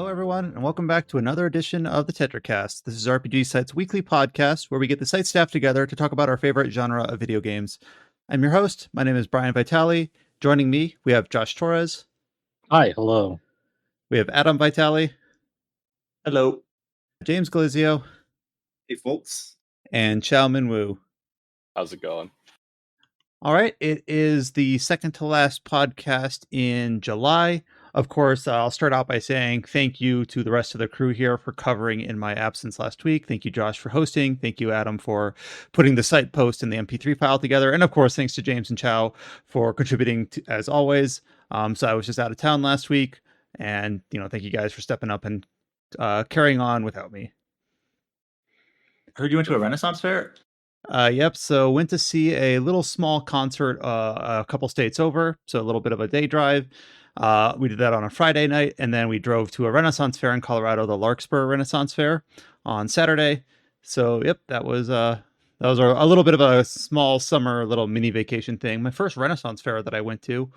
Hello, everyone, and welcome back to another edition of the Tetracast. This is RPG Site's weekly podcast where we get the site staff together to talk about our favorite genre of video games. I'm your host. My name is Brian Vitale. Joining me, we have Josh Torres. Hi, hello. We have Adam Vitale. Hello. James Glizio. Hey, folks. And Chao Minwoo. How's it going? All right. It is the second to last podcast in July. Of course, I'll start out by saying thank you to the rest of the crew here for covering in my absence last week. Thank you, Josh, for hosting. Thank you, Adam, for putting the site post and the MP3 file together. And of course, thanks to James and Chao for contributing as always. So I was just out of town last week, and thank you guys for stepping up and carrying on without me. Heard you went to a Renaissance fair? Yep. So went to see a little small concert a couple states over. So a little bit of a day drive. We did that on a Friday night, and then we drove to a Renaissance fair in Colorado, the Larkspur Renaissance Fair, on Saturday. So, yep, that was a little bit of a small summer little mini vacation thing. My first Renaissance fair that I went to.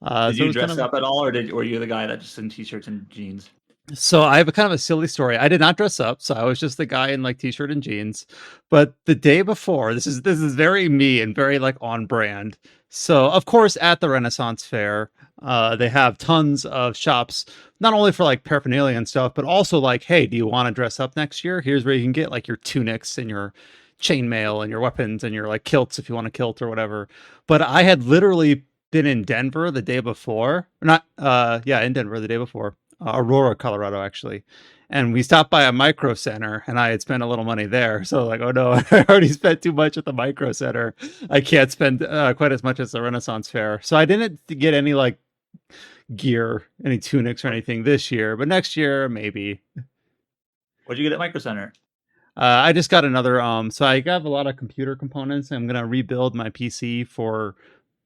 Did you dress up at all, or were you the guy that just in t-shirts and jeans? So I have a kind of a silly story. I did not dress up, so I was just the guy in like t-shirt and jeans. But the day before, this is very me and very like on brand. So of course at the Renaissance Fair, they have tons of shops, not only for like paraphernalia and stuff, but also like, hey, do you want to dress up next year? Here's where you can get like your tunics and your chainmail and your weapons and your like kilts if you want a kilt or whatever. But I had literally been in Denver the day before, in Denver the day before. Aurora, Colorado, actually. And we stopped by a micro center, and I had spent a little money there. So like, oh no, I already spent too much at the micro center. I can't spend quite as much as the Renaissance Fair. So I didn't get any like gear, any tunics or anything this year, but next year, maybe. What'd you get at Micro Center? I just got another, so I have a lot of computer components. I'm going to rebuild my PC for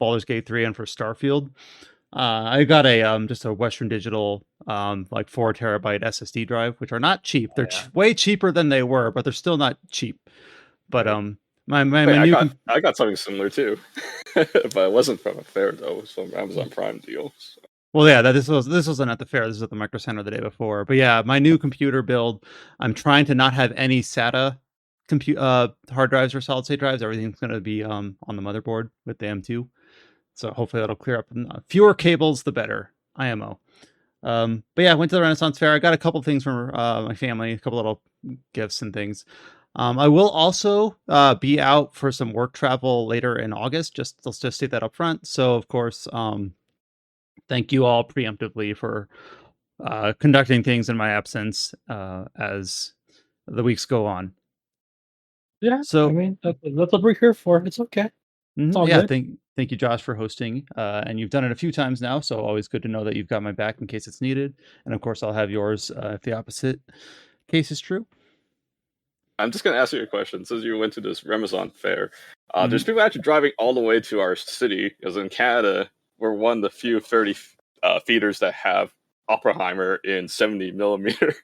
Baldur's Gate 3 and for Starfield. I got a just a Western Digital like 4 terabyte SSD drive, which are not cheap. They're way cheaper than they were, but they're still not cheap. But I got something similar too, but it wasn't from a fair though. It was from Amazon Prime deal. So. Well, yeah, this wasn't at the fair. This was at the Micro Center the day before. But yeah, my new computer build. I'm trying to not have any SATA hard drives or solid state drives. Everything's going to be on the motherboard with the M2. So hopefully that'll clear up. Fewer cables, the better. IMO. But yeah, I went to the Renaissance Fair. I got a couple things from my family, a couple little gifts and things. I will also be out for some work travel later in August. Let's just state that up front. So of course, thank you all preemptively for conducting things in my absence as the weeks go on. Yeah, so I mean, that's what we're here for. It's okay. It's all yeah, good. Thank you, Josh, for hosting. And you've done it a few times now, so always good to know that you've got my back in case it's needed. And of course, I'll have yours if the opposite case is true. I'm just going to ask you a question. Since you went to this Renaissance Fair, there's people actually driving all the way to our city, because in Canada, we're one of the few 30 feeders that have Oppenheimer in 70 millimeter.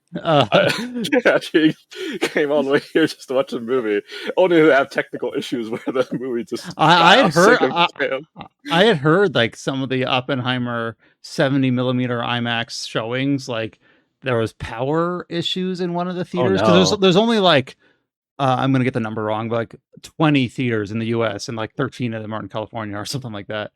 Actually came all the way here just to watch the movie, only to have technical issues where the movie just. I had heard like some of the Oppenheimer 70 millimeter IMAX showings, like there was power issues in one of the theaters because there's only like I'm gonna get the number wrong, but like 20 theaters in the U.S. and like 13 of them are in California or something like that,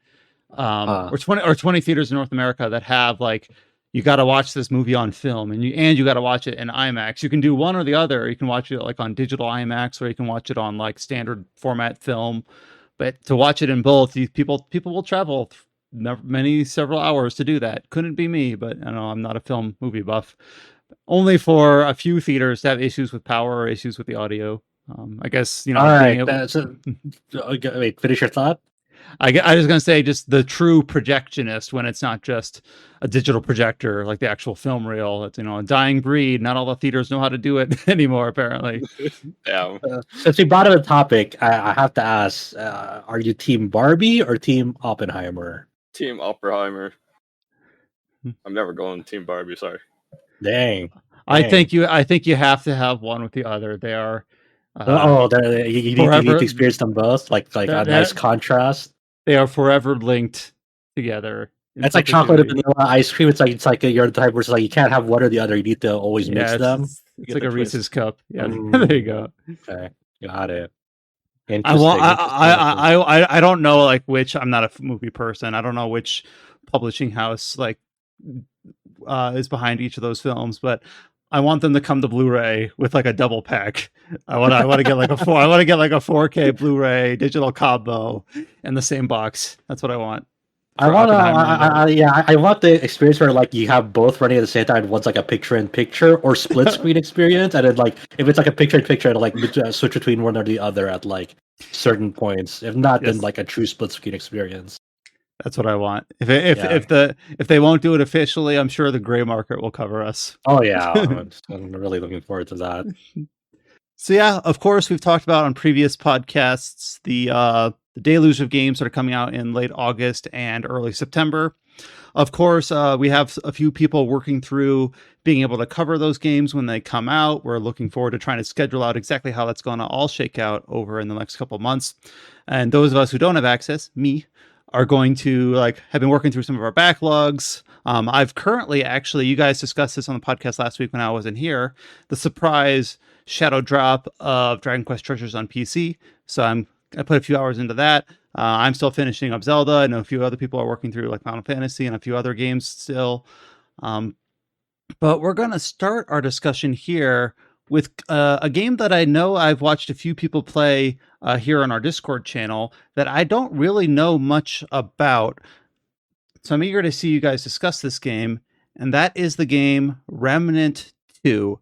or 20 theaters in North America that have like. You got to watch this movie on film, and you got to watch it in IMAX. You can do one or the other. You can watch it like on digital IMAX, or you can watch it on like standard format film. But to watch it in both, people will travel several hours to do that. Couldn't be me, but I know I'm not a film movie buff. Only for a few theaters to have issues with power or issues with the audio. I guess All right. Wait, finish your thought. I was going to say just the true projectionist when it's not just a digital projector like the actual film reel. It's a dying breed. Not all the theaters know how to do it anymore, apparently. Yeah. Since we brought up the topic, I have to ask: are you Team Barbie or Team Oppenheimer? Team Oppenheimer. I'm never going Team Barbie. Sorry. Dang. I think you have to have one with the other. They are. You need to experience them both, like a nice contrast. They are forever linked together It's like chocolate and vanilla ice cream. It's like you're the type where it's like you can't have one or the other. You need to always mix them. It's like a Reese's cup. Yeah, there you go. Okay, got it. I don't know like which. I'm not a movie person. I don't know which publishing house like is behind each of those films, but I want them to come to Blu-ray with like a double pack. I want to get like a 4K Blu-ray digital combo in the same box. That's what I want. I want the experience where like you have both running at the same time. And one's like a picture-in-picture or split screen experience, and then like if it's like a picture-in-picture, it'll like switch between one or the other at like certain points. If not, then like a true split screen experience. That's what I want. If they won't do it officially, I'm sure the gray market will cover us. Oh yeah, I'm really looking forward to that. So yeah, of course, we've talked about on previous podcasts the deluge of games that are coming out in late August and early September. Of course, we have a few people working through being able to cover those games when they come out. We're looking forward to trying to schedule out exactly how that's going to all shake out over in the next couple of months. And those of us who don't have access, me, are going to have been working through some of our backlogs. I've currently you guys discussed this on the podcast last week when I wasn't here, the surprise shadow drop of Dragon Quest Treasures on PC. So I put a few hours into that. I'm still finishing up Zelda. I know a few other people are working through like Final Fantasy and a few other games still. But we're going to start our discussion here with a game that I know I've watched a few people play here on our Discord channel that I don't really know much about. So I'm eager to see you guys discuss this game, and that is the game Remnant II.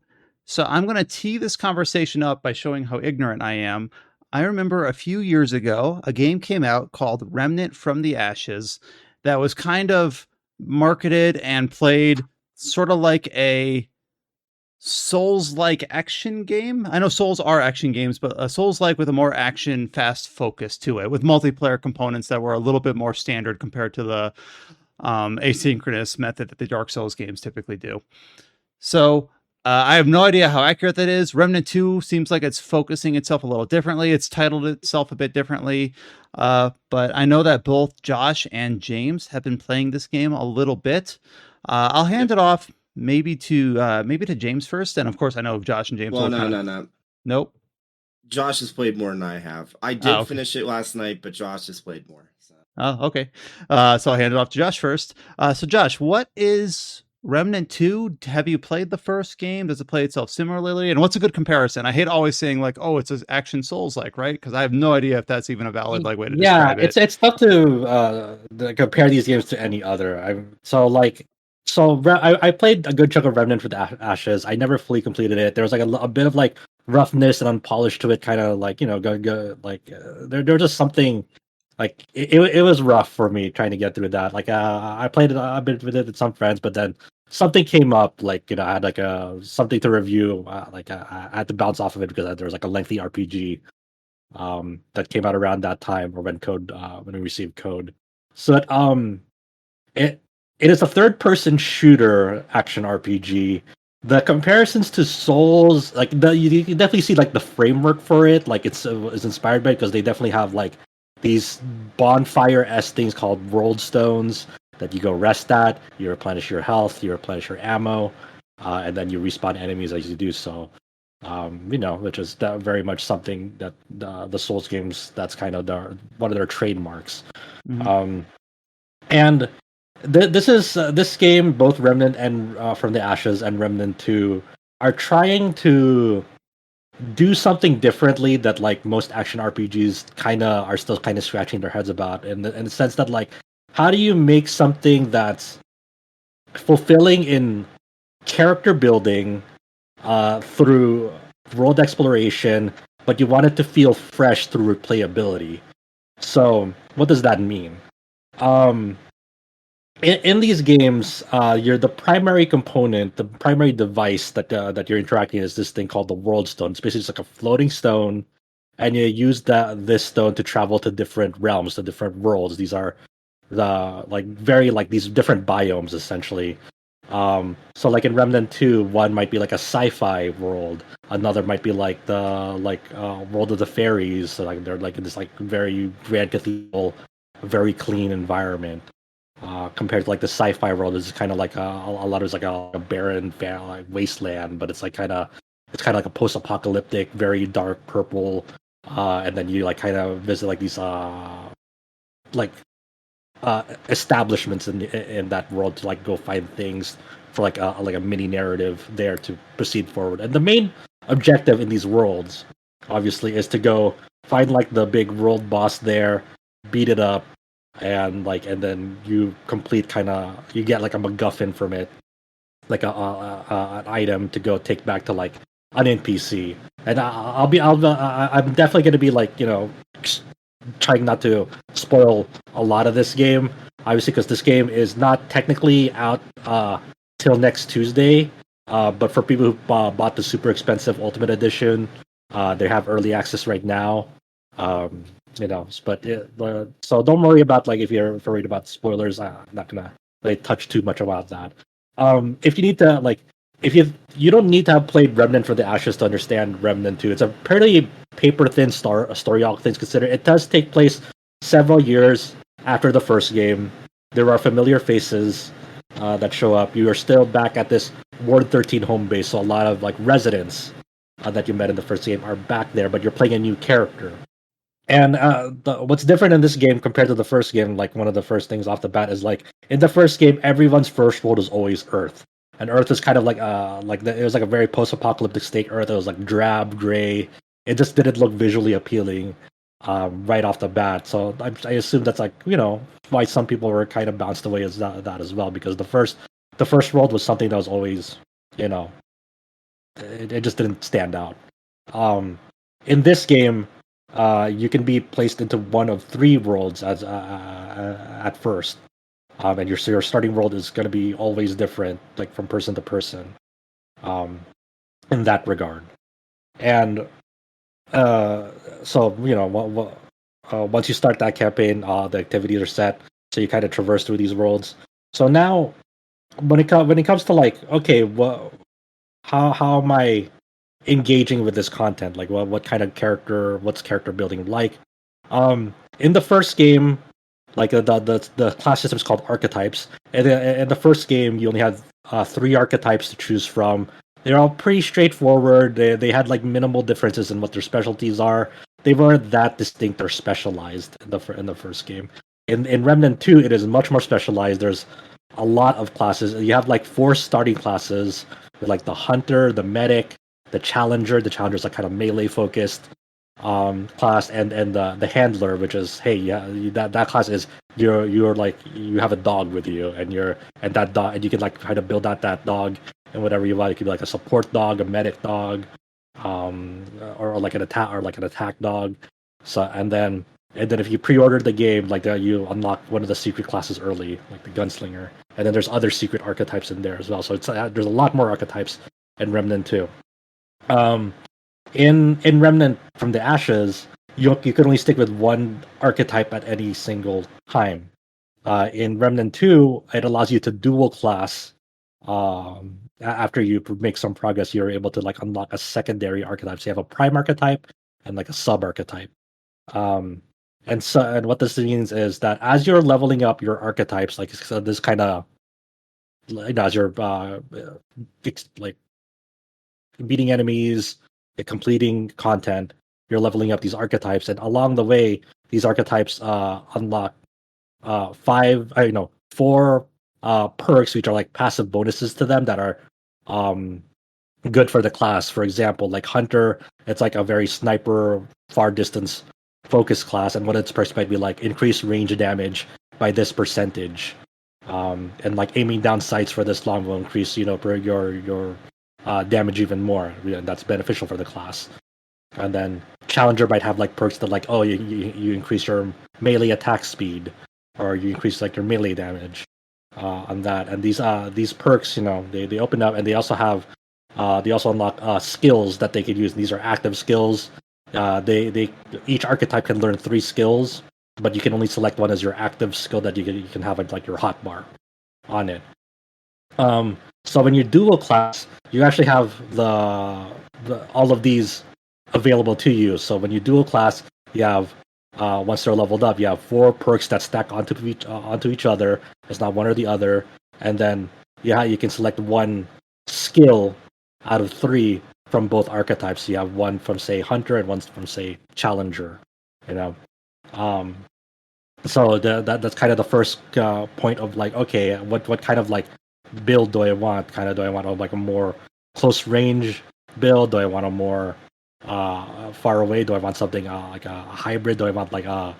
So I'm going to tee this conversation up by showing how ignorant I am. I remember a few years ago, a game came out called Remnant from the Ashes that was kind of marketed and played sort of like a Souls-like action game. I know Souls are action games, but a Souls-like with a more action fast focus to it, with multiplayer components that were a little bit more standard compared to the asynchronous method that the Dark Souls games typically do. So I have no idea how accurate that is. Remnant 2 seems like it's focusing itself a little differently. It's titled itself a bit differently. But I know that both Josh and James have been playing this game a little bit. I'll hand it off maybe to James first. And of course, I know Josh and James. Well, no. Nope. Josh has played more than I have. I did finish it last night, but Josh has played more. So. Oh, okay. So I'll hand it off to Josh first. So Josh, what is Remnant 2? Have you played the first game? Does it play itself similarly? And what's a good comparison? I hate always saying like, oh, it's an action Souls-like, right? Because I have no idea if that's even a valid way to describe it. Yeah, it's tough to compare these games to any other. I played a good chunk of Remnant for the Ashes. I never fully completed it. There was like a bit of like roughness and unpolished to it, kind of like, you know, there was just something like it was rough for me trying to get through that. Like I played it a bit with it with some friends, but then something came up, like, you know, I had like something to review, I had to bounce off of it because there was like a lengthy RPG that came out around that time, or when we received code. So it is a third-person shooter action RPG. The comparisons to Souls, like you can definitely see like the framework for it, like it's inspired by it, because they definitely have like these bonfire-esque things called world stones that you go rest at. You replenish your health, you replenish your ammo, and then you respawn enemies as you do so. You know, which is very much something that the Souls games, that's kind of one of their trademarks. Mm-hmm. And this game, both Remnant and From the Ashes and Remnant 2, are trying to do something differently that like most action RPGs are still kind of scratching their heads about, in the sense that like, how do you make something that's fulfilling in character building through world exploration, but you want it to feel fresh through replayability? So what does that mean? In these games, you're the primary component, the primary device that you're interacting is this thing called the World Stone. It's basically just like a floating stone, and you use this stone to travel to different realms, to different worlds. These are these different biomes essentially. So like in Remnant 2, one might be like a sci-fi world, another might be like the world of the fairies. So like they're like in this like very grand cathedral, very clean environment. compared to like the sci-fi world. It's kind of like a lot of like a barren like wasteland, but it's kind of like a post-apocalyptic, very dark purple, and then you like kind of visit like these like establishments in that world to like go find things for like a mini narrative there to proceed forward. And the main objective in these worlds, obviously, is to go find like the big world boss there, beat it up, and then you complete you get like a MacGuffin from it, like an item to go take back to like an NPC. And I'm definitely going to be like trying not to spoil a lot of this game, obviously, because this game is not technically out till next Tuesday. But for people who bought the super expensive Ultimate Edition, they have early access right now. So don't worry about like if you're worried about spoilers. I'm not gonna touch too much about that. If you need to if you don't need to have played Remnant for the Ashes to understand Remnant 2. It's a pretty paper thin story, all things considered. It does take place several years after the first game. There are familiar faces that show up. You are still back at this Ward 13 home base, so a lot of like residents that you met in the first game are back there, but you're playing a new character. And what's different in this game compared to the first game, like one of the first things off the bat is like in the first game, everyone's first world is always Earth. And Earth is kind of like it was like a very post-apocalyptic state. Earth, it was like drab, gray. It just didn't look visually appealing right off the bat. So I assume that's like why some people were kind of bounced away as that as well, because the first world was something that was always it just didn't stand out. In this game, you can be placed into one of three worlds as at first. And your starting world is going to be always different, like from person to person, in that regard. And so once you start that campaign, the activities are set, so you kind of traverse through these worlds. So now, when it comes to like, okay, how am I engaging with this content? Like, what kind of what's character building like? In the first game, like the class system is called archetypes. And in the first game, you only had 3 archetypes to choose from. They're all pretty straightforward. They had like minimal differences in what their specialties are. They weren't that distinct or specialized in the first game. In Remnant 2, it is much more specialized. There's a lot of classes. You have like 4 starting classes with like the hunter, the medic, the challenger. The challenger is like kind of melee focused class, and the handler, which is that class is you're like you have a dog with you, and that dog, and you can like kind of build out that dog and whatever you want. It could be like a support dog, a medic dog, or like an attack dog. So and then if you pre-order the game, like you unlock one of the secret classes early, like the gunslinger, and then there's other secret archetypes in there as well. So it's there's a lot more archetypes in Remnant 2. In Remnant from the Ashes, you can only stick with one archetype at any single time. In Remnant 2, it allows you to dual class. After you make some progress, you're able to like unlock a secondary archetype. So you have a prime archetype and like a sub archetype. And what this means is that as you're leveling up your archetypes, like so this kind of as you're like beating enemies, completing content, you're leveling up these archetypes, and along the way, these archetypes unlock 4 perks, which are like passive bonuses to them that are good for the class. For example, like Hunter, it's like a very sniper, far distance focus class, and one of its perks might be like increased range damage by this percentage, and like aiming down sights for this long will increase your damage even more. That's beneficial for the class. And then Challenger might have like perks that like you increase your melee attack speed, or you increase like your melee damage on that. And these perks, they open up, and they also have they also unlock skills that they can use. These are active skills. They each archetype can learn 3 skills, but you can only select one as your active skill that you can have like your hotbar on it. So when you dual class, you actually have the all of these available to you. So when you dual class, you have once they're leveled up, you have 4 perks that stack onto each other. It's not one or the other, and then you can select one skill out of 3 from both archetypes. You have one from say hunter and one from say challenger. You know, um, so that's kind of the first point of like, okay, what kind of like build do I want? Do I want like a more close range build? Do I want a more far away? Do I want something like a hybrid? Do I want like a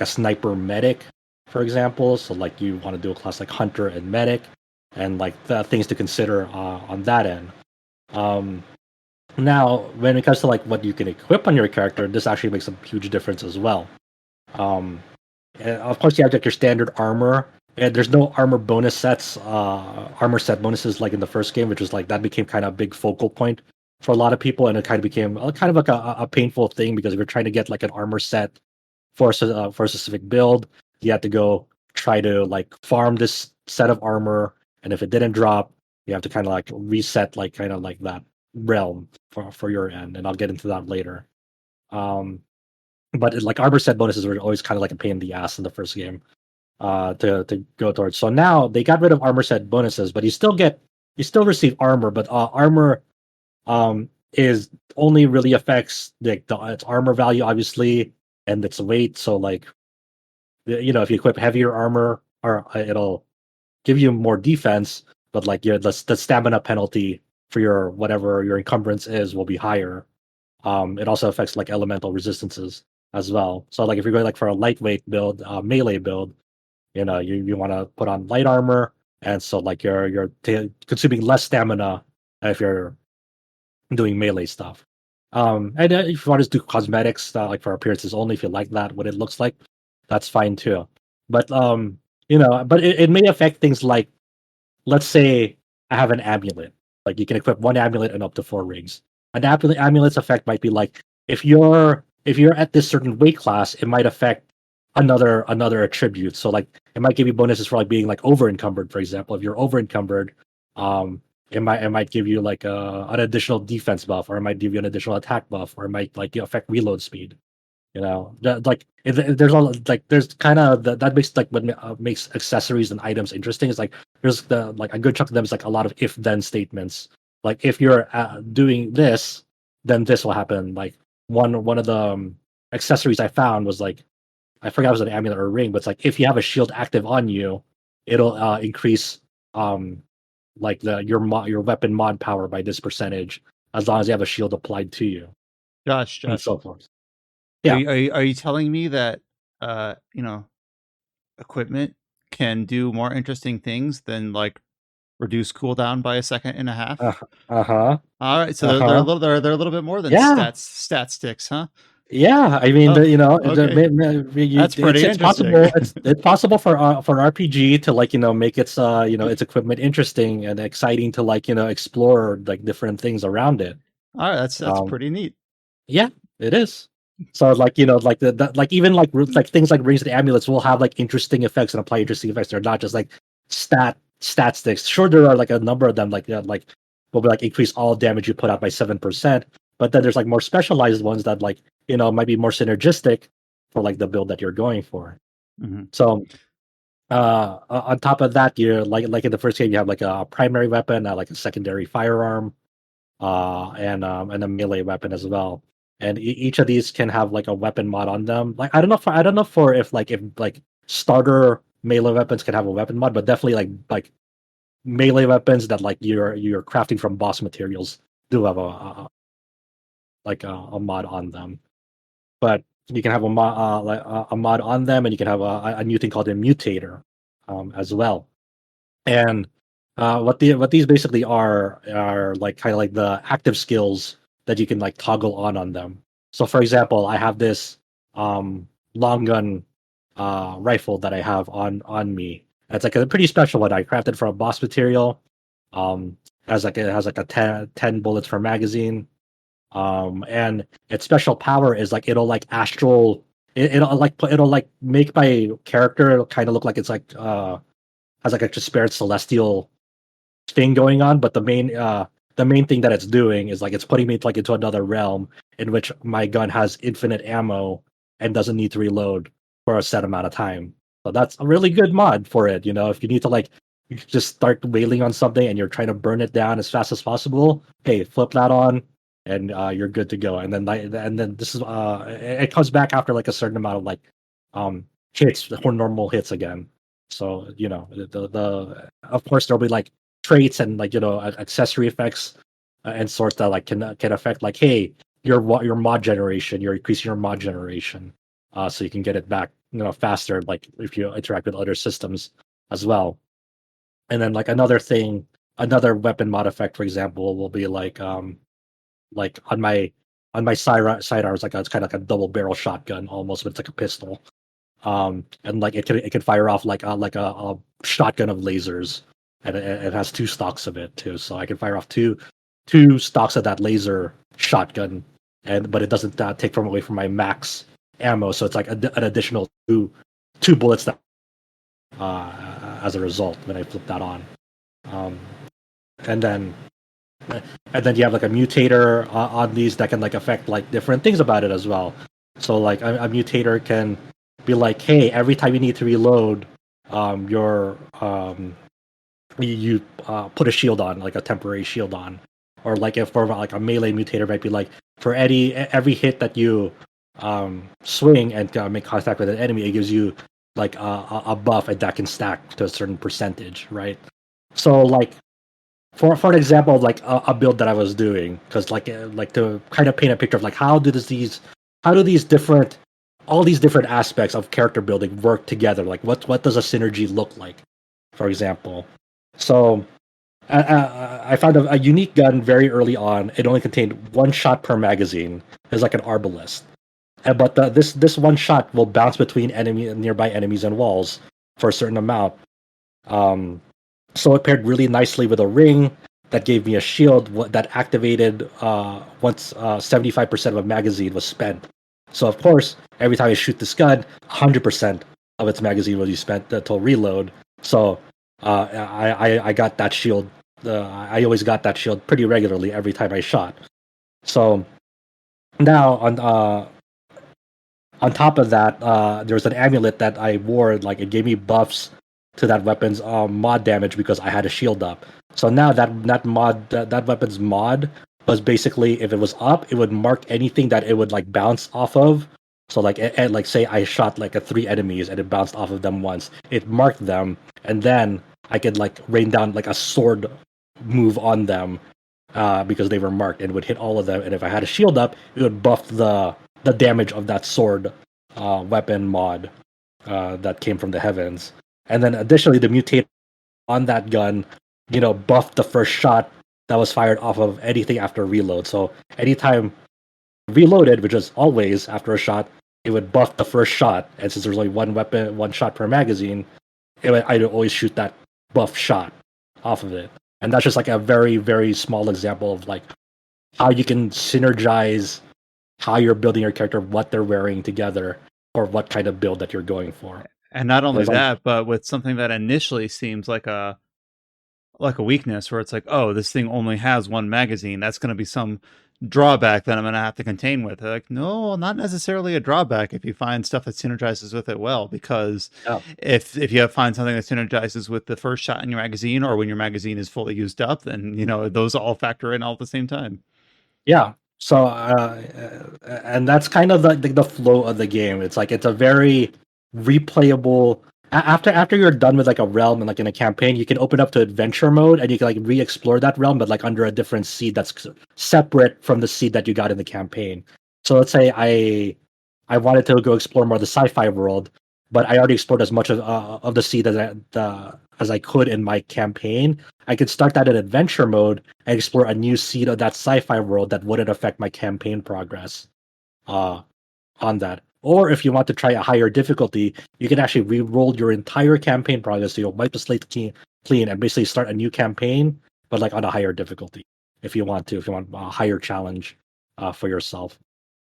sniper medic, for example? So like you want to do a class like hunter and medic, and like the things to consider on that end. Now, when it comes to like what you can equip on your character, this actually makes a huge difference as well. Of course, you have like your standard armor. And there's no armor bonus sets, armor set bonuses like in the first game, which is like that became kind of a big focal point for a lot of people, and it kind of became kind of like a painful thing because if you're trying to get like an armor set for a specific build, you have to go try to like farm this set of armor, and if it didn't drop, you have to kind of like reset like kind of like that realm for your end, and I'll get into that later. But like armor set bonuses were always kind of like a pain in the ass in the first game to go towards. So now they got rid of armor set bonuses, but you still receive armor, but armor is only really affects its armor value obviously and its weight. So like if you equip heavier armor, or it'll give you more defense, but like the stamina penalty for your whatever your encumbrance is will be higher. It also affects like elemental resistances as well. So like if you're going like for a lightweight build, melee build, you want to put on light armor, and so like you're consuming less stamina if you're doing melee stuff. And if you want to do cosmetics, like for appearances only, if you like that, what it looks like, that's fine too. But but it may affect things like, let's say I have an amulet. Like you can equip one amulet and up to 4 rings. An amulet's effect might be like if you're at this certain weight class, it might affect another attribute. So like it might give you bonuses for like being like over encumbered, for example. If you're over encumbered, it might give you like an additional defense buff, or it might give you an additional attack buff, or it might like affect reload speed. There's kind of that makes like what makes accessories and items interesting is like there's a good chunk of them is like a lot of if then statements. Like if you're doing this, then this will happen. Like one of the accessories I found was like, I forgot it was an amulet or a ring, but it's like if you have a shield active on you, it'll increase like your weapon mod power by this percentage as long as you have a shield applied to you. Josh, and so forth. Yeah. Are you telling me that equipment can do more interesting things than like reduce cooldown by 1.5 seconds? All right, so they're a little bit more than stat sticks, huh? Yeah, I mean, okay. That's pretty interesting. It's possible for an RPG to like make its its equipment interesting and exciting to like explore like different things around it. All right, that's pretty neat. Yeah, it is. So like like like even like things like rings and amulets will have like interesting effects and apply interesting effects. They're not just like stat sticks. Sure, there are like a number of them like will be like increase all damage you put out by 7%. But then there's like more specialized ones that like might be more synergistic for like the build that you're going for. Mm-hmm. So on top of that, you're like in the first game you have like a primary weapon, like a secondary firearm, and a melee weapon as well. And each of these can have like a weapon mod on them. Like I don't know if starter melee weapons can have a weapon mod, but definitely like melee weapons that like you're crafting from boss materials do have a mod on them. But you can have a mod on them, and you can have a new thing called a mutator as well. And what these basically are like kind of like the active skills that you can like toggle on them. So for example, I have this long gun rifle that I have on me. It's like a pretty special one. I crafted from a boss material. It has like a 10 bullets per magazine. And its special power is like it'll like astral it'll like make my character kind of look like it's like has like a transparent celestial thing going on, but the main thing that it's doing is like it's putting me like into another realm in which my gun has infinite ammo, and doesn't need to reload for a set amount of time. So that's a really good mod for it. If you need to you just start wailing on something and you're trying to burn it down as fast as possible, hey, flip that on, and you're good to go. And then this is it comes back after a certain amount of hits or normal hits again. So the of course there'll be traits and accessory effects and sorts that can affect hey, your mod generation, you're increasing your mod generation, so you can get it back faster if you interact with other systems as well. And then another weapon mod effect, for example, will be on my sidearms, it's kind of like a double barrel shotgun almost, but it's like a pistol. And it can fire off a shotgun of lasers, and it has 2 stocks of it too. So I can fire off two stocks of that laser shotgun, but it doesn't take away from my max ammo. So it's an additional two bullets that as a result when I flip that on. And then you have a mutator on these that can affect different things about it as well. So a mutator can be hey, every time you need to reload, you put a shield on, a temporary shield on, or if for a melee mutator might be for every hit that you swing and make contact with an enemy, it gives you a buff, and that can stack to a certain percentage, right? So for an example of a build that I was doing, because to kind of paint a picture of how do all these different aspects of character building work together, what does a synergy look like, for example. So I found a unique gun very early on. It only contained 1 shot per magazine. It's like an arbalest. But this 1 shot will bounce between nearby enemies and walls for a certain amount. So it paired really nicely with a ring that gave me a shield that activated once 75% of a magazine was spent. So of course, every time I shoot this gun, 100% of its magazine will be spent until reload. So I got that shield. I always got that shield pretty regularly every time I shot. So now on top of that, there was an amulet that I wore. It gave me buffs to that weapon's mod damage because I had a shield up. So now that weapon's mod was basically, if it was up, it would mark anything that it would bounce off of. So say I shot 3 enemies and it bounced off of them once, it marked them, and then I could rain down a sword move on them because they were marked, and would hit all of them. And if I had a shield up, it would buff the damage of that sword weapon mod that came from the heavens. And then additionally, the mutate on that gun, buffed the first shot that was fired off of anything after reload. So anytime reloaded, which is always after a shot, it would buff the first shot. And since there's only 1 shot per magazine, I'd always shoot that buff shot off of it. And that's just a very, very small example of how you can synergize how you're building your character, what they're wearing together, or what kind of build that you're going for. And not only that, but with something that initially seems like a weakness, where it's oh, this thing only has 1 magazine, that's going to be some drawback that I'm going to have to contain with. No, not necessarily a drawback if you find stuff that synergizes with it well, because if you find something that synergizes with the first shot in your magazine, or when your magazine is fully used up, then those all factor in all at the same time. Yeah. So and that's kind of the flow of the game. It's it's a very replayable. After you're done with a realm and in a campaign, you can open up to adventure mode, and you can re-explore that realm, but under a different seed that's separate from the seed that you got in the campaign. So let's say I wanted to go explore more of the sci-fi world, but I already explored as much of the seed as I could in my campaign. I could start that in adventure mode and explore a new seed of that sci-fi world that wouldn't affect my campaign progress on that. Or if you want to try a higher difficulty, you can actually re-roll your entire campaign progress, so you'll wipe the slate clean and basically start a new campaign, but on a higher difficulty if you want a higher challenge for yourself.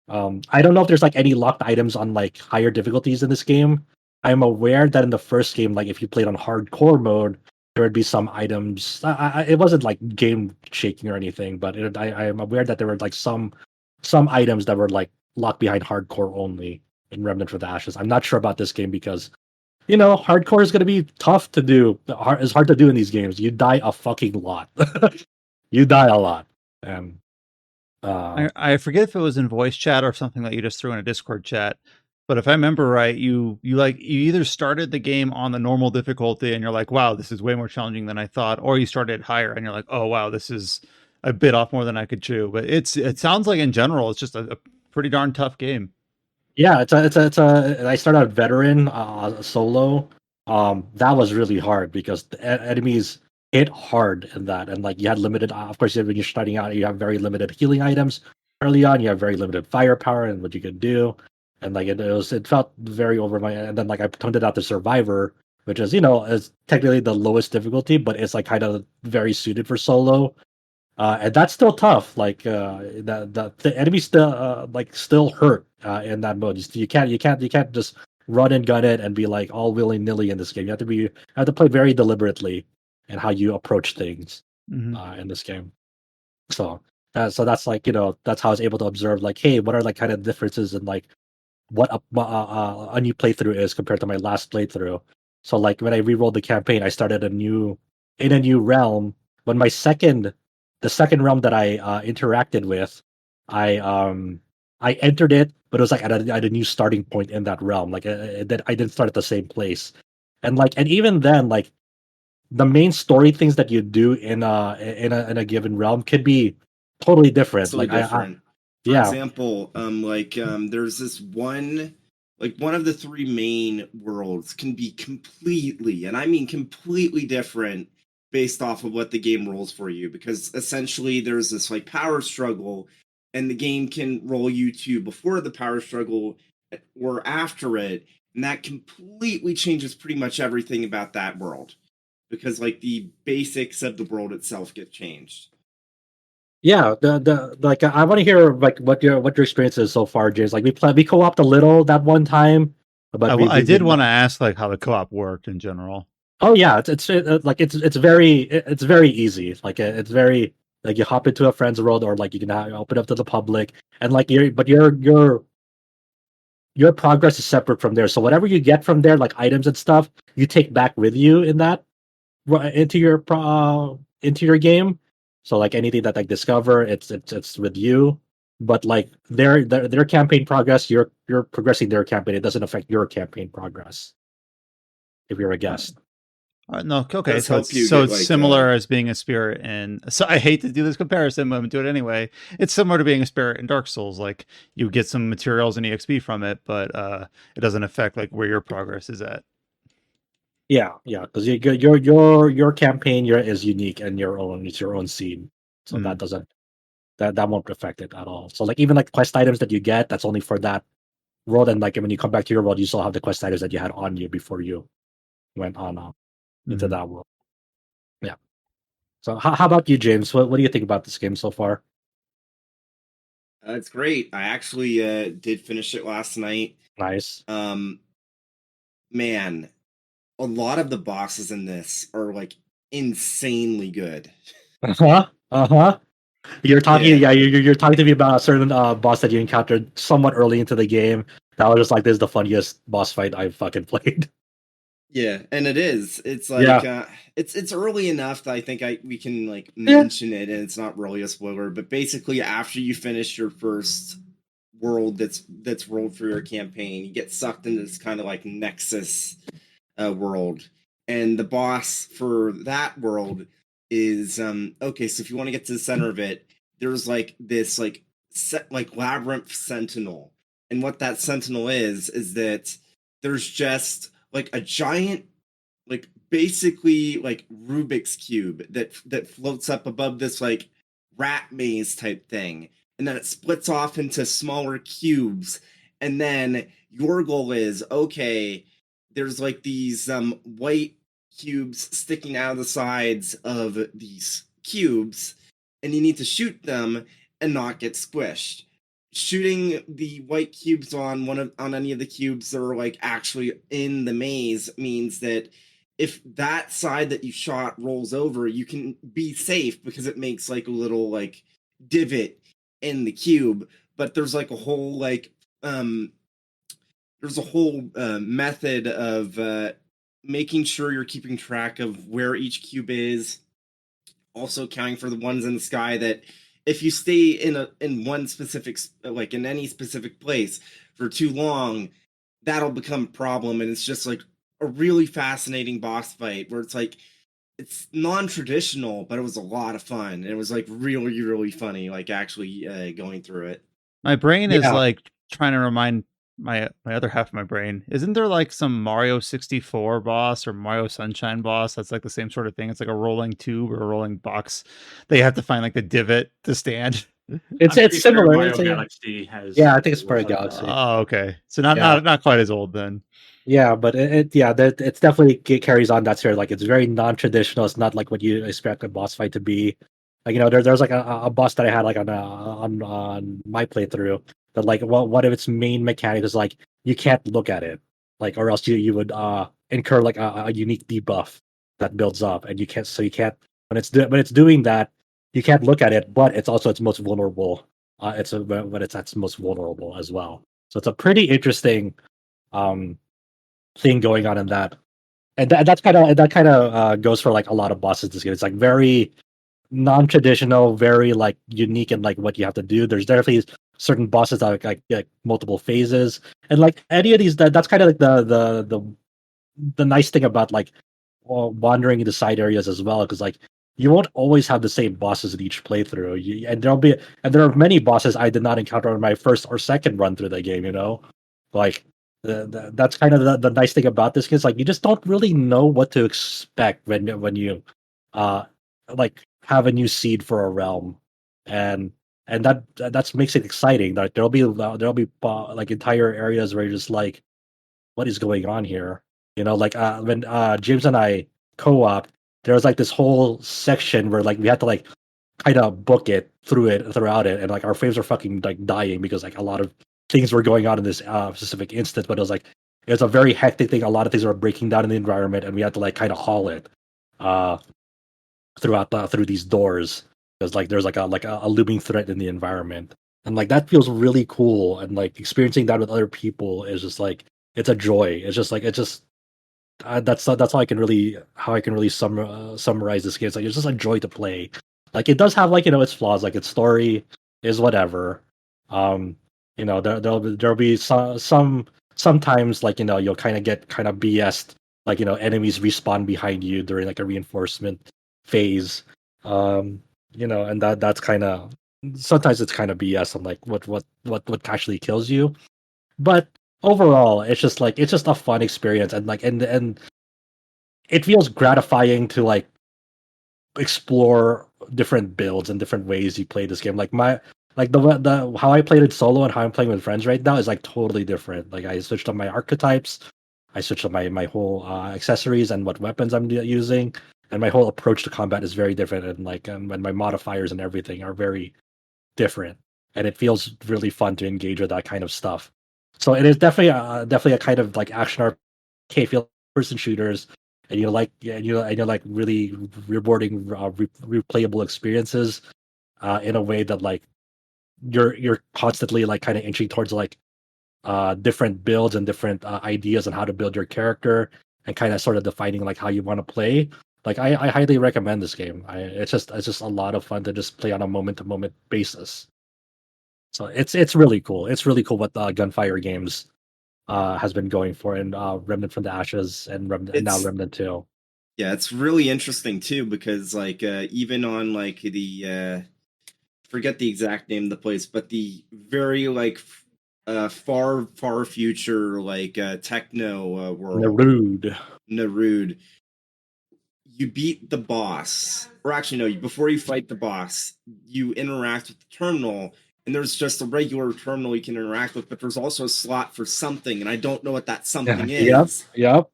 I don't know if there's any locked items on higher difficulties in this game. I'm aware that in the first game, if you played on hardcore mode, there would be some items. It wasn't game shaking or anything, but I am aware that there were some items that were locked behind hardcore only. in Remnant for the Ashes. I'm not sure about this game because hardcore is going to be tough to do. It's hard to do in these games. You die a fucking lot. You die a lot. And I forget if it was in voice chat or something that you just threw in a Discord chat. But if I remember right, you either started the game on the normal difficulty and you're like, wow, this is way more challenging than I thought, or you started higher and you're like, oh wow, this is a bit off more than I could chew. But it sounds like in general it's just a pretty darn tough game. Yeah, I started out veteran solo. That was really hard because the enemies hit hard in that, and like you had limited. Of course, when you're starting out, you have very limited healing items. Early on, you have very limited firepower and what you can do, and like it felt very over my. And then like I toned it out to survivor, which is technically the lowest difficulty, but it's like kind of very suited for solo. And that's still tough. Like the enemies still hurt in that mode. You can't just run and gun it and be like all willy nilly in this game. You have to play very deliberately in how you approach things in this game. So that's like that's how I was able to observe like, hey, what are like kind of differences in like what a new playthrough is compared to my last playthrough. So like when I re-rolled the campaign, I started in a new realm. When the second realm that I interacted with, I entered it, but it was like at a new starting point in that realm. Like that I didn't start at the same place, and even then, like the main story things that you do in a given realm could be totally different. Totally like different. For example, there's this one, like one of the three main worlds can be completely, and I mean completely different based off of what the game rolls for you, because essentially there's this like power struggle, and the game can roll you to before the power struggle or after it, and that completely changes pretty much everything about that world, because like the basics of the world itself get changed. Yeah, the like I want to hear like what your experience is so far, James. Like we co-opted a little that one time, but I we did didn't. want to ask like how the co-op worked in general. Oh yeah, it's very easy. Like it's very like you hop into a friend's world or like you can open up to the public and like your progress is separate from there. So whatever you get from there, like items and stuff, you take back with you in that into your game. So like anything that like discover, it's with you. But like their campaign progress, you're progressing their campaign. It doesn't affect your campaign progress if you're a guest. No, okay. Does So help you it's get, similar as being a spirit, and so I hate to do this comparison, but I'm gonna do it anyway. It's similar to being a spirit in Dark Souls. Like you get some materials and EXP from it, but it doesn't affect like where your progress is at. Yeah, because your campaign is unique and your own. It's your own scene, so that doesn't that won't affect it at all. So like even like quest items that you get, that's only for that world, and like when you come back to your world, you still have the quest items that you had on you before you went on into that world. Yeah. So how about you, James? What do you think about this game so far? It's great. I actually did finish it last night. Nice. Man, a lot of the bosses in this are like insanely good. Uh-huh. You're talking, you're talking to me about a certain boss that you encountered somewhat early into the game. That was just like, this is the funniest boss fight I've fucking played. Yeah, and it is. It's like it's early enough that I think we can like mention it, and it's not really a spoiler. But basically, after you finish your first world that's rolled for your campaign, you get sucked into this kind of like Nexus world, and the boss for that world is okay. So if you want to get to the center of it, there's like this like labyrinth sentinel, and what that sentinel is that there's just like a giant, like basically like Rubik's cube that floats up above this like rat maze type thing, and then it splits off into smaller cubes, and then your goal is okay, there's like these white cubes sticking out of the sides of these cubes, and you need to shoot them and not get squished. Shooting the white cubes on any of the cubes that are like actually in the maze means that if that side that you shot rolls over, you can be safe because it makes like a little like divot in the cube. But there's like a whole like there's a whole method of making sure you're keeping track of where each cube is, also accounting for the ones in the sky, that if you stay in one specific, like in any specific place for too long, that'll become a problem. And it's just like a really fascinating boss fight where it's like, it's non-traditional, but it was a lot of fun, and it was like really, really funny, like actually going through it. My brain is Yeah. like trying to remind my other half of my brain. Isn't there like some Mario 64 boss or Mario Sunshine boss that's like the same sort of thing? It's like a rolling tube or a rolling box. They have to find like the divot to stand. It's similar. Mario It's Galaxy has. Yeah, I think it's Mario Galaxy. Oh, okay. So not quite as old then. Yeah, but it's definitely it carries on that series. Like it's very non-traditional. It's not like what you expect a boss fight to be. Like there's like a boss that I had like on my playthrough that like one of its main mechanics is like you can't look at it, like or else you would incur like a unique debuff that builds up, and you can't when it's doing that you can't look at it, but it's also its most vulnerable. When it's at its most vulnerable as well. So it's a pretty interesting um thing going on in that, and that kind of goes for like a lot of bosses this game. It's like very non-traditional, very like unique in like what you have to do. There's definitely certain bosses that are like multiple phases, and like any of these, that's kind of like the nice thing about like wandering into side areas as well, because like you won't always have the same bosses in each playthrough. And there are many bosses I did not encounter in my first or second run through the game. Like that's kind of the nice thing about this game. Is like you just don't really know what to expect when you uh like have a new seed for a realm, and that makes it exciting. Like there'll be like entire areas where you're just like, what is going on here? Like when James and I co-op, there was like this whole section where like we had to like kind of book it throughout it, and like our frames were fucking like dying because like a lot of things were going on in this specific instance. But it was a very hectic thing. A lot of things were breaking down in the environment, and we had to like kind of haul it uh through these doors, because like there's like a looming threat in the environment, and like that feels really cool. And like experiencing that with other people is just like it's a joy. It's just that's how I can really summarize this game. It's like it's just a joy to play. Like it does have like its flaws. Like its story is whatever. There'll be sometimes like you'll kind of get kind of BS'd, like enemies respawn behind you during like a reinforcement phase. And that's kind of sometimes it's kind of BS on like what actually kills you. But overall, it's just a fun experience, and like and it feels gratifying to like explore different builds and different ways you play this game. Like the how I played it solo and how I'm playing with friends right now is like totally different. Like I switched up my archetypes, I switched up my whole accessories and what weapons I'm using, and my whole approach to combat is very different. And like and my modifiers and everything are very different, and it feels really fun to engage with that kind of stuff. So it is definitely a kind of like action RPG feel person shooters, and you like really rewarding replayable experiences in a way that like you're constantly like kind of inching towards like different builds and different ideas on how to build your character, and kind of sort of defining like how you want to play. Like I highly recommend this game. It's just a lot of fun to just play on a moment to moment basis. So it's really cool. It's really cool what Gunfire Games has been going for, and Remnant from the Ashes and now Remnant 2. Yeah, it's really interesting too, because like even on like the forget the exact name of the place, but the very like far future like techno world, Narude, you beat the boss, or actually no, before you fight the boss, you interact with the terminal, and there's just a regular terminal you can interact with, but there's also a slot for something, and I don't know what that something is. Yep.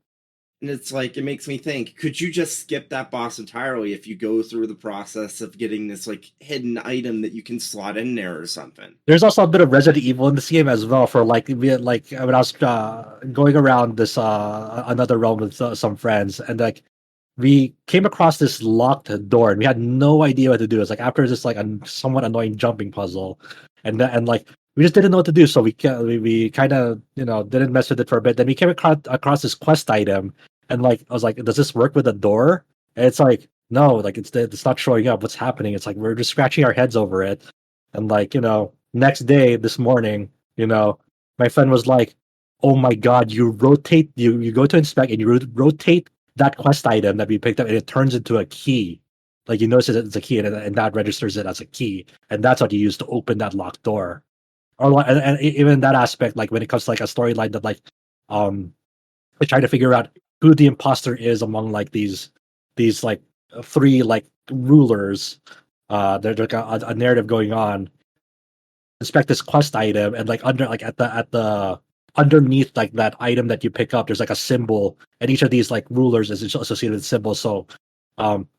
And it's like, it makes me think, could you just skip that boss entirely if you go through the process of getting this like hidden item that you can slot in there or something? There's also a bit of Resident Evil in this game as well. For like when I was going around this another realm with some friends, and like we came across this locked door, and we had no idea what to do. It's like after this like a somewhat annoying jumping puzzle, and like we just didn't know what to do, so we kind of didn't mess with it for a bit. Then we came across this quest item, and like I was like, does this work with a door? And it's like, no, like it's not showing up. What's happening? It's like we're just scratching our heads over it, and like next day, this morning, my friend was like, oh my god, you go to inspect and you rotate that quest item that we picked up, and it turns into a key. Like you notice it's a key, and that registers it as a key, and that's what you use to open that locked door. Or and even that aspect, like when it comes to like a storyline that like they try to figure out who the imposter is among like these like three like rulers. There's like a narrative going on. Inspect this quest item, and like under like at the underneath like that item that you pick up, there's like a symbol, and each of these like rulers is associated with symbols. So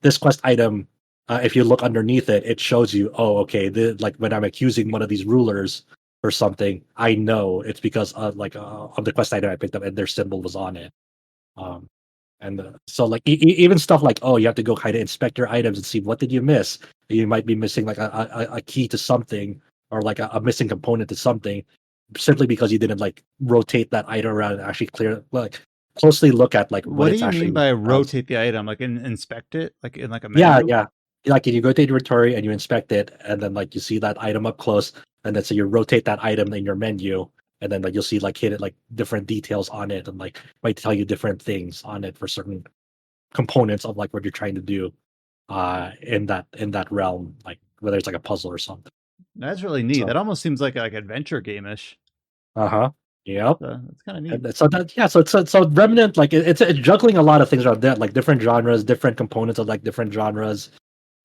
this quest item, if you look underneath it, it shows you, oh, okay, like when I'm accusing one of these rulers or something, I know it's because of the quest item I picked up, and their symbol was on it. And so like even stuff like, oh, you have to go kind of inspect your items and see what did you miss. You might be missing like a key to something, or like a missing component to something, simply because you didn't like rotate that item around and actually closely look at like what it's do you actually mean by rotate the item, like inspect it, like in like a yeah menu? yeah like you go to the inventory and you inspect it, and then like you see that item up close, and then so you rotate that item in your menu, and then like you'll see like hidden like different details on it, and like might tell you different things on it for certain components of like what you're trying to do in that realm, like whether it's like a puzzle or something. That's really neat. So, that almost seems like adventure game-ish. Yep. That's kind of neat. And so that yeah, so Remnant, like it's juggling a lot of things around that, like different genres, different components of like different genres.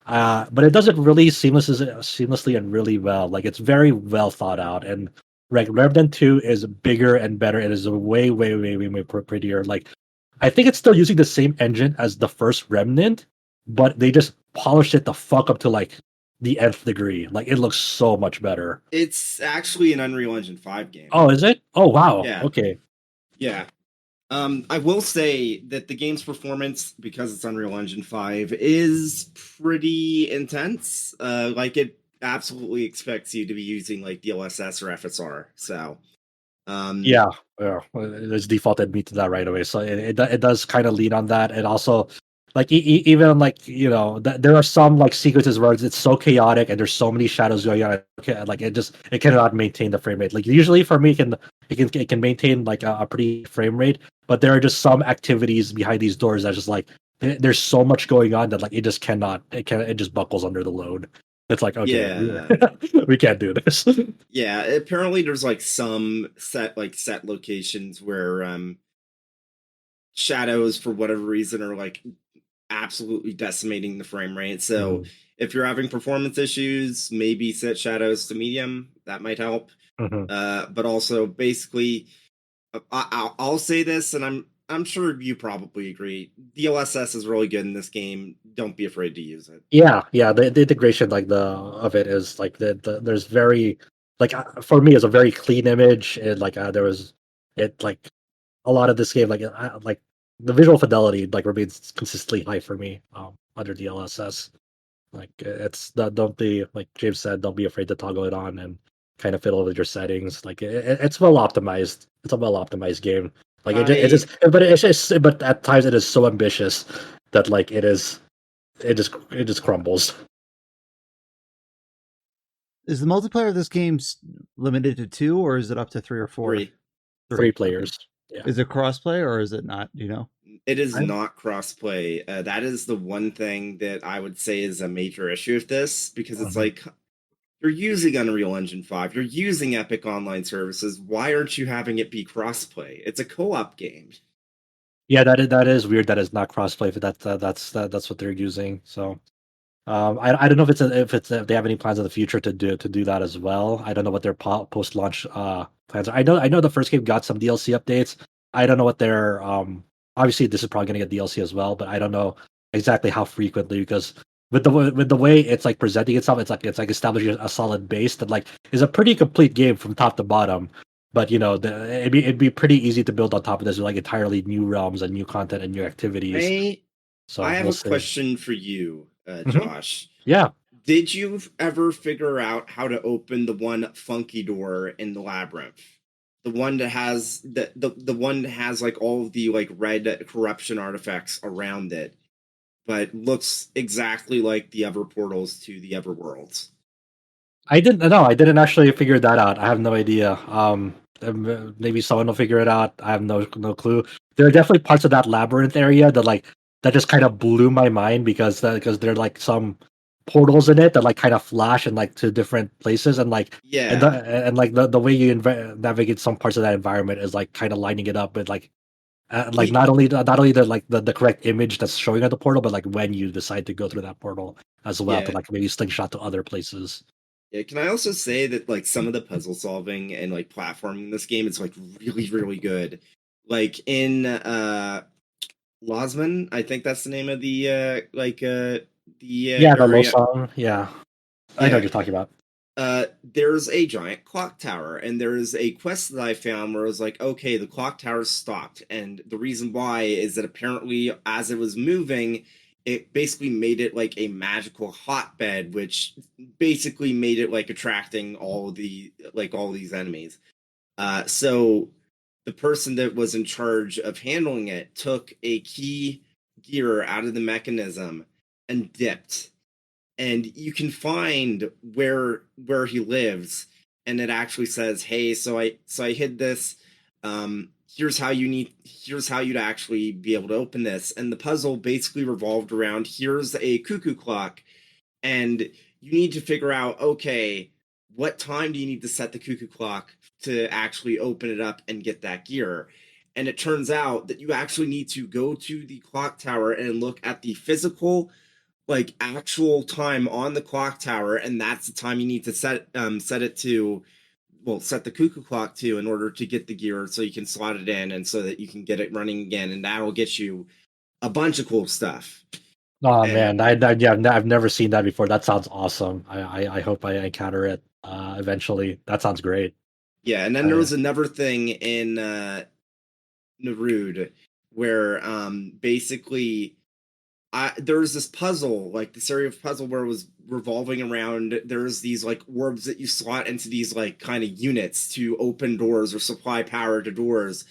But it does it really seamlessly and really well. Like it's very well thought out, and like Remnant 2 is bigger and better. It is way, way, way, way, way prettier. Like I think it's still using the same engine as the first Remnant, but they just polished it the fuck up to like the nth degree. Like it looks so much better. It's actually an Unreal Engine 5 game. Oh, is it? Oh wow. Yeah. Okay. Yeah. I will say that the game's performance, because it's Unreal Engine 5, is pretty intense. Like it absolutely expects you to be using like DLSS or FSR. So yeah, it's defaulted me to that right away. So it does kind of lean on that, and also like even like there are some like sequences where it's so chaotic and there's so many shadows going on. Like it cannot maintain the frame rate. Like usually for me, it can maintain like a pretty frame rate, but there are just some activities behind these doors that just like there's so much going on that like it just cannot. It just buckles under the load. It's like, okay, yeah. We can't do this. Yeah, apparently there's like some set locations where shadows for whatever reason are like absolutely decimating the frame rate. So if you're having performance issues, maybe set shadows to medium. That might help. But also basically, I'll say this, and I'm sure you probably agree. DLSS is really good in this game. Don't be afraid to use it. Yeah. The integration of it is like there's very like for me it's a very clean image, and like there was it like a lot of this game like the visual fidelity like remains consistently high for me under DLSS. Like it's don't be like James said, don't be afraid to toggle it on and kind of fiddle with your settings. Like it's well optimized. It's a well optimized game. Like but at times it is so ambitious that like it just crumbles. Is the multiplayer of this game limited to 2, or is it up to 3 or 4? Three players. Yeah. Is it crossplay or is it not? Do you know? It is not crossplay. That is the one thing that I would say is a major issue with this, because it's like you're using Unreal Engine 5, you're using Epic Online Services. Why aren't you having it be crossplay? It's a co-op game. Yeah, that is weird. That is not crossplay. That's what they're using. So, I don't know if they have any plans in the future to do that as well. I don't know what their post launch plans are. I know the first game got some DLC updates. I don't know what their obviously this is probably going to get DLC as well, but I don't know exactly how frequently, because with the way it's like presenting itself, it's like establishing a solid base that like is a pretty complete game from top to bottom. But it'd be pretty easy to build on top of this with like entirely new realms and new content and new activities. I have a question for you, Josh. Yeah. Did you ever figure out how to open the one funky door in the labyrinth? The one that has the one that has like all of the like red corruption artifacts around it, but looks exactly like the other portals to the other worlds. I didn't actually figure that out. I have no idea. Maybe someone will figure it out. I have no clue. There are definitely parts of that labyrinth area that just kind of blew my mind because there are like some portals in it that like kind of flash and like to different places and like Yeah. and like the way you navigate some parts of that environment is like kind of lining it up with like not only the correct image that's showing at the portal, but like when you decide to go through that portal as well, to like maybe slingshot to other places. Yeah, can I also say that like some of the puzzle solving and like platforming in this game is like really, really good. Like in Losman, I think that's the name of the Yeah, the low area. song. Yeah. I know what you're talking about. There's a giant clock tower, and there's a quest that I found where it was like, okay, the clock tower stopped, and the reason why is that apparently as it was moving, it basically made it like a magical hotbed, which basically made it like attracting all these enemies. So the person that was in charge of handling it took a key gear out of the mechanism and dipped, and you can find where he lives, and it actually says, hey, so I hid this, here's how you'd actually be able to open this. And the puzzle basically revolved around, here's a cuckoo clock, and you need to figure out, okay, what time do you need to set the cuckoo clock to actually open it up and get that gear. And it turns out that you actually need to go to the clock tower and look at the physical, like actual time on the clock tower, and that's the time you need to set it to, well, set the cuckoo clock to, in order to get the gear so you can slot it in and so that you can get it running again, and that'll get you a bunch of cool stuff. Oh man, I've never seen that before. That sounds awesome. I hope I encounter it eventually. That sounds great. Yeah, and then there was another thing in Narude where basically there was this puzzle, like this area of puzzle where it was revolving around, there's these like orbs that you slot into these like kind of units to open doors or supply power to doors.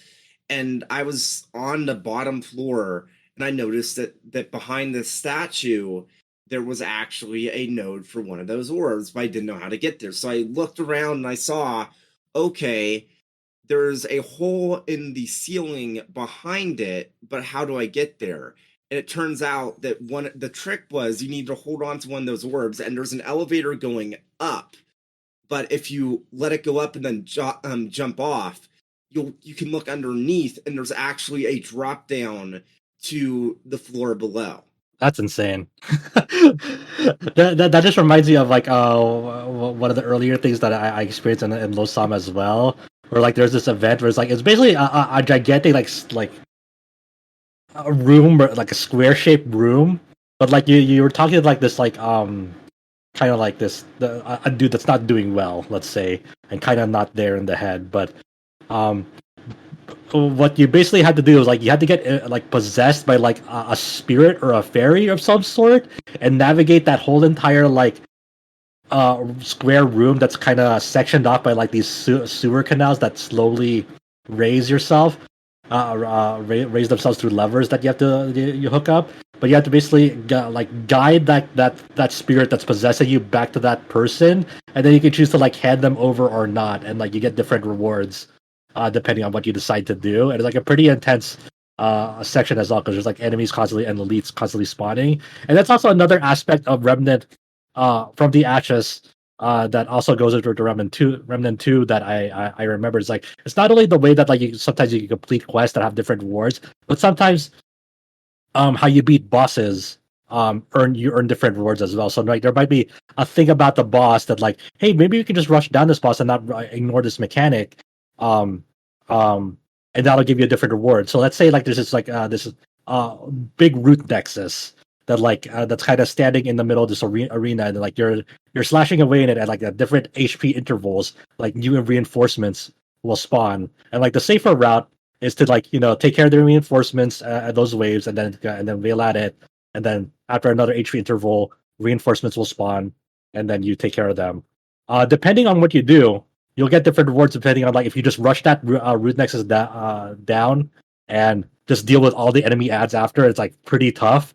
And I was on the bottom floor, and I noticed that behind this statue there was actually a node for one of those orbs, but I didn't know how to get there. So I looked around and I saw, okay, there's a hole in the ceiling behind it, but how do I get there? And it turns out that the trick was you need to hold on to one of those orbs, and there's an elevator going up. But if you let it go up and then jump off, you can look underneath, and there's actually a drop down to the floor below. That's insane. that just reminds me of like one of the earlier things that I experienced in Losam as well, where like there's this event where it's basically a gigantic like a room, like a square shaped room, but like you were talking like this like kind of like this a dude that's not doing well, let's say, and kind of not there in the head, but um what you basically had to do is like you had to get like possessed by like a spirit or a fairy of some sort and navigate that whole entire like square room that's kind of sectioned off by like these sewer canals that slowly raise yourself raise themselves through levers that you hook up, but you have to basically like guide that spirit that's possessing you back to that person, and then you can choose to like hand them over or not, and like you get different rewards depending on what you decide to do. And it's like a pretty intense section as well, because there's like enemies constantly and elites constantly spawning. And that's also another aspect of Remnant from the Ashes that also goes into the Remnant 2 that I remember. Is like it's not only the way that like sometimes you can complete quests that have different rewards, but sometimes how you beat bosses you earn different rewards as well. So like there might be a thing about the boss that like, hey, maybe we can just rush down this boss and not ignore this mechanic. Um, and that'll give you a different reward. So let's say like there's this big root nexus that like that's kind of standing in the middle of this arena, and like you're slashing away in it at like at different HP intervals. Like new reinforcements will spawn, and like the safer route is to like take care of the reinforcements at those waves, and then wail at it, and then after another HP interval, reinforcements will spawn, and then you take care of them. Depending on what you do, you'll get different rewards depending on like if you just rush that root nexus down and just deal with all the enemy ads after. It's like pretty tough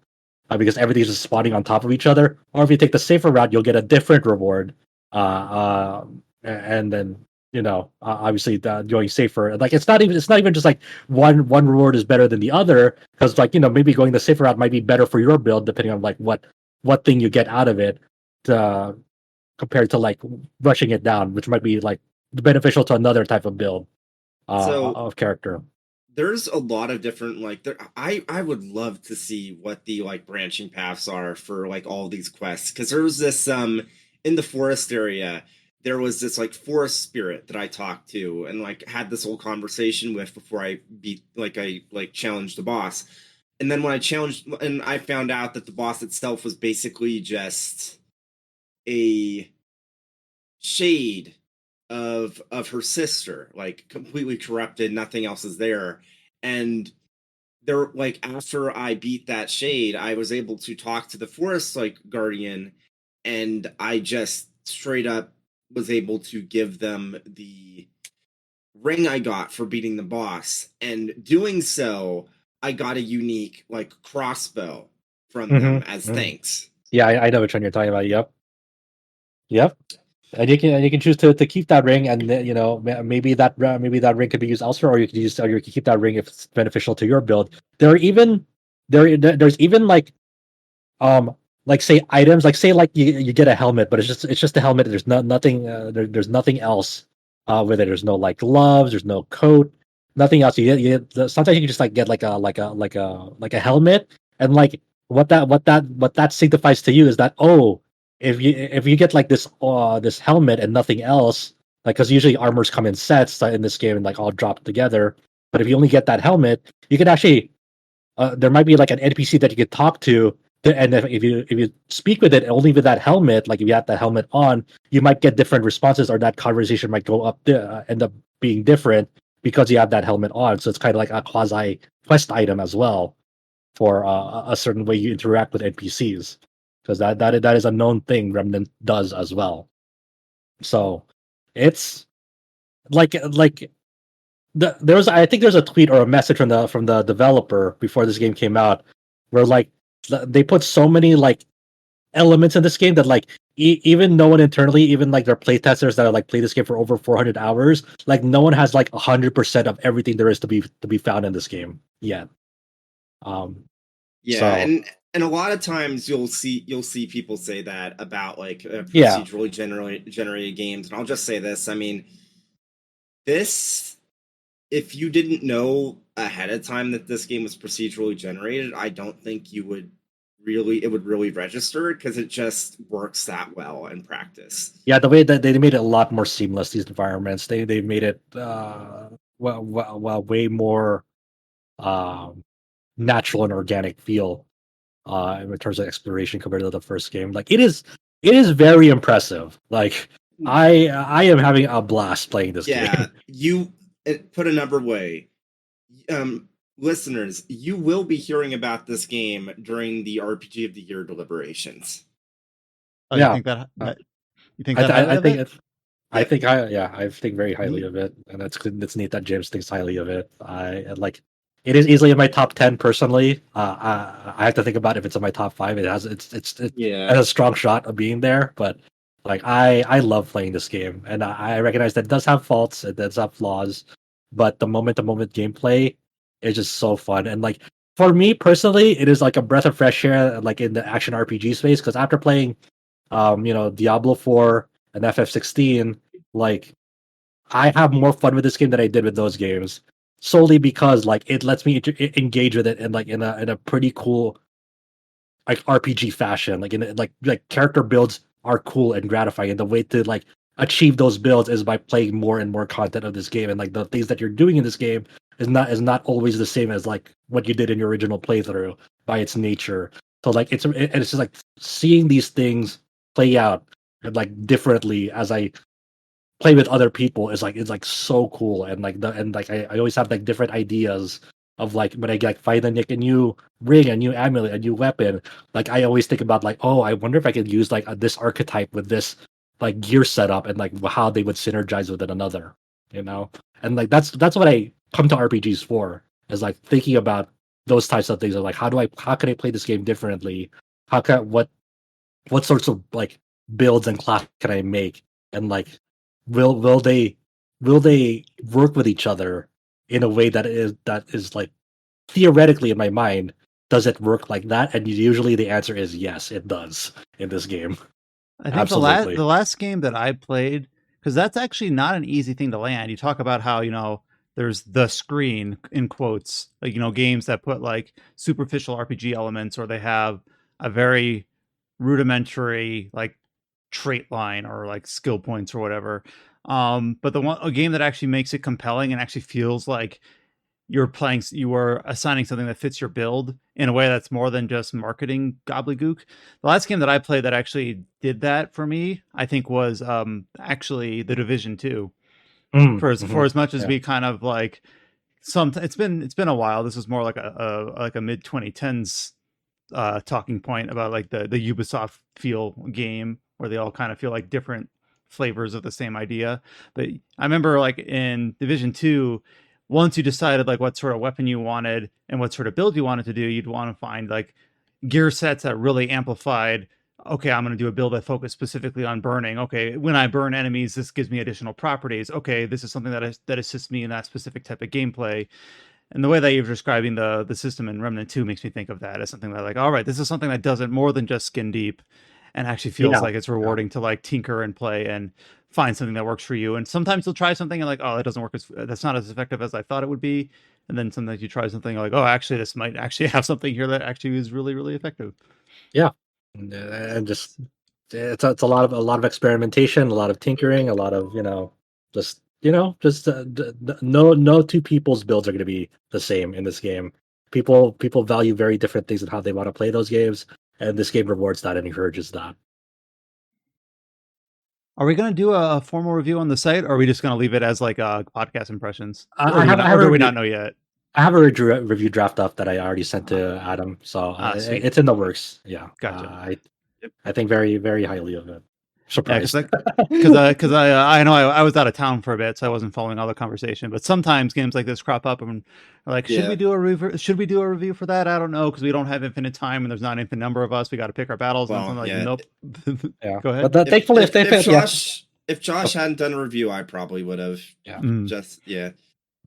because everything's just spawning on top of each other. Or if you take the safer route, you'll get a different reward. And then obviously going safer. Like it's not even just like one reward is better than the other, because like maybe going the safer route might be better for your build depending on like what thing you get out of it, compared to like rushing it down, which might be like beneficial to another type of build of character. There's a lot of different I would love to see what the like branching paths are for like all these quests, because there was this in the forest area, there was this like forest spirit that I talked to and like had this whole conversation with before I challenged the boss. And then when I challenged, and I found out that the boss itself was basically just a shade of her sister, like completely corrupted, nothing else is there. And there, like, after I beat that shade, I was able to talk to the forest like guardian, and I just straight up was able to give them the ring I got for beating the boss. And doing so, I got a unique like crossbow from them as thanks. Yeah, I know which one you're talking about. Yep. And you can choose to keep that ring, and maybe that ring could be used elsewhere, or you can keep that ring if it's beneficial to your build. There's even like say items, like say like you get a helmet, but it's just a helmet. There's nothing there's nothing else with it. There's no like gloves, there's no coat, nothing else. Sometimes you can just like get like a helmet, and like what that signifies to you is that, oh, if you get like this helmet and nothing else, like, because usually armors come in sets in this game and like all drop together, but if you only get that helmet, you can actually there might be like an NPC that you could talk to, and if you speak with it only with that helmet, like if you have that helmet on, you might get different responses, or that conversation might go up end up being different because you have that helmet on. So it's kind of like a quasi quest item as well for a certain way you interact with NPCs, because that is a known thing Remnant does as well. So it's like I think there's a tweet or a message from the developer before this game came out, where like they put so many like elements in this game that like even no one internally, even like their playtesters that are like play this game for over 400 hours, like no one has like 100% of everything there is to be found in this game yet. And a lot of times you'll see people say that about like procedurally generated games, and I'll just say this. I mean, this, if you didn't know ahead of time that this game was procedurally generated, I don't think it would really register, because it just works that well in practice. Yeah, the way that they made it a lot more seamless, these environments, they made it way more natural and organic feel in terms of exploration compared to the first game. Like it is very impressive. Like I am having a blast playing this game. Yeah, you put another way, listeners, you will be hearing about this game during the RPG of the Year deliberations. Oh, yeah. You think that? I think very highly of it, and it's neat that James thinks highly of it. It is easily in my top 10 personally. I have to think about if it's in my top 5. It has a strong shot of being there, but like I love playing this game, and I recognize that it does have faults, it does have flaws, but the moment to moment gameplay is just so fun. And like for me personally, it is like a breath of fresh air, like in the action RPG space, because after playing Diablo 4 and FF16, like I have more fun with this game than I did with those games, solely because like it lets me engage with it in a pretty cool like RPG fashion. Like like character builds are cool and gratifying, and the way to like achieve those builds is by playing more and more content of this game, and like the things that you're doing in this game is not always the same as like what you did in your original playthrough by its nature. So like it's just like seeing these things play out like differently as I play with other people is like it's like so cool, and like I always have like different ideas of like when I like find a new ring, a new amulet, a new weapon. Like I always think about like, oh, I wonder if I could use like this archetype with this like gear setup and like how they would synergize with another, you know. And like that's what I come to RPGs for, is like thinking about those types of things. Of like how can I play this game differently? How can what sorts of like builds and class can I make? And like will they work with each other in a way that is like theoretically in my mind, does it work like that? And usually the answer is yes, it does in this game. I think Absolutely. the last game that I played, because that's actually not an easy thing to land. You talk about how, there's the screen in quotes, like, games that put like superficial RPG elements, or they have a very rudimentary like trait line or like skill points or whatever. But a game that actually makes it compelling and actually feels like you are assigning something that fits your build in a way that's more than just marketing gobbledygook. The last game that I played that actually did that for me, I think, was actually the Division 2. For as much as we kind of like it's been a while. This is more like a mid 2010s talking point about like the Ubisoft feel game, where they all kind of feel like different flavors of the same idea. But I remember like in Division 2, once you decided like what sort of weapon you wanted and what sort of build you wanted to do, you'd want to find like gear sets that really amplified. Okay, I'm going to do a build that focused specifically on burning. Okay, when I burn enemies, this gives me additional properties. Okay, this is something that assists me in that specific type of gameplay. And the way that you're describing the system in Remnant 2 makes me think of that as something that like, all right, this is something that does it more than just skin deep, and actually feels like it's rewarding to like tinker and play and find something that works for you. And sometimes you'll try something and like, oh, that doesn't work that's not as effective as I thought it would be. And then sometimes you try something like, oh, actually this might actually have something here that actually is really, really effective. Yeah. And just it's a lot of experimentation, a lot of tinkering, a lot of just no two people's builds are going to be the same in this game. People value very different things in how they want to play those games, and this game rewards that and encourages that. Are we going to do a formal review on the site, or are we just going to leave it as like podcast impressions? Or do we not know yet? I have a review draft up that I already sent to Adam, so it's in the works. Yeah, gotcha. I think very, very highly of it. Surprised. Because I know I was out of town for a bit, so I wasn't following all the conversation. But sometimes games like this crop up and are like, should we do a review for that? I don't know, because we don't have infinite time and there's not an infinite number of us. We got to pick our battles. Well, and yeah. Nope. Yeah. Go ahead. But thankfully, if Josh hadn't done a review, I probably would have. Yeah.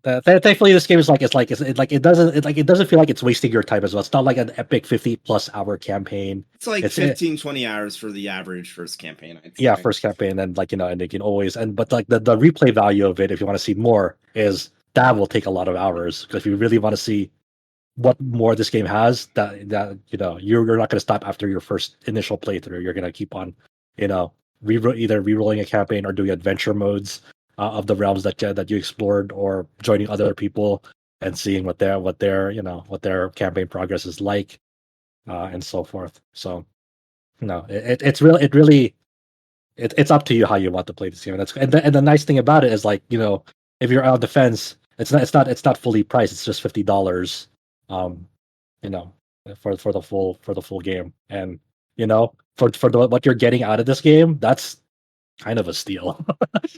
Thankfully, this game is it doesn't feel like it's wasting your time as well. It's not like an epic 50+ hour campaign. It's like 15-20 hours for the average first campaign. I'd say. Yeah, first campaign, and and they can always but like the replay value of it, if you want to see more, is that will take a lot of hours, because if you really want to see what more this game has, that you're not going to stop after your first initial playthrough. You're going to keep on either rerolling a campaign or doing adventure modes of the realms that you explored, or joining other people and seeing what their campaign progress is like, and so forth. So it's up to you how you want to play this game. And the nice thing about it is, like, if you're on the fence, it's not fully priced. It's just $50, for the full game. And for what you're getting out of this game, that's kind of a steal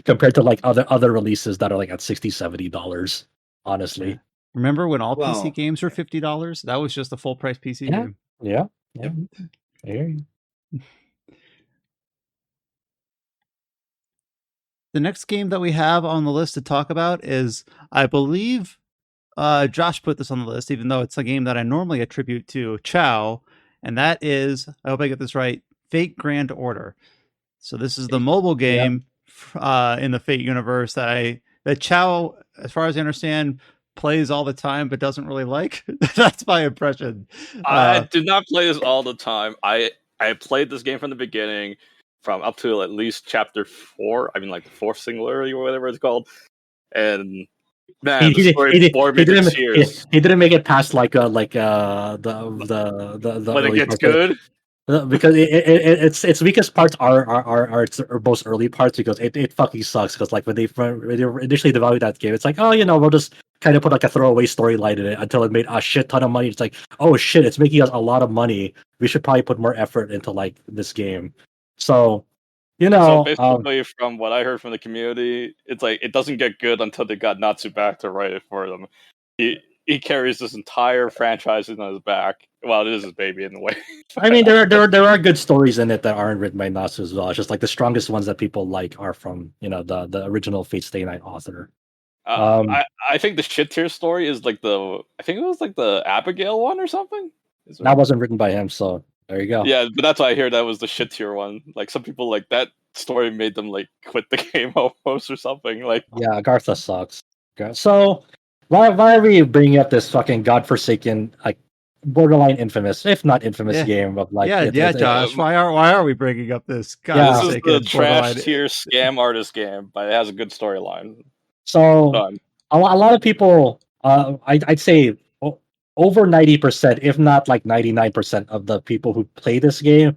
compared to like other releases that are like at $60-$70, honestly. Yeah. Remember when all PC games were $50? That was just a full price PC game. Yeah. The next game that we have on the list to talk about is, I believe, Josh put this on the list, even though it's a game that I normally attribute to Chow, and that is, I hope I get this right, Fate Grand Order. So this is the mobile game in the Fate universe that Chow, as far as I understand, plays all the time but doesn't really like. That's my impression. I did not play this all the time. I played this game from the beginning, from up to at least chapter 4. I mean, like the 4th singularity or whatever it's called. And man, the story bored me to tears. He didn't make it past the when it gets good. Because its weakest parts are its most early parts, because it fucking sucks. Because like when they initially developed that game, it's like, oh, we'll just kind of put like a throwaway storyline in it until it made a shit ton of money. It's like, oh shit, it's making us a lot of money. We should probably put more effort into like this game. So, So basically, from what I heard from the community, it's like it doesn't get good until they got Natsu back to write it for them. He carries this entire franchise on his back. Well, it is his baby in a way. I mean, there are good stories in it that aren't written by Natsu as well. It's just like the strongest ones that people like are from the original Fate Stay Night author. I think the shit tier story is like I think it was like the Abigail one or something. That wasn't written by him, so there you go. Yeah, but that's why I hear that was the shit tier one. Like some people like that story made them like quit the game almost or something. Like yeah, Agartha sucks. So why are we bringing up this fucking godforsaken, like borderline infamous, if not infamous game of like Josh, why are we bringing up this this is the trash tier scam artist game, but it has a good storyline. So a lot of people, I'd say over 90%, if not like 99% of the people who play this game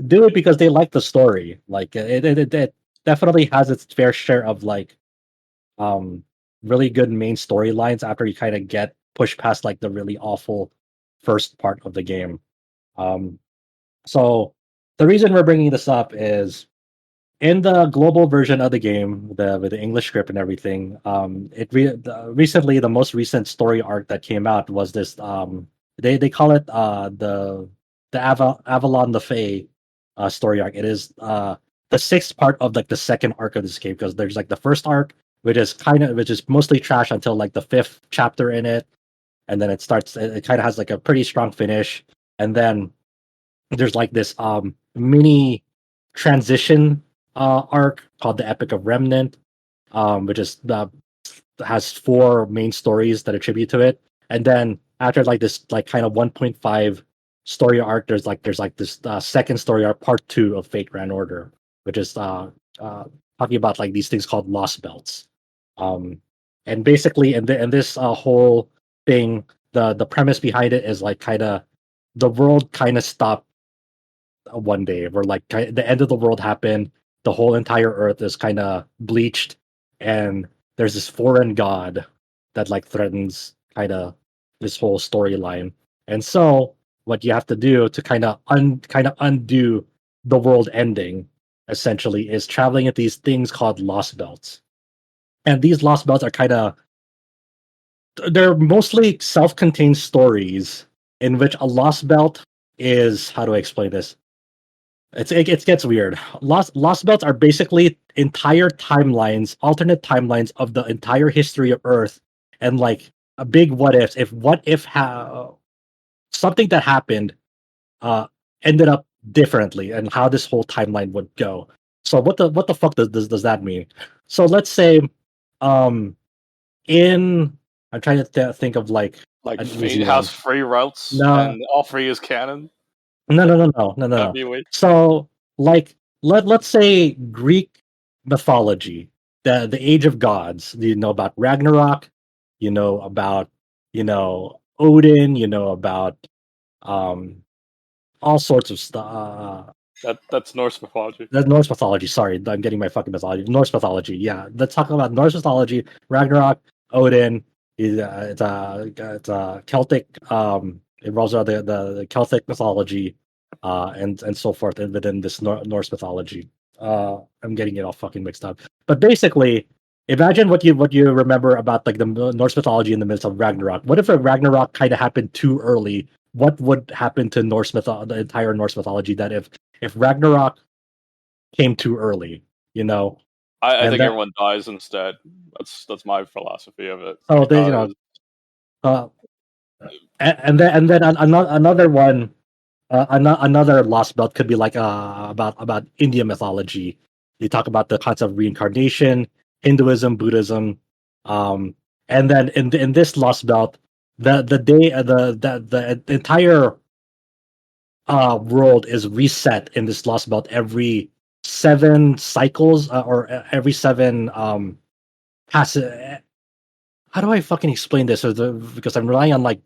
do it because they like the story. Like it definitely has its fair share of like really good main storylines after you kind of get pushed past like the really awful first part of the game. So the reason we're bringing this up is in the global version of the game, with the English script and everything. Recently, the most recent story arc that came out was this. They call it the Avalon the Fae story arc. It is the sixth part of like the second arc of this game, because there's like the first arc, which is mostly trash until like the fifth chapter in it, and then it kind of has like a pretty strong finish, and then there's like this mini transition arc called the Epic of Remnant, which is has 4 main stories that attribute to it, and then after like this like kind of 1.5 story arc, there's this second story arc, part 2 of Fate Grand Order, which is talking about like these things called lost belts. And basically in this whole thing, the premise behind it is like kind of the world kind of stopped one day, where like the end of the world happened, the whole entire earth is kind of bleached, and there's this foreign god that like threatens kind of this whole storyline. And so what you have to do to kind of undo the world ending essentially is traveling at these things called lost belts. And these lost belts are they're mostly self-contained stories in which a lost belt is, how do I explain this? It gets weird. Lost belts are basically entire timelines, alternate timelines of the entire history of Earth, and like a big what if something that happened ended up differently, and how this whole timeline would go. So what the fuck does that mean? So let's say I'm trying to think of like Fate has 3 routes, and all 3 is canon. No. So like let's say Greek mythology, the Age of Gods. You know about Ragnarok, you know about Odin, you know about all sorts of stuff. That's Norse mythology. That's Norse mythology. Sorry, I'm getting my fucking mythology. Norse mythology. Yeah, let's talk about Norse mythology. Ragnarok, Odin. It's a Celtic. It involves the Celtic mythology, and so forth within this Norse mythology. I'm getting it all fucking mixed up. But basically, imagine what you remember about like the Norse mythology in the midst of Ragnarok. What if a Ragnarok kind of happened too early? What would happen to the entire Norse mythology that if Ragnarok came too early? I think everyone dies instead. That's my philosophy of it. And then another one, another lost belt could be like about Indian mythology. You talk about the concept of reincarnation, Hinduism, Buddhism, and then in this lost belt, the entire world is reset in this lost belt every 7 cycles, or every 7 passes. How do I fucking explain this? Because I'm relying on like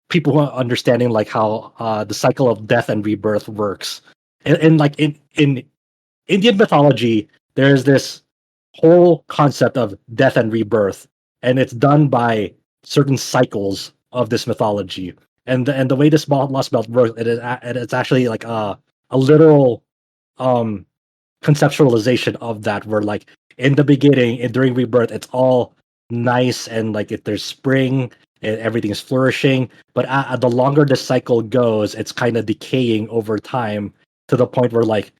people who are understanding like how the cycle of death and rebirth works. And like in Indian mythology, there's this whole concept of death and rebirth, and it's done by certain cycles of this mythology. And the way this lost belt works, it's actually like a literal conceptualization of that, where like in the beginning and during rebirth, it's all nice and like if there's spring and everything is flourishing. But the longer the cycle goes, it's kind of decaying over time to the point where like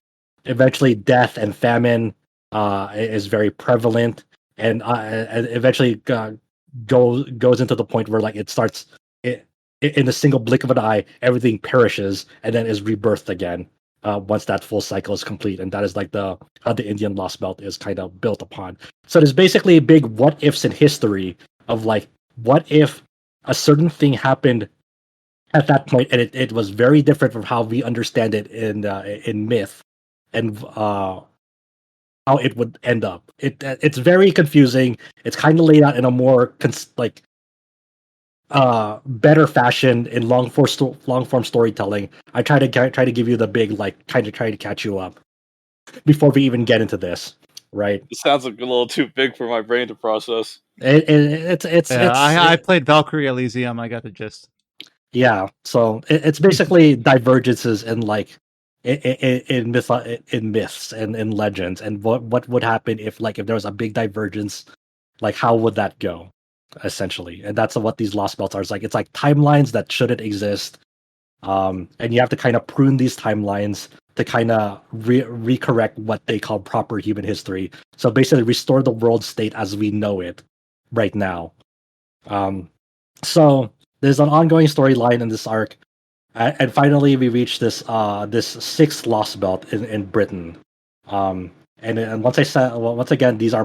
eventually death and famine is very prevalent, and eventually goes into the point where like it starts in a single blink of an eye, everything perishes and then is rebirthed again once that full cycle is complete. And that is like the how the Indian Lost Belt is kind of built upon. So there's basically big what ifs in history of like, what if a certain thing happened at that point and it was very different from how we understand it in myth, and how it would end up. It's very confusing. It's kind of laid out in a more better fashion in long form storytelling. I try to give you the big like kind of try to catch you up before we even get into this, right? It sounds like a little too big for my brain to process. I played Valkyrie Elysium. I got the gist. Yeah, so it's basically divergences in like in myths and in legends, and what would happen if there was a big divergence, like how would that go, essentially. And that's what these lost belts are. It's like timelines that shouldn't exist, and you have to kind of prune these timelines to kind of recorrect what they call proper human history. So basically restore the world state as we know it right now. So there's an ongoing storyline in this arc, and finally we reach this sixth lost belt in Britain. And once again, these are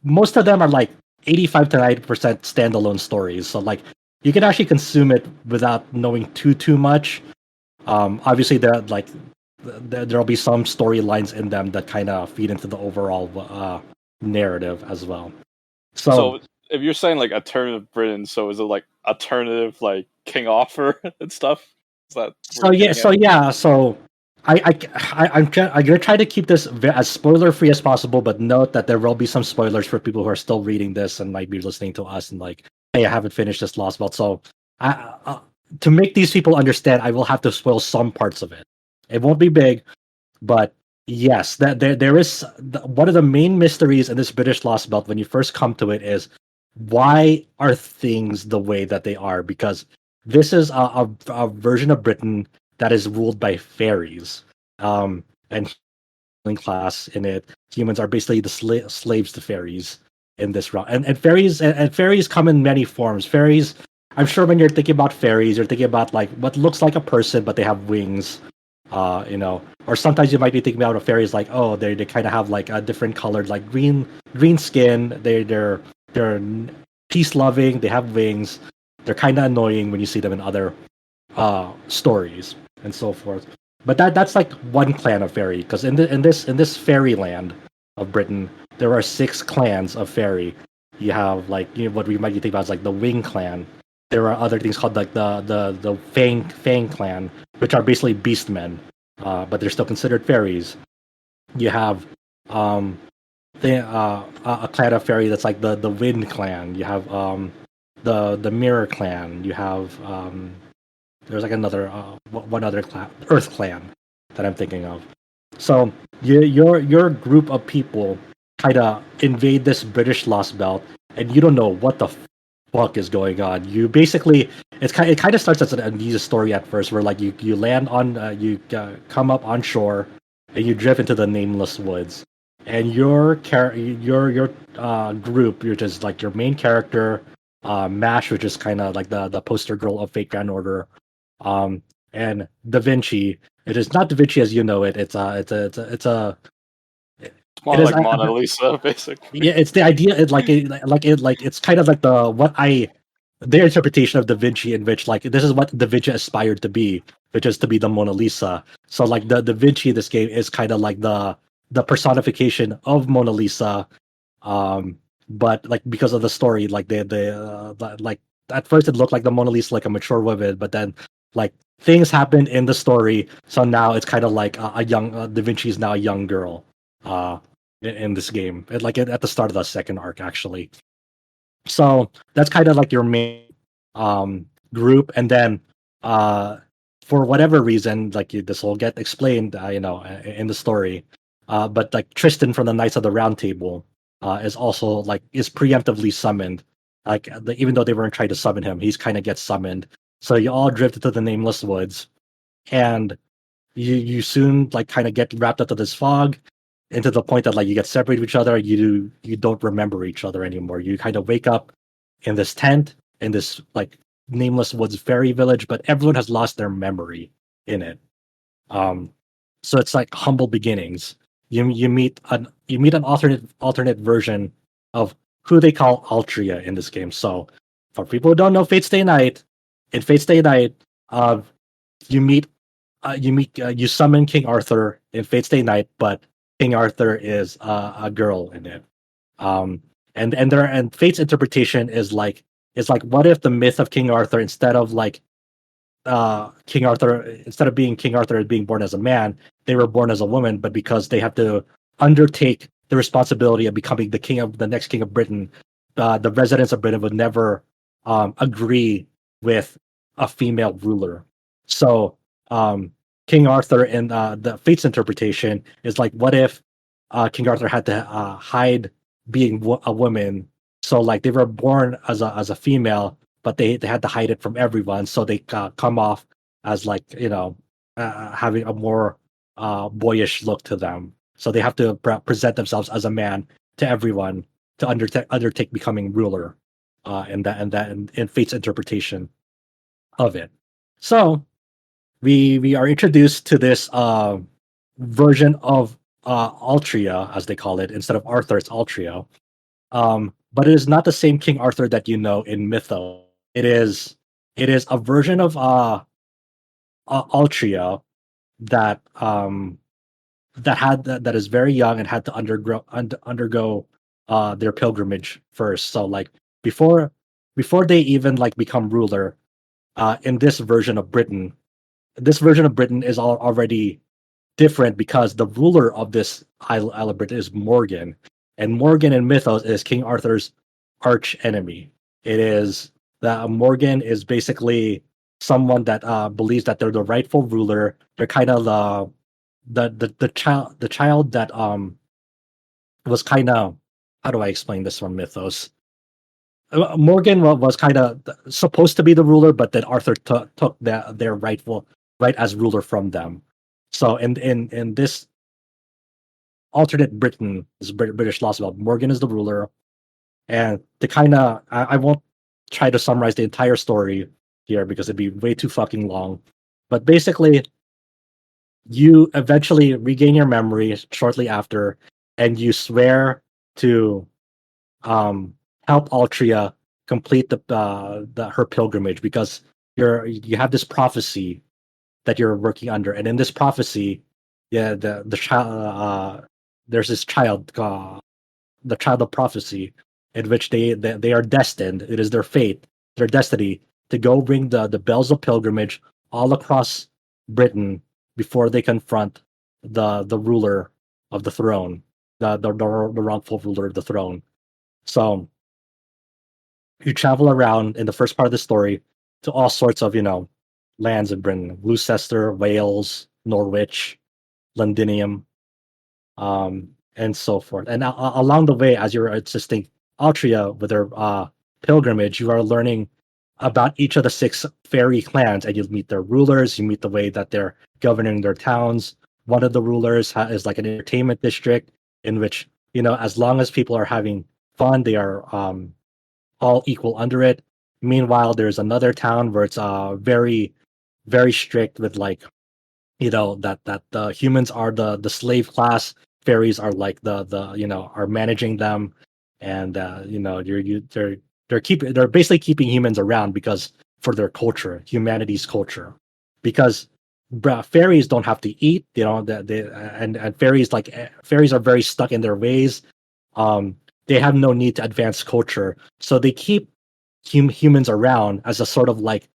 most of them are like 85 to 90% standalone stories. So like you can actually consume it without knowing too much. Obviously there'll be some storylines in them that kind of feed into the overall narrative as well. So if you're saying like alternative Britain, so is it like alternative like King Arthur and stuff? Is that so I'm gonna try to keep this as spoiler free as possible, but note that there will be some spoilers for people who are still reading this and might be listening to us and like, hey, I haven't finished this Lost Belt. So to make these people understand, I will have to spoil some parts of it. It won't be big, but yes, that there is one of the main mysteries in this British Lost Belt when you first come to it is, why are things the way that they are? Because this is a version of Britain that is ruled by fairies, and class in it. Humans are basically the slaves to fairies in this realm, and fairies come in many forms. Fairies, I'm sure when you're thinking about fairies, you're thinking about like what looks like a person but they have wings, or sometimes you might be thinking about a fairies like, oh, they kind of have like a different colored, like green skin. They're peace loving. They have wings. They're kind of annoying when you see them in other stories and so forth. But that's like one clan of fairy, because in this fairyland of Britain, there are 6 clans of fairy. You have like what we might think about as like the Wing clan. There are other things called like the Fang clan, which are basically beastmen, but they're still considered fairies. You have a clan of fairy that's like the Wind clan. You have the Mirror clan. You have there's like another one other clan, Earth clan, that I'm thinking of. So your group of people kind of invade this British Lost Belt, and you don't know what the fuck is going on. You basically it kind of starts as an amnesia story at first, where like you land on you come up on shore, and you drift into the nameless woods, and your group, which is like your main character, Mash, which is kind of like the poster girl of Fate Grand Order, and Da Vinci. It is not Da Vinci as you know it. It's more like Mona Lisa, basically. Yeah, it's the idea. It's kind of like their interpretation of Da Vinci, in which like this is what Da Vinci aspired to be, which is to be the Mona Lisa. So like the Da Vinci in this game is kind of like the personification of Mona Lisa, but like because of the story, like like at first it looked like the Mona Lisa like a mature woman, but then like things happened in the story, so now it's kind of like a young Da Vinci is now a young girl in this game, at the start of the second arc, actually. So that's kind of like your main group, and then for whatever reason, like this will get explained, in the story. But like Tristan from the Knights of the Round Table is also like is preemptively summoned. Like even though they weren't trying to summon him, he's kind of gets summoned. So you all drift into the Nameless Woods, and you soon like kind of get wrapped up to this fog, into the point that like you get separated from each other. You don't remember each other anymore. You kind of wake up in this tent in this like Nameless Woods fairy village, but everyone has lost their memory in it. Um, so it's like humble beginnings. You meet an alternate version of who they call Altria in this game. So for people who don't know Fate Stay Night, in Fate Stay Night, you meet you summon King Arthur in Fate Stay Night, but King Arthur is a girl in it. And Fate's interpretation is like what if the myth of King Arthur, instead of being King Arthur as being born as a man, they were born as a woman, but because they have to undertake the responsibility of becoming the next king of Britain, the residents of Britain would never agree with a female ruler. So King Arthur in the Fate's interpretation is like, what if King Arthur had to hide being a woman? So like they were born as a female, but they had to hide it from everyone. So they come off as like having a more boyish look to them. So they have to present themselves as a man to everyone to undertake becoming ruler, in Fate's interpretation of it. So we are introduced to this version of Altria, as they call it. Instead of Arthur, it's Altria. But it is not the same King Arthur that you know in Mythos. It is a version of Altria that that is very young and had to undergo their pilgrimage first. So like before they even like become ruler, in this version of Britain, is already different, because the ruler of this Isle of Britain is Morgan, and Morgan in Mythos is King Arthur's arch enemy. It is that Morgan is basically someone that believes that they're the rightful ruler. They're kind of the child that was kind of, how do I explain this from Mythos? Morgan was kind of supposed to be the ruler, but then Arthur took their rightful right as ruler from them. So in this alternate Britain, this British lost about, Morgan is the ruler, and to kind of I won't try to summarize the entire story here because it'd be way too fucking long. But basically, you eventually regain your memory shortly after, and you swear to help Altria complete her pilgrimage, because you have this prophecy that you're working under, and in this prophecy, the child there's this child, the child of prophecy, in which they are destined. It is their fate, their destiny, to go ring the bells of pilgrimage all across Britain before they confront the ruler of the throne, the wrongful ruler of the throne. So you travel around in the first part of the story to all sorts of lands in Britain: Gloucester, Wales, Norwich, Londinium, and so forth. And along the way, as you're assisting Altria with their pilgrimage, you are learning about each of the 6 fairy clans, and you meet their rulers. You meet the way that they're governing their towns. One of the rulers is like an entertainment district in which, as long as people are having fun, they are all equal under it. Meanwhile, there's another town where it's very, very strict with like, that the humans are the slave class, fairies are like the are managing them, and they're basically keeping humans around because for their culture, humanity's culture, because fairies don't have to eat, and fairies are very stuck in their ways. They have no need to advance culture, so they keep humans around as a sort of like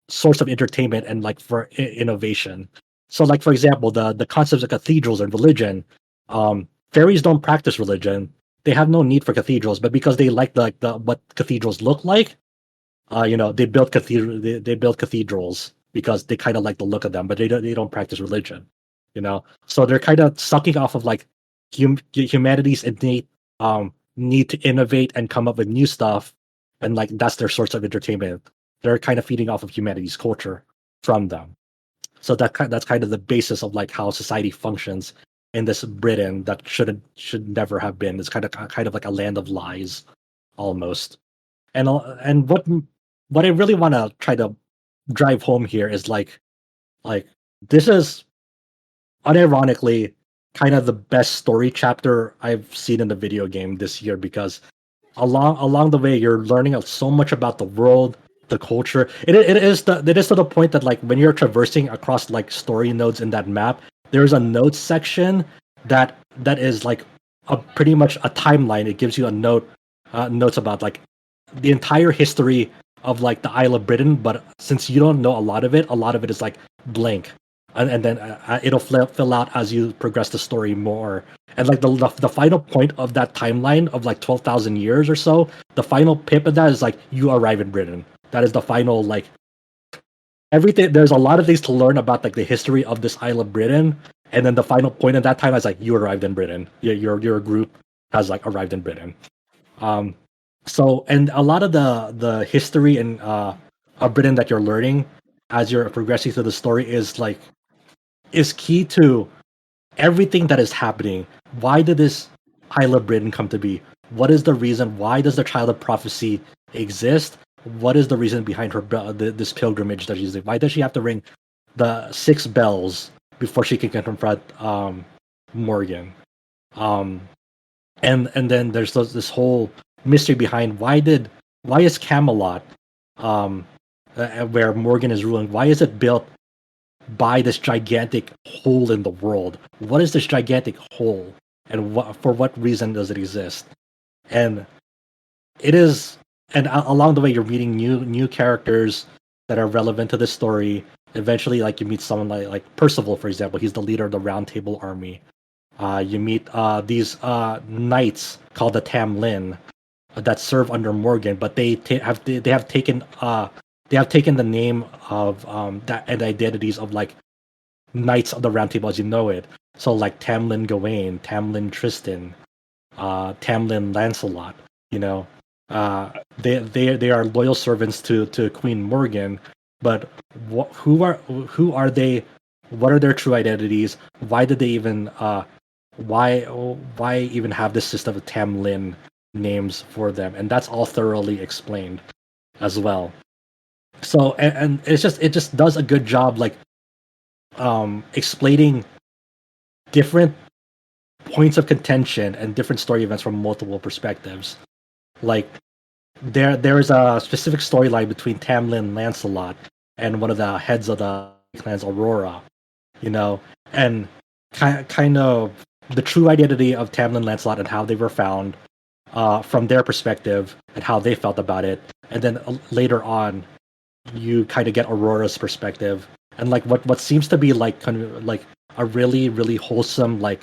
source of entertainment and like for innovation. So, like, for example, the concepts of cathedrals and religion, fairies don't practice religion, they have no need for cathedrals, but because they like the what cathedrals look like, they build they build cathedrals because they kind of like the look of them, but they don't practice religion, So they're kind of sucking off of like humanity's innate need to innovate and come up with new stuff, and like that's their source of entertainment. They're kind of feeding off of humanity's culture from them. So that's kind of the basis of like how society functions in this Britain that should never have been. It's kind of like a land of lies, almost. And what I really want to try to drive home here is like this is unironically kind of the best story chapter I've seen in the video game this year, because along the way you're learning so much about the world, the culture. It is to the point that like when you're traversing across like story nodes in that map, there's a notes section that is like pretty much a timeline. It gives you a notes about like the entire history of like the Isle of Britain, but since you don't know a lot of it is like blank, and then it'll fill out as you progress the story more. And like the final point of that timeline of like 12,000 years or so, the final pip of that is like you arrive in Britain. That is the final like everything. There's a lot of things to learn about like the history of this Isle of Britain, and then the final point at that time is like you arrived in Britain. Your group has like arrived in Britain. So, and a lot of the history and of Britain that you're learning as you're progressing through the story is key to everything that is happening. Why did this Isle of Britain come to be? What is the reason? Why does the Child of Prophecy exist? What is the reason behind her this pilgrimage that she's doing? Why does she have to ring the 6 bells before she can confront Morgan? And then there's this whole mystery behind why is Camelot, where Morgan is ruling, why is it built by this gigantic hole in the world? What is this gigantic hole, and for what reason does it exist? And it is, and along the way you're meeting new characters that are relevant to the story. Eventually, like you meet someone like Percival, for example. He's the leader of the Round Table Army. You meet these knights called the Tam Lin that serve under Morgan, but they have taken the name of that and identities of like knights of the Round Table as you know it. So like Tamlin Gawain, Tamlin Tristan, Tamlin Lancelot. They are loyal servants to Queen Morgan, but who are they? What are their true identities? Why did they even why even have this system of Tamlin names for them? And that's all thoroughly explained as well. So and it just does a good job like explaining different points of contention and different story events from multiple perspectives. Like there is a specific storyline between Tamlin Lancelot and one of the heads of the clans, Aurora, and kind of the true identity of Tamlin Lancelot and how they were found from their perspective and how they felt about it. And then later on, you kind of get Aurora's perspective and like what seems to be like kind of like a really, really wholesome like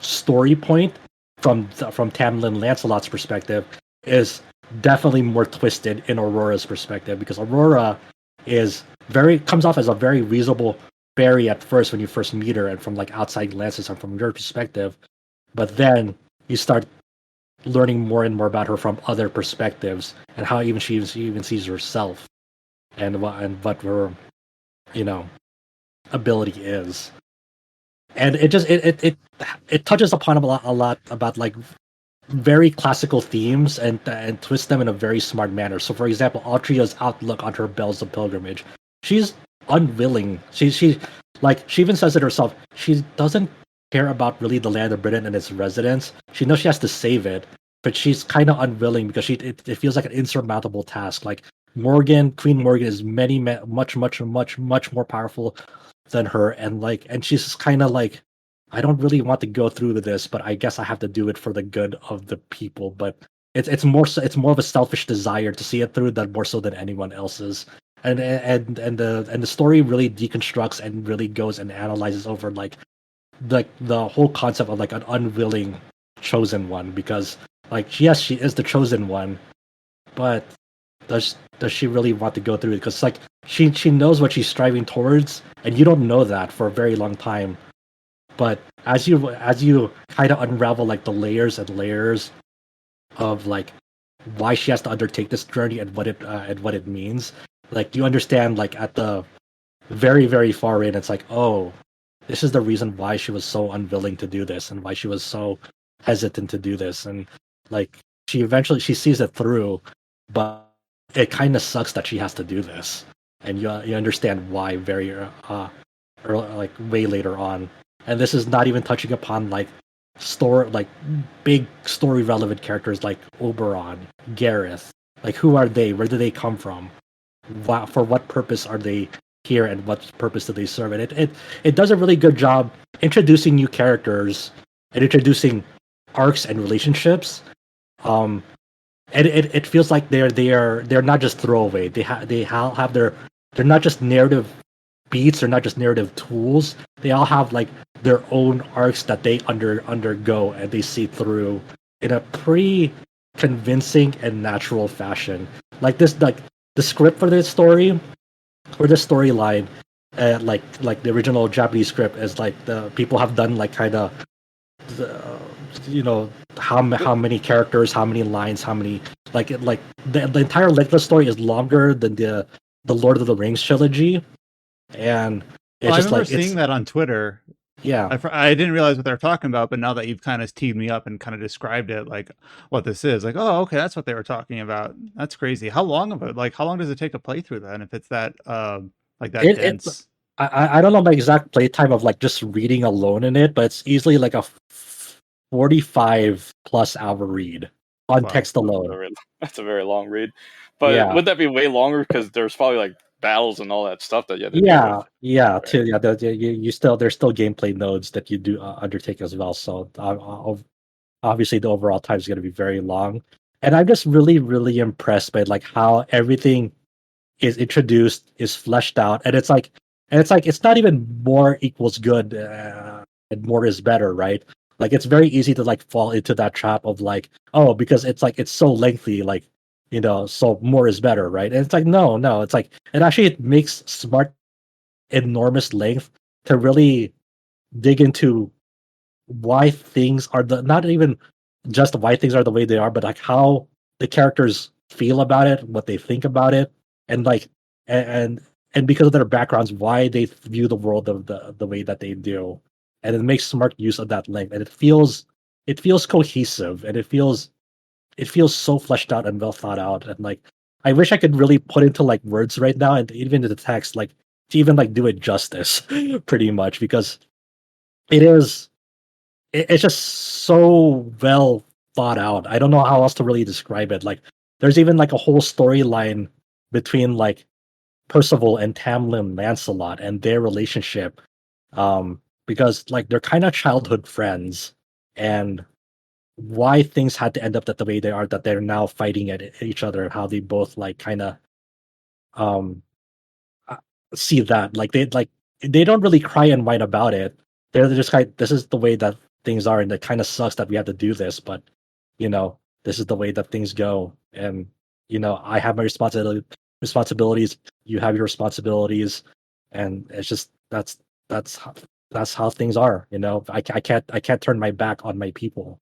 story point from Tamlin Lancelot's perspective is definitely more twisted in Aurora's perspective, because Aurora comes off as a very reasonable fairy at first when you first meet her and from like outside glances and from your perspective, but then you start learning more and more about her from other perspectives and how even she even sees herself and what her ability is. And it just it touches upon a lot about like very classical themes and twists them in a very smart manner. So for example, Altria's outlook on her bells of pilgrimage, she's unwilling. She even says it herself. She doesn't care about really the land of Britain and its residents. She knows she has to save it, but she's kind of unwilling because it feels like an insurmountable task. Like Queen Morgan is much more powerful than her, and she's just kind of like, I don't really want to go through with this, but I guess I have to do it for the good of the people. But it's more of a selfish desire to see it through than more so than anyone else's. And the story really deconstructs and really goes and analyzes over like the whole concept of like an unwilling chosen one, because like yes, she is the chosen one, but does she really want to go through it? Because like she knows what she's striving towards, and you don't know that for a very long time. But as you kind of unravel like the layers and layers of like why she has to undertake this journey and what it means, like you understand like at the very very far in, it's like, oh, this is the reason why she was so unwilling to do this and why she was so hesitant to do this, and like she sees it through, but it kind of sucks that she has to do this, and you understand why very early, like way later on. And this is not even touching upon like big story relevant characters like Oberon, Gareth. Like who are they? Where do they come from? For what purpose are they here, and what purpose do they serve? And it does a really good job introducing new characters and introducing arcs and relationships. And it feels like they're not just throwaway. They have they're not just narrative beats, they're not just narrative tools. They all have like their own arcs that they undergo and they see through in a pretty convincing and natural fashion. Like the script for this story, for this storyline, like the original Japanese script is like the people have done like kind of how many characters, how many lines, how many like the entire length of the story is longer than the Lord of the Rings trilogy, and it's I just remember like seeing that on Twitter. Yeah, I didn't realize what they were talking about, but now that you've kind of teed me up and kind of described it, like what this is, like, oh, okay, that's what they were talking about. That's crazy. How long does it take a playthrough then? If it's that like that dense? I don't know my exact playtime of like just reading alone in it, but it's easily like a 45 plus hour read on text alone. That's a very long read. But would that be way longer because there's probably like battles and all that stuff that you have to deal with? There's still gameplay nodes that you do undertake as well. So obviously the overall time is going to be very long, and I'm just really really impressed by like how everything is introduced, is fleshed out, and it's not even more equals good and more is better, right? Like it's very easy to like fall into that trap of like, oh, because it's so lengthy, like so more is better, right? And it's like no, it's like it makes smart enormous length to really dig into why things are not even just why things are the way they are, but like how the characters feel about it, what they think about it, and like and because of their backgrounds, why they view the world of the way that they do, and it makes smart use of that length, and it feels cohesive, and it feels so fleshed out and well thought out, and like I wish I could really put into like words right now and even to the text, like to even like do it justice, pretty much, because it's just so well thought out. I don't know how else to really describe it. Like there's even like a whole storyline between like Percival and Tamlin Lancelot and their relationship, because like they're kind of childhood friends, and why things had to end up that the way they are, that they're now fighting at each other, how they both like kind of um see that like they don't really cry and whine about it. They're just like, this is the way that things are, and it kind of sucks that we have to do this, but this is the way that things go, and I have my responsibilities, you have your responsibilities, and it's just that's how things are. I can't turn my back on my people,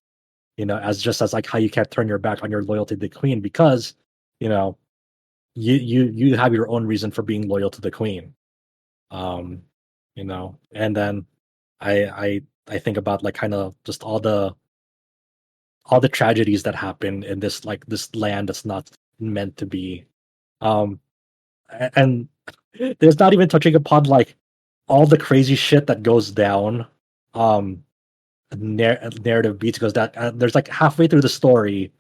as like how you can't turn your back on your loyalty to the queen, because you know you have your own reason for being loyal to the queen. And then I think about like kind of just all the tragedies that happen in this land that's not meant to be. um and there's not even touching upon like all the crazy shit that goes down, um narrative beats, because that there's like halfway through the story,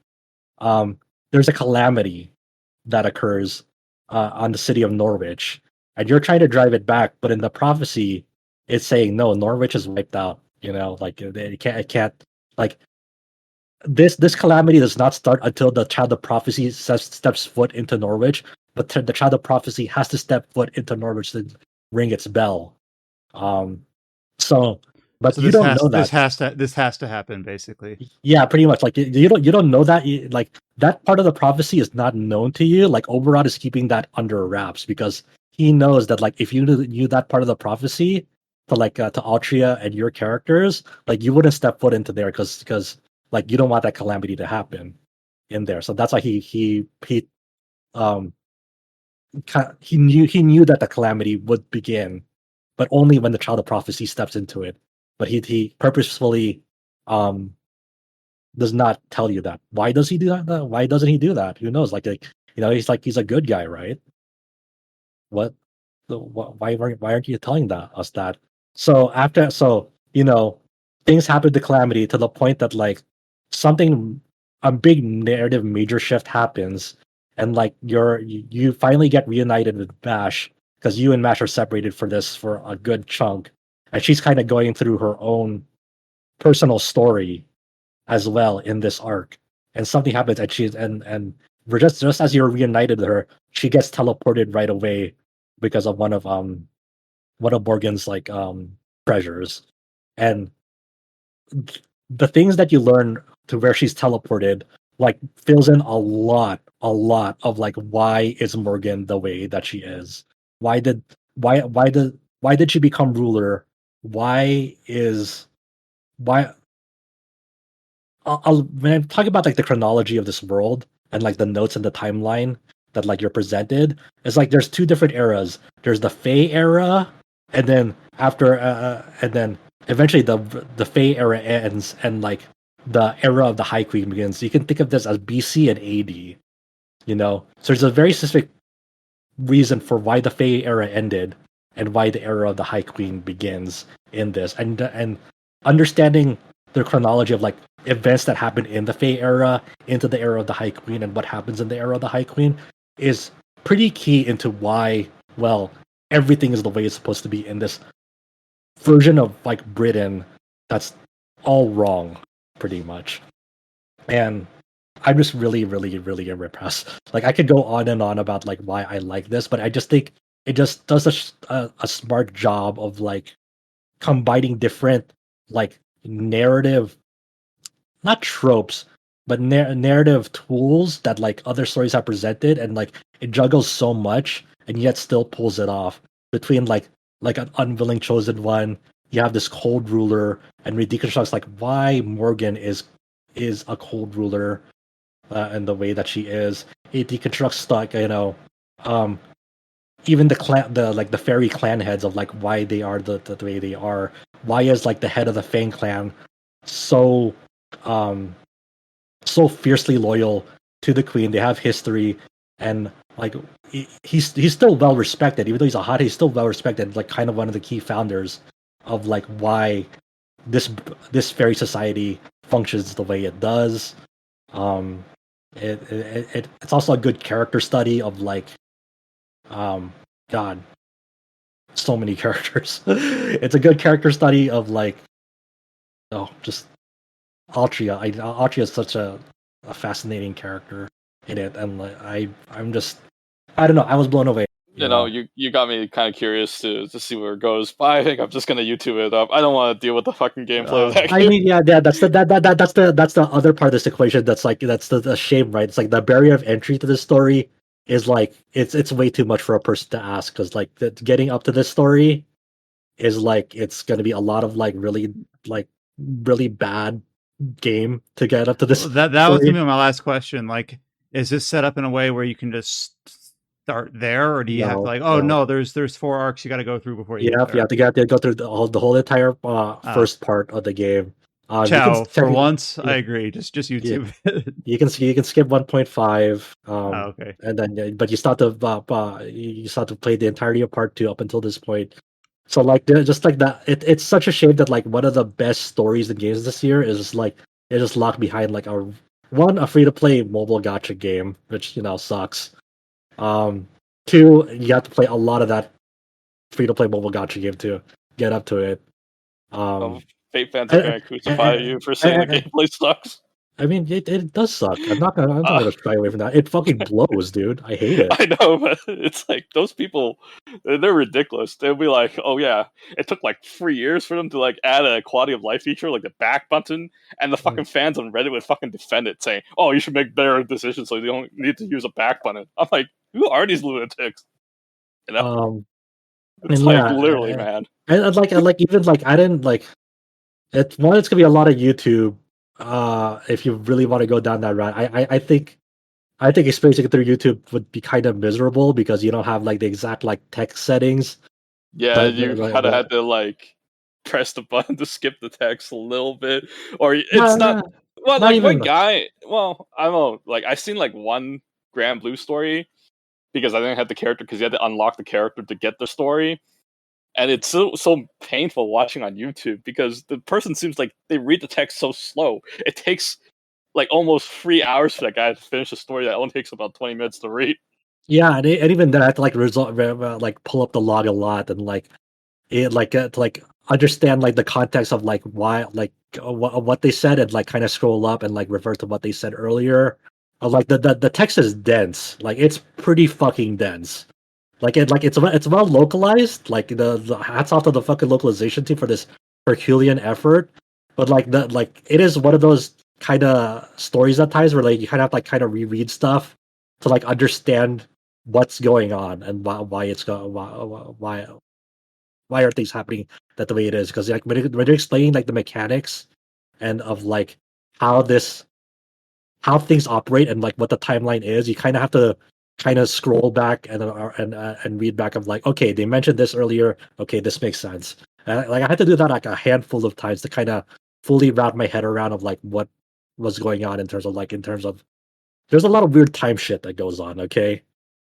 there's a calamity that occurs on the city of Norwich, and you're trying to drive it back, but in the prophecy, it's saying no, Norwich is wiped out. Like it can't like this calamity does not start until the child of prophecy steps foot into Norwich, but the child of prophecy has to step foot into Norwich to ring its bell. So but So you don't know that. This has to happen, basically. Yeah, pretty much. Like you don't know that. Like that part of the prophecy is not known to you. Like Oberod is keeping that under wraps because he knows that like if you knew that part of the prophecy to to Altria and your characters, like you wouldn't step foot into there because like you don't want that calamity to happen in there. So that's why um he knew that the calamity would begin, but only when the child of prophecy steps into it. But he purposefully um does not tell you that. Why does he do that? Why doesn't he do that? Who knows? He's a good guy, right? What? Why aren't you telling us that? So things happen to Calamity to the point that like something a big narrative major shift happens, and like you finally get reunited with Mash because you and Mash are separated for a good chunk, and she's kind of going through her own personal story as well in this arc. And something happens, and we're just as you're reunited with her, she gets teleported right away because of one of Morgan's treasures. And the things that you learn to where she's teleported like fills in a lot of like why is Morgan the way that she is? Why did why did she become ruler? Why when I'm talking about like the chronology of this world and like the notes and the timeline that like you're presented, it's like there's two different eras. There's the Fey era, and then and then eventually the Fey era ends, and like the era of the High Queen begins. So you can think of this as BC and AD. So there's a very specific reason for why the Fey era ended and why the era of the High Queen begins in this, and understanding the chronology of like events that happen in the Fey era into the era of the High Queen and what happens in the era of the High Queen is pretty key into why everything is the way it's supposed to be in this version of like Britain that's all wrong pretty much. And I'm just really, really, really impressed. Like I could go on and on about like why I like this, but I just think it just does a smart job of like combining different like narrative, not tropes, but narrative tools that like other stories have presented, and like it juggles so much and yet still pulls it off between like an unwilling chosen one. You have this cold ruler, and we deconstructs like why Morgan is a cold ruler and the way that she is. It deconstructs like um, even the fairy clan heads of like why they are the way they are. Why is like the head of the Fang clan so um so fiercely loyal to the queen? They have history, and like he's still well respected, even though he's a hot. He's still well respected, like kind of one of the key founders of like why this fairy society functions the way it does. Um, it's also a good character study of like God, so many characters. It's a good character study of like just Altria. Altria is such a fascinating character in it, and like I'm just I don't know. I was blown away. You got me kind of curious to see where it goes, but I think I'm just gonna YouTube it up. I don't want to deal with the fucking gameplay of that game. I mean, yeah, that's the other part of this equation. That's like that's the shame, right? It's like the barrier of entry to this story is like it's way too much for a person to ask, because like getting up to this story is like it's gonna be a lot of like really bad game to get up to this. That was gonna be my last question. Like, is this set up in a way where you can just start there, or do you have to like no, there's 4 arcs you got to go through before you have to go through the whole entire first part of the game. For once, I agree. Just YouTube. You can skip 1.5. Okay. And then but you start to play the entirety of part 2 up until this point. So like just like that, it's such a shame that like one of the best stories in games this year is like it just locked behind like a free to play mobile gacha game, which sucks. 2, you have to play a lot of that free to play mobile gacha game to get up to it. Fate fans are going to crucify you for saying the gameplay sucks. I mean, it does suck. I'm not gonna shy away from that. It fucking blows, dude. I hate it. I know, but it's like those people, they're ridiculous. They'll be like, "Oh yeah, it took like 3 years for them to like add a quality of life feature, like the back button," and the fucking fans on Reddit would fucking defend it, saying, "Oh, you should make better decisions so you don't need to use a back button." I'm like, who are these lunatics? You know, it's And like yeah, literally, man. and like even like I didn't like it. One, it's gonna be a lot of YouTube. If you really want to go down that route, I think experiencing it through YouTube would be kind of miserable because you don't have like the exact like text settings. Yeah, you kind of had to like press the button to skip the text a little bit, or it's not. Well, not like even one guy. Well, I don't know. Like I seen like one Grand Blue story because I didn't have the character because you had to unlock the character to get the story, and it's so painful watching on YouTube because the person seems like they read the text so slow. It takes like almost 3 hours for that guy to finish a story that only takes about 20 minutes to read. Yeah, and even then I have to like like pull up the log a lot and like it like to like understand like the context of like why like what they said and like kind of scroll up and like revert to what they said earlier. Like the text is dense. Like it's pretty fucking dense. It's well localized. Like the hats off to the fucking localization team for this Herculean effort. But like it is one of those kind of stories at times where like you kind of have to like kind of reread stuff to like understand what's going on and why it's going why are things happening that the way it is, because like when they're explaining like the mechanics and of like how this how things operate and like what the timeline is, you kind of have to kind of scroll back and read back of like, okay, they mentioned this earlier, okay, this makes sense. And like I had to do that like a handful of times to kind of fully wrap my head around of like what was going on in terms of there's a lot of weird time shit that goes on, okay,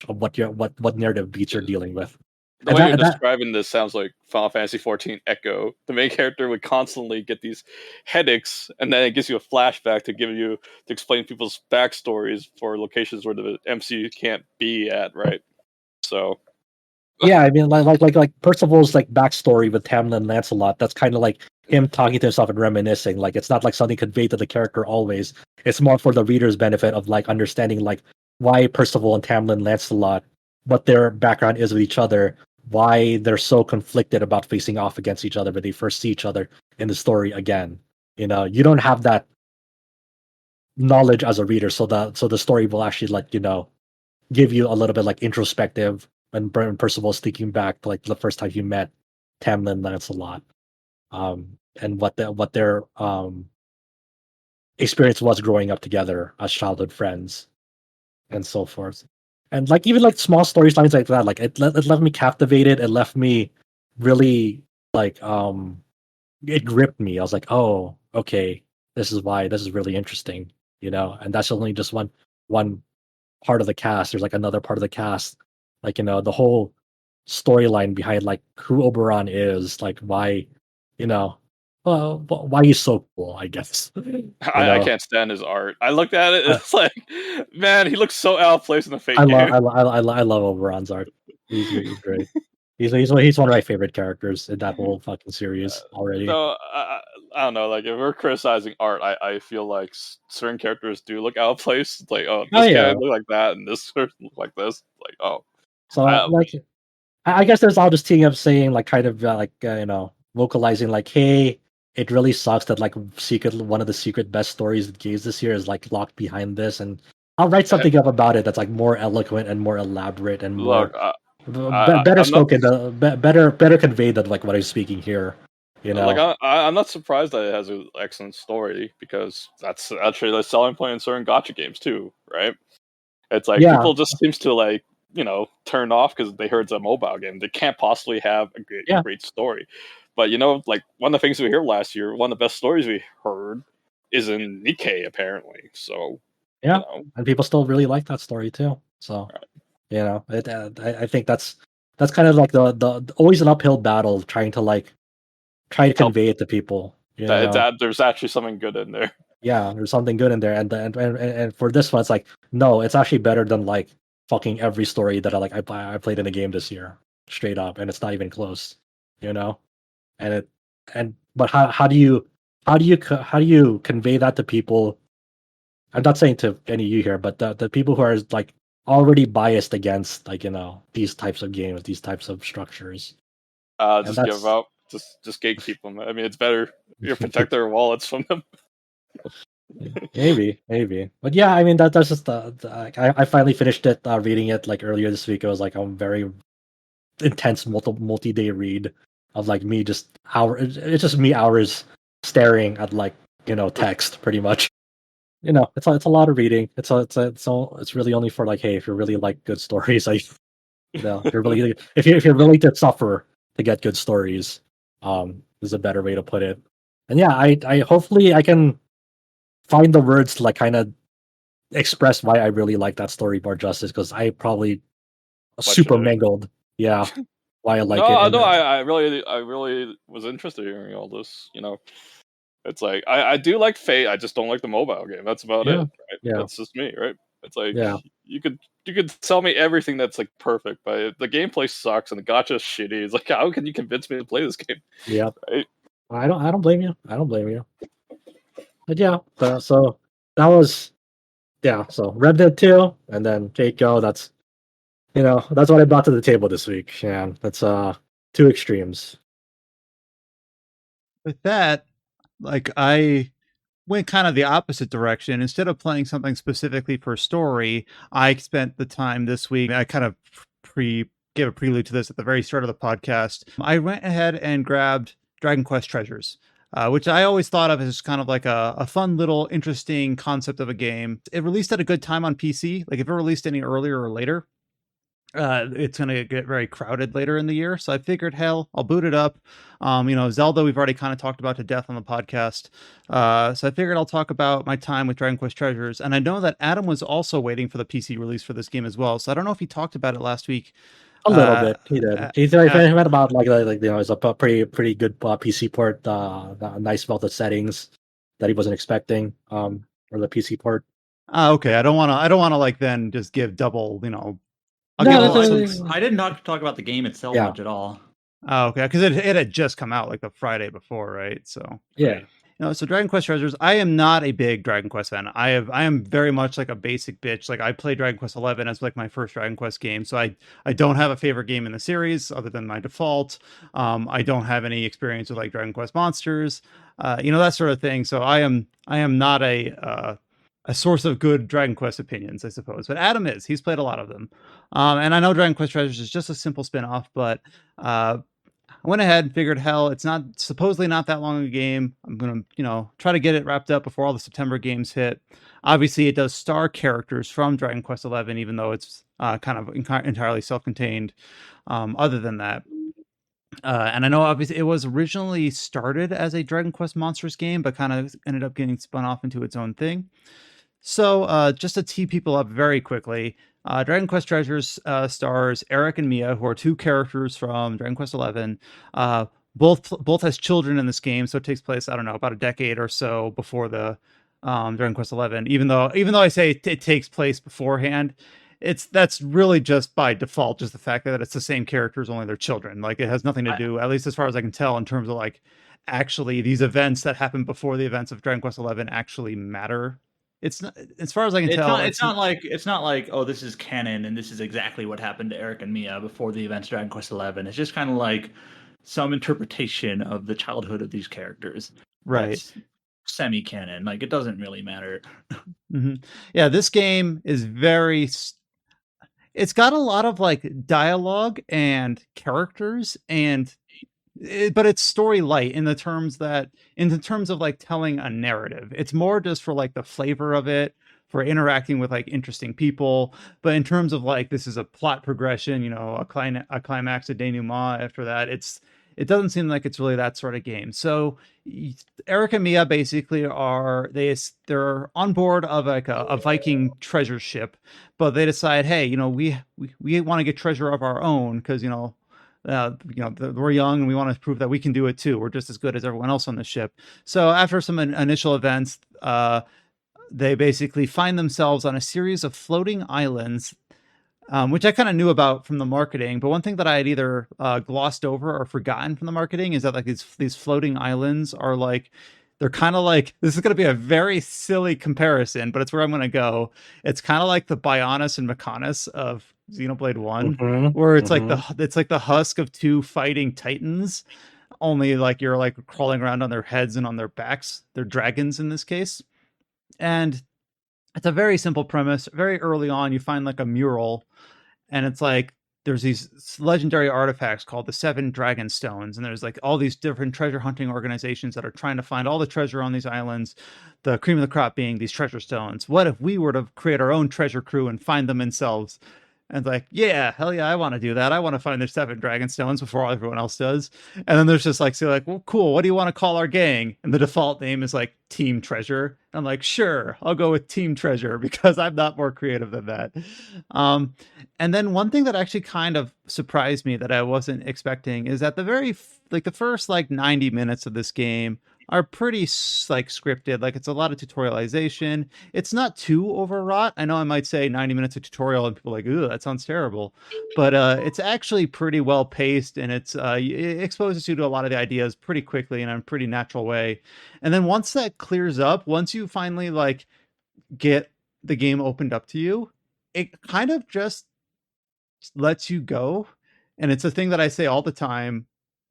of what narrative beats you're dealing with. The way you're describing this sounds like Final Fantasy XIV Echo. The main character would constantly get these headaches, and then it gives you a flashback to explain people's backstories for locations where the MCU can't be at, right? So, yeah, I mean, like Percival's like backstory with Tamlin and Lancelot. That's kind of like him talking to himself and reminiscing. Like it's not like something conveyed to the character always. It's more for the reader's benefit of like understanding like why Percival and Tamlin, Lancelot, what their background is with each other, why they're so conflicted about facing off against each other when they first see each other in the story again. You know, you don't have that knowledge as a reader, so the story will actually like give you a little bit like introspective when Percival's thinking back to like the first time he met Tamlin and Lancelot, and what their experience was growing up together as childhood friends and so forth. And like even like small storylines like that, like it left me captivated. It left me really like it gripped me. I was like, oh, okay, this is why this is really interesting, And that's only just one part of the cast. There's like another part of the cast, like the whole storyline behind like who Oberon is, like why, why he's so cool, I guess. I can't stand his art. I looked at it, it's like, man, he looks so out of place in the fake I game. love Oberon's art. He's great. He's one of my favorite characters in that whole fucking series already. No, I don't know. Like, if we're criticizing art, I feel like certain characters do look out of place. It's like, oh, this guy look like that, and this person look like this. Like, oh, so like, I guess there's all this thing of saying like, kind of vocalizing like, hey, it really sucks that like one of the secret best stories in games this year is like locked behind this, and I'll write something up about it that's like more eloquent and more elaborate and more. Better spoken, better conveyed than like what I'm speaking here. Like I'm not surprised that it has an excellent story because that's actually the selling point in certain gacha games too, right? It's like people just seems to like turn off because they heard it's a mobile game. They can't possibly have a great story. But like one of the things we heard last year, one of the best stories we heard is in Nikkei apparently. So and people still really like that story too. So. Right. I think that's kind of like the always an uphill battle trying to convey it to people. There's actually something good in there. Yeah, there's something good in there, and for this one, it's like no, it's actually better than like fucking every story that I played in a game this year, straight up, and it's not even close. But how do you convey that to people I'm not saying to any of you here, but the people who are like already biased against like these types of games, these types of structures. Just give up. Just gatekeep them. I mean, it's better. You protect their wallets from them. maybe, but yeah, I mean that's just I finally finished it, reading it like earlier this week. It was like a very intense multi-day read of like me just it's just me hours staring at like text pretty much. It's a lot of reading. It's really only for like, hey, if you really like good stories, like if you're really if you're willing to suffer to get good stories, is a better way to put it. And yeah, I hopefully I can find the words to like kind of express why I really like that story more justice, because I probably super mangled, yeah, why I like it. No, I really was interested in hearing all this. It's like I do like Fate. I just don't like the mobile game. That's about it. Right? Yeah. That's just me, right? It's like you could sell me everything that's like perfect, but the gameplay sucks and the gacha is shitty. It's like, how can you convince me to play this game? Yeah, right? I don't blame you. But yeah, so that was so Remnant II, and then Keiko. That's that's what I brought to the table this week. Yeah, that's two extremes. With that, like I went kind of the opposite direction. Instead of playing something specifically for story, I spent the time this week. I kind of gave a prelude to this at the very start of the podcast. I went ahead and grabbed Dragon Quest Treasures, which I always thought of as kind of like a fun little interesting concept of a game. It released at a good time on PC. Like if it released any earlier or later, it's going to get very crowded later in the year. So I figured, hell, I'll boot it up. Zelda, we've already kind of talked about to death on the podcast. So I figured I'll talk about my time with Dragon Quest Treasures. And I know that Adam was also waiting for the PC release for this game as well. So I don't know if he talked about it last week. A little bit. He did. He read about it's a pretty good PC port, nice wealth of settings that he wasn't expecting, or the PC port. Okay. I don't want to like then just give double, I did not talk about the game itself much at all. Oh, okay, because it had just come out like the Friday before, right? So yeah, so Dragon Quest Treasures. I am not a big Dragon Quest fan. I am very much like a basic bitch. Like I played Dragon Quest 11 as like my first Dragon Quest game, so I don't have a favorite game in the series other than my default. I don't have any experience with like Dragon Quest monsters, that sort of thing. So I am not a source of good Dragon Quest opinions, I suppose. But Adam is. He's played a lot of them. And I know Dragon Quest Treasures is just a simple spin-off, but I went ahead and figured, hell, it's supposedly not that long a game. I'm going to, try to get it wrapped up before all the September games hit. Obviously, it does star characters from Dragon Quest 11, even though it's kind of entirely self-contained. Other than that, and I know obviously it was originally started as a Dragon Quest Monsters game, but kind of ended up getting spun off into its own thing. So just to tee people up very quickly, Dragon Quest Treasures stars Eric and Mia, who are two characters from Dragon Quest XI. Both has children in this game, so it takes place, I don't know, about a decade or so before the Dragon Quest XI. Even though I say it takes place beforehand, that's really just by default, just the fact that it's the same characters, only they're children. Like it has nothing to do, at least as far as I can tell, in terms of like actually these events that happen before the events of Dragon Quest XI actually matter. It's not, as far as I can tell. It's not like, oh, this is canon and this is exactly what happened to Eric and Mia before the events of Dragon Quest XI. It's just kind of like some interpretation of the childhood of these characters, right? Semi-canon, like it doesn't really matter. Mm-hmm. Yeah, this game is it's got a lot of like dialogue and characters but it's story light in the terms of like telling a narrative. It's more just for like the flavor of it, for interacting with like interesting people. But in terms of like, this is a plot progression, a climax, a denouement after that. It doesn't seem like it's really that sort of game. So Eric and Mia basically they're on board of like a Viking treasure ship, but they decide, hey, we want to get treasure of our own because we're young and we want to prove that we can do it too. We're just as good as everyone else on the ship. So after some initial events, they basically find themselves on a series of floating islands, which I kind of knew about from the marketing. But one thing that I had either glossed over or forgotten from the marketing is that like these floating islands are like They're kind of like, this is going to be a very silly comparison, but it's where I'm going to go. It's kind of like the Bionis and Mechonis of Xenoblade One, where it's like the husk of two fighting titans. Only like you're like crawling around on their heads and on their backs. They're dragons in this case, and it's a very simple premise. Very early on, you find like a mural, and it's like there's these legendary artifacts called the Seven Dragon Stones, and there's like all these different treasure hunting organizations that are trying to find all the treasure on these islands. The cream of the crop being these treasure stones. What if we were to create our own treasure crew and find them themselves? And it's like, yeah, hell yeah, I want to do that. I want to find their 7 dragon stones before everyone else does. And then there's just like, so like, well, cool. What do you want to call our gang? And the default name is like Team Treasure. And I'm like, sure, I'll go with Team Treasure because I'm not more creative than that. And then one thing that actually kind of surprised me that I wasn't expecting is that the first like 90 minutes of this game are pretty like scripted. Like it's a lot of tutorialization. It's not too overwrought. I know I might say 90 minutes of tutorial and people are like, ooh, that sounds terrible. But it's actually pretty well paced, and it exposes you to a lot of the ideas pretty quickly in a pretty natural way. And then once that clears up, once you finally like get the game opened up to you, it kind of just lets you go. And it's a thing that I say all the time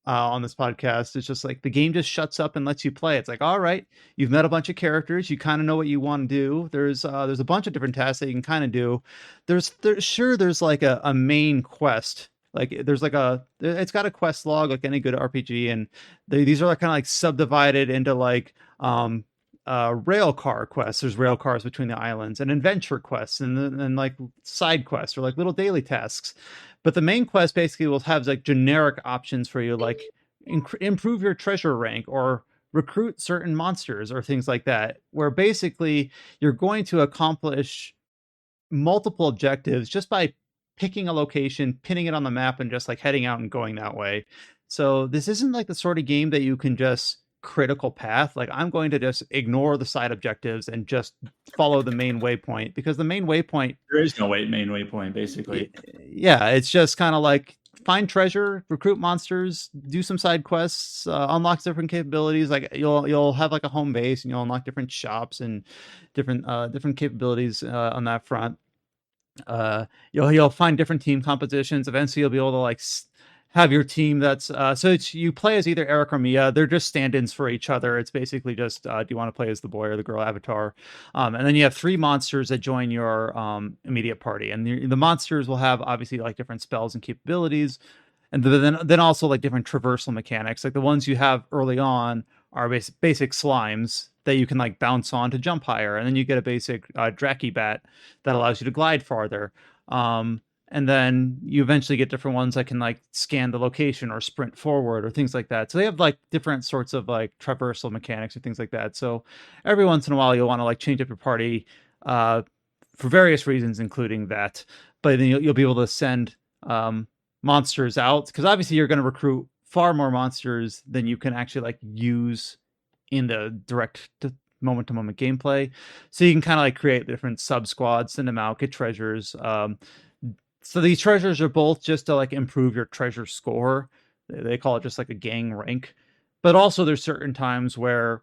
on this podcast. It's just like the game just shuts up and lets you play. It's like, all right, you've met a bunch of characters, you kind of know what you want to do. There's a bunch of different tasks that you can kind of do. There's like a main quest. Like there's like it's got a quest log like any good RPG, and these are like kind of like subdivided into like rail car quests. There's rail cars between the islands, and adventure quests, and like side quests or like little daily tasks. But the main quest basically will have like generic options for you, like improve your treasure rank or recruit certain monsters or things like that, where basically you're going to accomplish multiple objectives just by picking a location, pinning it on the map, and just like heading out and going that way. So this isn't like the sort of game that you can just critical path. Like I'm going to just ignore the side objectives and just follow the main waypoint, because the main waypoint, there is no main waypoint basically. Yeah, it's just kind of like find treasure, recruit monsters, do some side quests, unlock different capabilities. Like you'll have like a home base, and you'll unlock different shops and different capabilities on that front. You'll find different team compositions. Eventually you'll be able to like have your team that's so you play as either Eric or Mia. They're just stand-ins for each other. It's basically just do you want to play as the boy or the girl avatar? And then you have 3 monsters that join your immediate party, and the monsters will have obviously like different spells and capabilities, and then also like different traversal mechanics. Like the ones you have early on are basic slimes that you can like bounce on to jump higher, and then you get a basic Dracky-Bat that allows you to glide farther. And then you eventually get different ones that can like scan the location or sprint forward or things like that. So they have like different sorts of like traversal mechanics or things like that. So every once in a while you'll want to like change up your party for various reasons, including that. But then you'll be able to send monsters out, because obviously you're going to recruit far more monsters than you can actually like use in the direct moment-to-moment gameplay. So you can kind of like create different sub squads, send them out, get treasures. So these treasures are both just to like improve your treasure score. They call it just like a gang rank. But also there's certain times where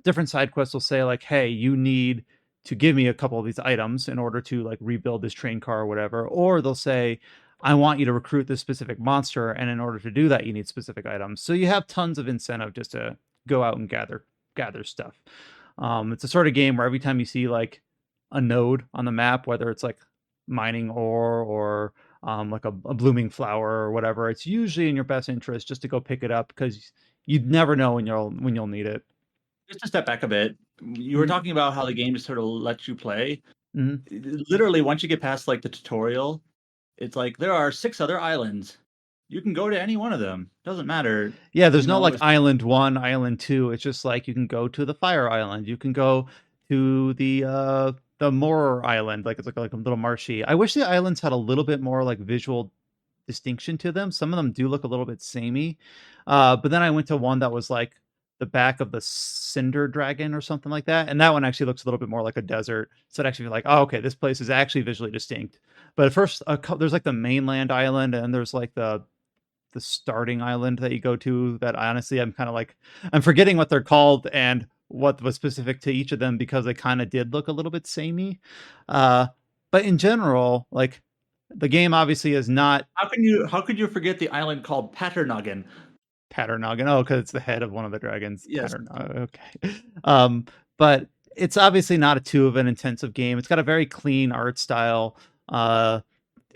different side quests will say like, hey, you need to give me a couple of these items in order to like rebuild this train car or whatever. Or they'll say, I want you to recruit this specific monster, and in order to do that, you need specific items. So you have tons of incentive just to go out and gather stuff. It's a sort of game where every time you see like a node on the map, whether it's like mining ore or like a blooming flower or whatever, it's usually in your best interest just to go pick it up, because you'd never know when you'll need it. Just to step back a bit, you were talking about how the game just sort of lets you play. Mm-hmm. Literally, once you get past like the tutorial, it's like there are 6 other islands. You can go to any one of them. Doesn't matter. Yeah, there's no like Island 1, Island 2. It's just like you can go to the Fire Island. You can go to the Moor Island. Like it's like a little marshy. I wish the islands had a little bit more like visual distinction to them. Some of them do look a little bit samey. But then I went to one that was like the back of the Cinder Dragon or something like that, and that one actually looks a little bit more like a desert. So it actually like, oh, okay, this place is actually visually distinct. But at first, there's like the mainland island, and there's like the the starting island that you go to that honestly I'm kind of like I'm forgetting what they're called and what was specific to each of them because they kind of did look a little bit samey. But in general, like the game obviously is not How could you forget the island called Patternoggin? Patternoggin. Oh, because it's the head of one of the dragons. Yes. Okay. But it's obviously not a too of an intensive game. It's got a very clean art style.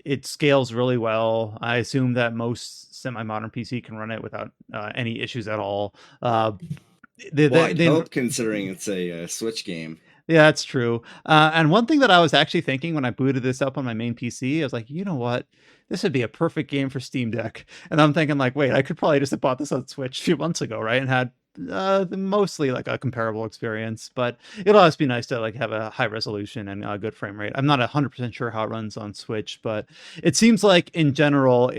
It scales really well. I assume that most semi-modern PC can run it without any issues at all. I'd hope, considering it's a Switch game. Yeah, that's true. And one thing that I was actually thinking when I booted this up on my main PC, I was like, you know what? This would be a perfect game for Steam Deck. And I'm thinking like, wait, I could probably just have bought this on Switch a few months ago, right? And had mostly like a comparable experience. But it'll always be nice to like have a high resolution and a good frame rate. I'm not 100% sure how it runs on Switch, but it seems like in general,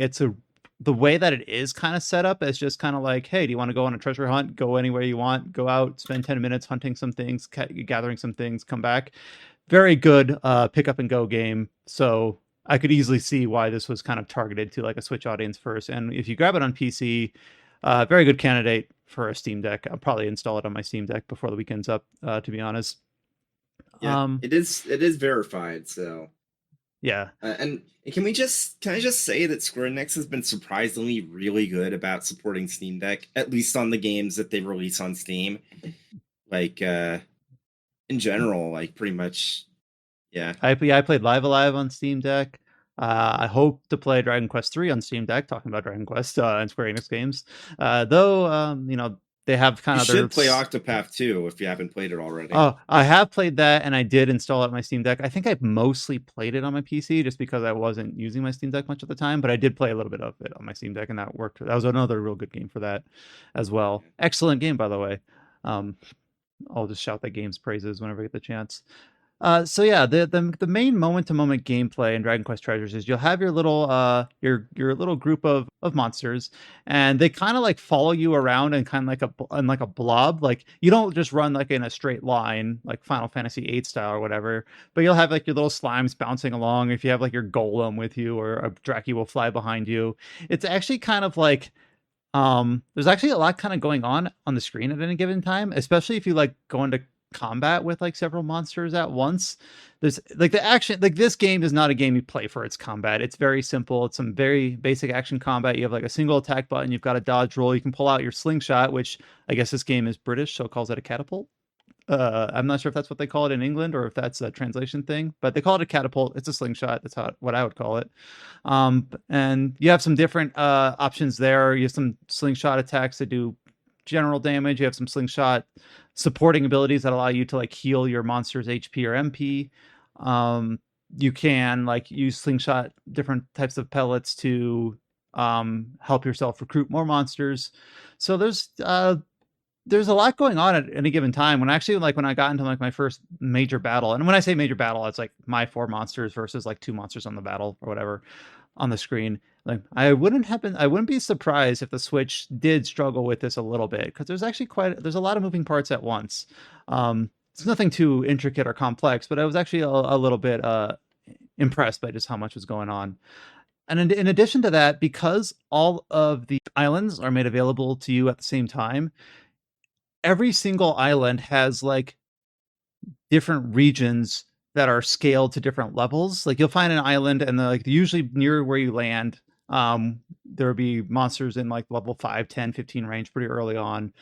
the way that it is kind of set up is just kind of like, hey, do you want to go on a treasure hunt? Go anywhere you want. Go out, spend 10 minutes hunting some things, gathering some things, come back. Very good pick up and go game. So I could easily see why this was kind of targeted to like a Switch audience first. And if you grab it on PC, very good candidate for a Steam Deck. I'll probably install it on my Steam Deck before the weekend's up, to be honest. Yeah, it is verified, so yeah. And can I just say that Square Enix has been surprisingly really good about supporting Steam Deck, at least on the games that they release on Steam. Like in general, like pretty much, yeah. I played Live Alive on Steam Deck. I hope to play Dragon Quest 3 on Steam Deck. Talking about Dragon Quest and Square Enix games, though, they have kind of. You should play Octopath 2 if you haven't played it already. Oh, I have played that, and I did install it on my Steam Deck. I think I mostly played it on my PC just because I wasn't using my Steam Deck much at the time, but I did play a little bit of it on my Steam Deck, and that worked. That was another real good game for that as well. Excellent game, by the way. I'll just shout that game's praises whenever I get the chance. So yeah, the main moment to moment gameplay in Dragon Quest Treasures is you'll have your little your little group of monsters, and they kind of like follow you around and kind of like a blob. Like you don't just run like in a straight line like Final Fantasy VIII style or whatever, but you'll have like your little slimes bouncing along. If you have like your golem with you, or a Draki will fly behind you. It's actually kind of like there's actually a lot kind of going on the screen at any given time, especially if you like go into combat with like several monsters at once. There's like the action, like this game is not a game you play for its combat. It's very simple. It's some very basic action combat. You have like a single attack button. You've got a dodge roll. You can pull out your slingshot, which I guess this game is British, so it calls it a catapult. I'm not sure if that's what they call it in England or if that's a translation thing, but they call it a catapult. It's a slingshot. That's what I would call it. And you have some different options there. You have some slingshot attacks that do general damage. You have some slingshot supporting abilities that allow you to like heal your monster's HP or MP. You can like use slingshot different types of pellets to help yourself recruit more monsters. So there's a lot going on at any given time. When I got into like my first major battle, and when I say major battle, it's like my 4 monsters versus like 2 monsters on the battle or whatever on the screen. Like I wouldn't be surprised if the Switch did struggle with this a little bit, because there's actually there's a lot of moving parts at once. It's nothing too intricate or complex, but I was actually a little bit impressed by just how much was going on. And in addition to that, because all of the islands are made available to you at the same time, every single island has like different regions that are scaled to different levels. Like you'll find an island, and like usually near where you land, there'll be monsters in like level 5, 10, 15 range pretty early on.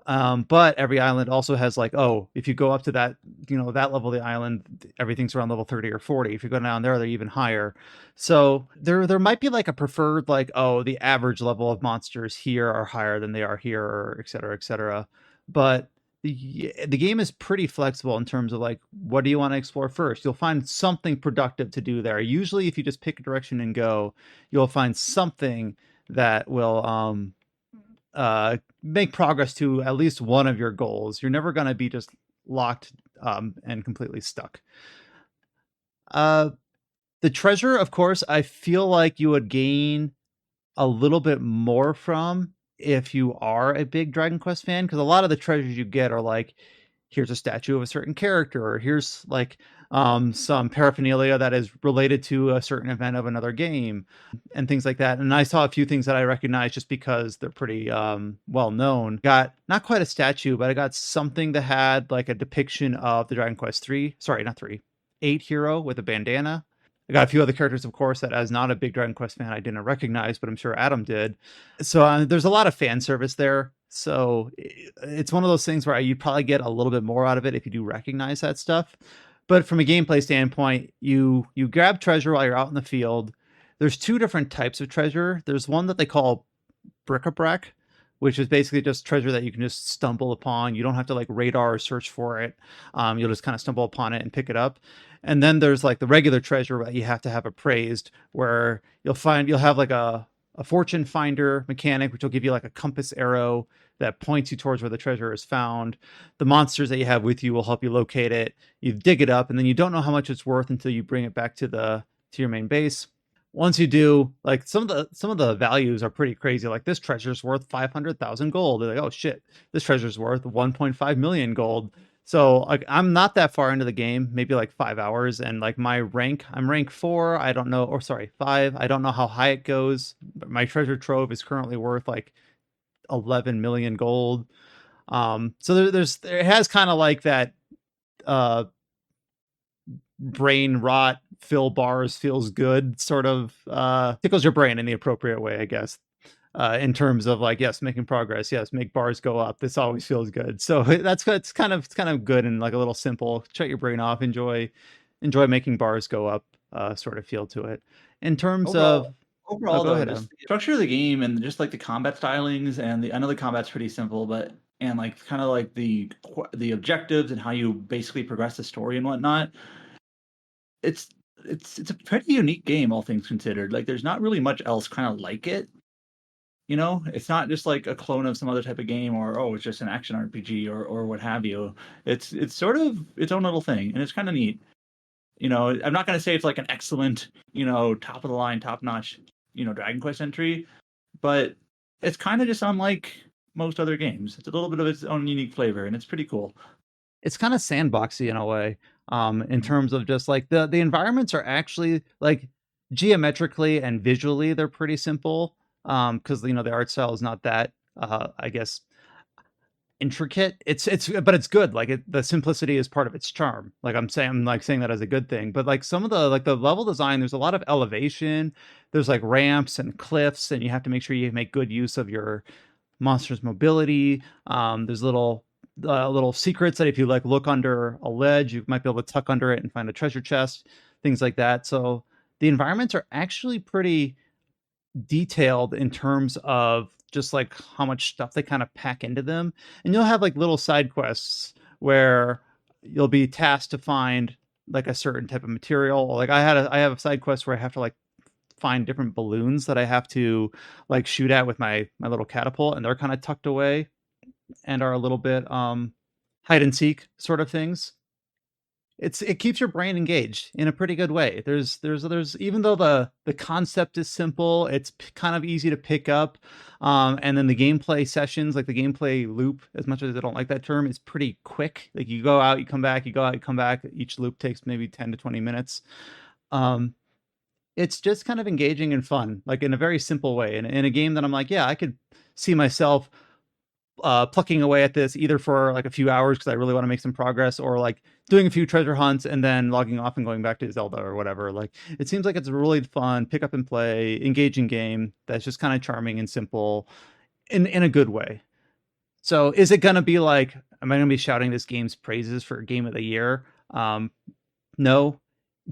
But every island also has like, oh, if you go up to that, that level of the island, everything's around level 30 or 40. If you go down there, they're even higher. So there might be like a preferred, like, oh, the average level of monsters here are higher than they are here, or et cetera, et cetera. But the game is pretty flexible in terms of like, what do you want to explore first? You'll find something productive to do there. Usually if you just pick a direction and go, you'll find something that will make progress to at least one of your goals. You're never going to be just locked and completely stuck. The treasure, of course, I feel like you would gain a little bit more from if you are a big Dragon Quest fan, because a lot of the treasures you get are like, here's a statue of a certain character, or here's like some paraphernalia that is related to a certain event of another game, and things like that. And I saw a few things that I recognized just because they're pretty well known. Got not quite a statue, but I got something that had like a depiction of the Dragon Quest 3, sorry, not 3, 8 hero with a bandana. I got a few other characters, of course, that as not a big Dragon Quest fan, I didn't recognize, but I'm sure Adam did. So there's a lot of fan service there. So it's one of those things where you probably get a little bit more out of it if you do recognize that stuff. But from a gameplay standpoint, you grab treasure while you're out in the field. There's two different types of treasure. There's one that they call bric-a-brac, which is basically just treasure that you can just stumble upon. You don't have to like radar or search for it. You'll just kind of stumble upon it and pick it up. And then there's like the regular treasure that you have to have appraised, where you'll have like a fortune finder mechanic, which will give you like a compass arrow that points you towards where the treasure is found. The monsters that you have with you will help you locate it. You dig it up, and then you don't know how much it's worth until you bring it back to your main base. Once you do, like some of the values are pretty crazy. Like this treasure's worth 500,000 gold. They're like, oh shit, this treasure's worth 1.5 million gold. So like I'm not that far into the game, maybe like 5 hours, and like my rank, I'm rank 4. I don't know, or sorry, 5. I don't know how high it goes. But my treasure trove is currently worth like 11 million gold. So there has kind of like that brain rot, fill bars feels good sort of tickles your brain in the appropriate way, I guess. In terms of like, yes, making progress, yes, make bars go up. This always feels good. So it's kind of good and like a little simple. Shut your brain off. Enjoy making bars go up. Sort of feel to it. In terms of overall, go though, ahead, just Adam. the structure of the game and just like the combat stylings and I know the combat's pretty simple, but and like kind of like the objectives and how you basically progress the story and whatnot. It's a pretty unique game, all things considered. Like, there's not really much else kind of like it. You know, it's not just like a clone of some other type of game, or oh, it's just an action RPG or what have you. It's sort of its own little thing, and it's kind of neat. You know, I'm not going to say it's like an excellent, top of the line, top notch, Dragon Quest entry, but it's kind of just unlike most other games. It's a little bit of its own unique flavor, and it's pretty cool. It's kind of sandboxy in a way, in terms of just like the environments are actually like geometrically and visually they're pretty simple, because the art style is not that I guess intricate. But it's good. Like the simplicity is part of its charm. Like I'm saying that as a good thing. But like some of the level design, there's a lot of elevation. There's like ramps and cliffs, and you have to make sure you make good use of your monster's mobility. There's little secrets that if you like look under a ledge, you might be able to tuck under it and find a treasure chest, things like that. So the environments are actually pretty detailed in terms of just like how much stuff they kind of pack into them. And you'll have like little side quests where you'll be tasked to find like a certain type of material. Like I have a side quest where I have to like find different balloons that I have to like shoot at with my little catapult, and they're kind of tucked away and are a little bit hide and seek sort of things. It keeps your brain engaged in a pretty good way. There's even though the concept is simple, it's kind of easy to pick up. And then the gameplay sessions, like the gameplay loop, as much as I don't like that term, is pretty quick. Like you go out, you come back, you go out, you come back. Each loop takes maybe 10 to 20 minutes. It's just kind of engaging and fun, like in a very simple way. And in a game that I'm like, yeah, I could see myself plucking away at this either for like a few hours because I really want to make some progress, or like doing a few treasure hunts and then logging off and going back to Zelda or whatever. Like it seems like it's a really fun pick up and play, engaging game that's just kind of charming and simple in a good way. So is it gonna be like, am I gonna be shouting this game's praises for game of the year? No.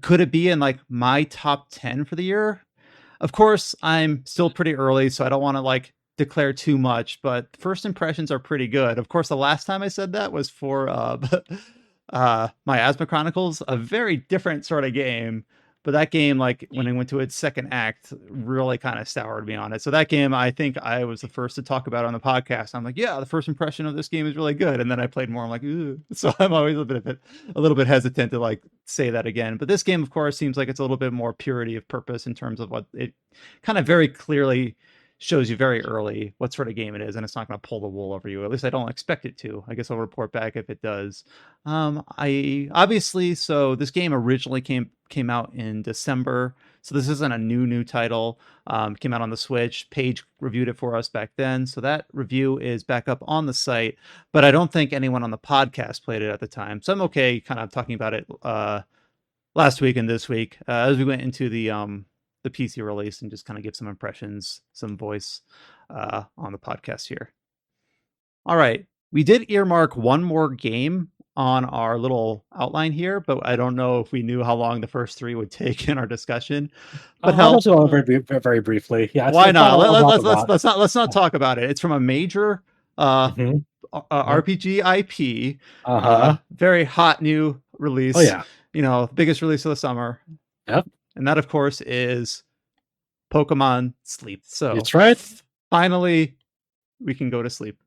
Could it be in like my top 10 for the year? Of course, I'm still pretty early, so I don't want to like declare too much, but first impressions are pretty good. Of course, the last time I said that was for Miasma Chronicles, a very different sort of game. But that game, like when it went to its second act, really kind of soured me on it. So that game, I think I was the first to talk about on the podcast. I'm like, yeah, the first impression of this game is really good. And then I played more. I'm like, ooh. So I'm always a little bit hesitant to like say that again. But this game, of course, seems like it's a little bit more purity of purpose in terms of what it kind of very clearly shows you very early what sort of game it is, and it's not going to pull the wool over you. At least I don't expect it to. I guess I'll report back if it does. I obviously, so this game originally came out in December, so this isn't a new title. Came out on the Switch. Paige reviewed it for us back then, so that review is back up on the site. But I don't think anyone on the podcast played it at the time, so I'm okay kind of talking about it last week and this week as we went into the PC release and just kind of give some impressions, some voice on the podcast here. All right, we did earmark one more game on our little outline here, but I don't know if we knew how long the first three would take in our discussion. But I'll just go over it very briefly. Yeah, why not? Let's not talk about it. It's from a major RPG IP, very hot new release. Oh yeah, biggest release of the summer. Yep. And that, of course, is Pokemon Sleep. So that's right. Finally, we can go to sleep.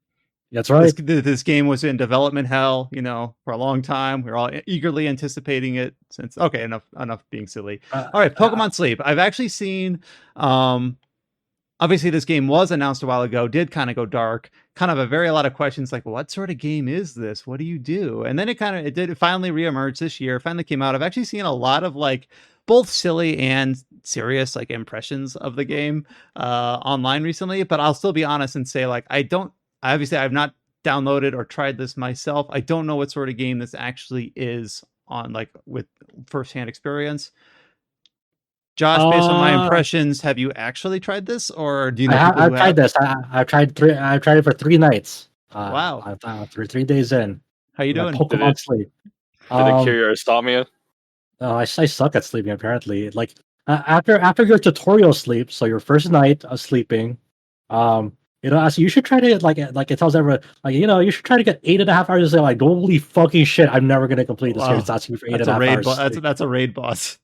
That's right. This game was in development hell, for a long time. We were all eagerly anticipating it since. Okay, enough being silly. All right, Pokemon Sleep. I've actually seen. Obviously, this game was announced a while ago. Did kind of go dark. Kind of a lot of questions like, what sort of game is this? What do you do? And then it finally reemerged this year. Finally came out. I've actually seen a lot of both silly and serious impressions of the game online recently. But I'll still be honest and say I've not downloaded or tried this myself. I don't know what sort of game this actually is on with firsthand experience. Josh, based on my impressions, have you actually tried this, or do you know? I've tried this. I've tried it for 3 nights. Wow, for 3 days in. How you doing? Pokemon Sleep. Did it cure your insomnia? Oh, I suck at sleeping. Apparently, after your tutorial sleep, so your first night of sleeping, so you should try to it tells everyone you should try to get 8.5 hours of sleep. Like, holy fucking shit, I'm never gonna complete this game. It's asking you for 8.5 hours. That's a raid boss.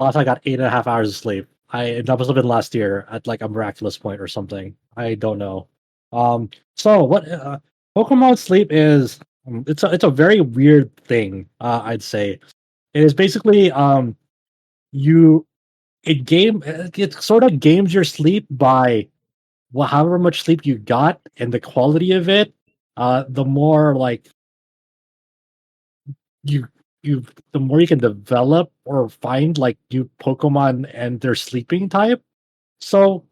I got 8.5 hours of sleep. That must have been last year at a miraculous point or something. I don't know. So what Pokemon Sleep is? It's a very weird thing. I'd say it is basically it sort of games your sleep by however much sleep you got and the quality of it. The more the more you can develop or find new Pokemon and their sleeping type. So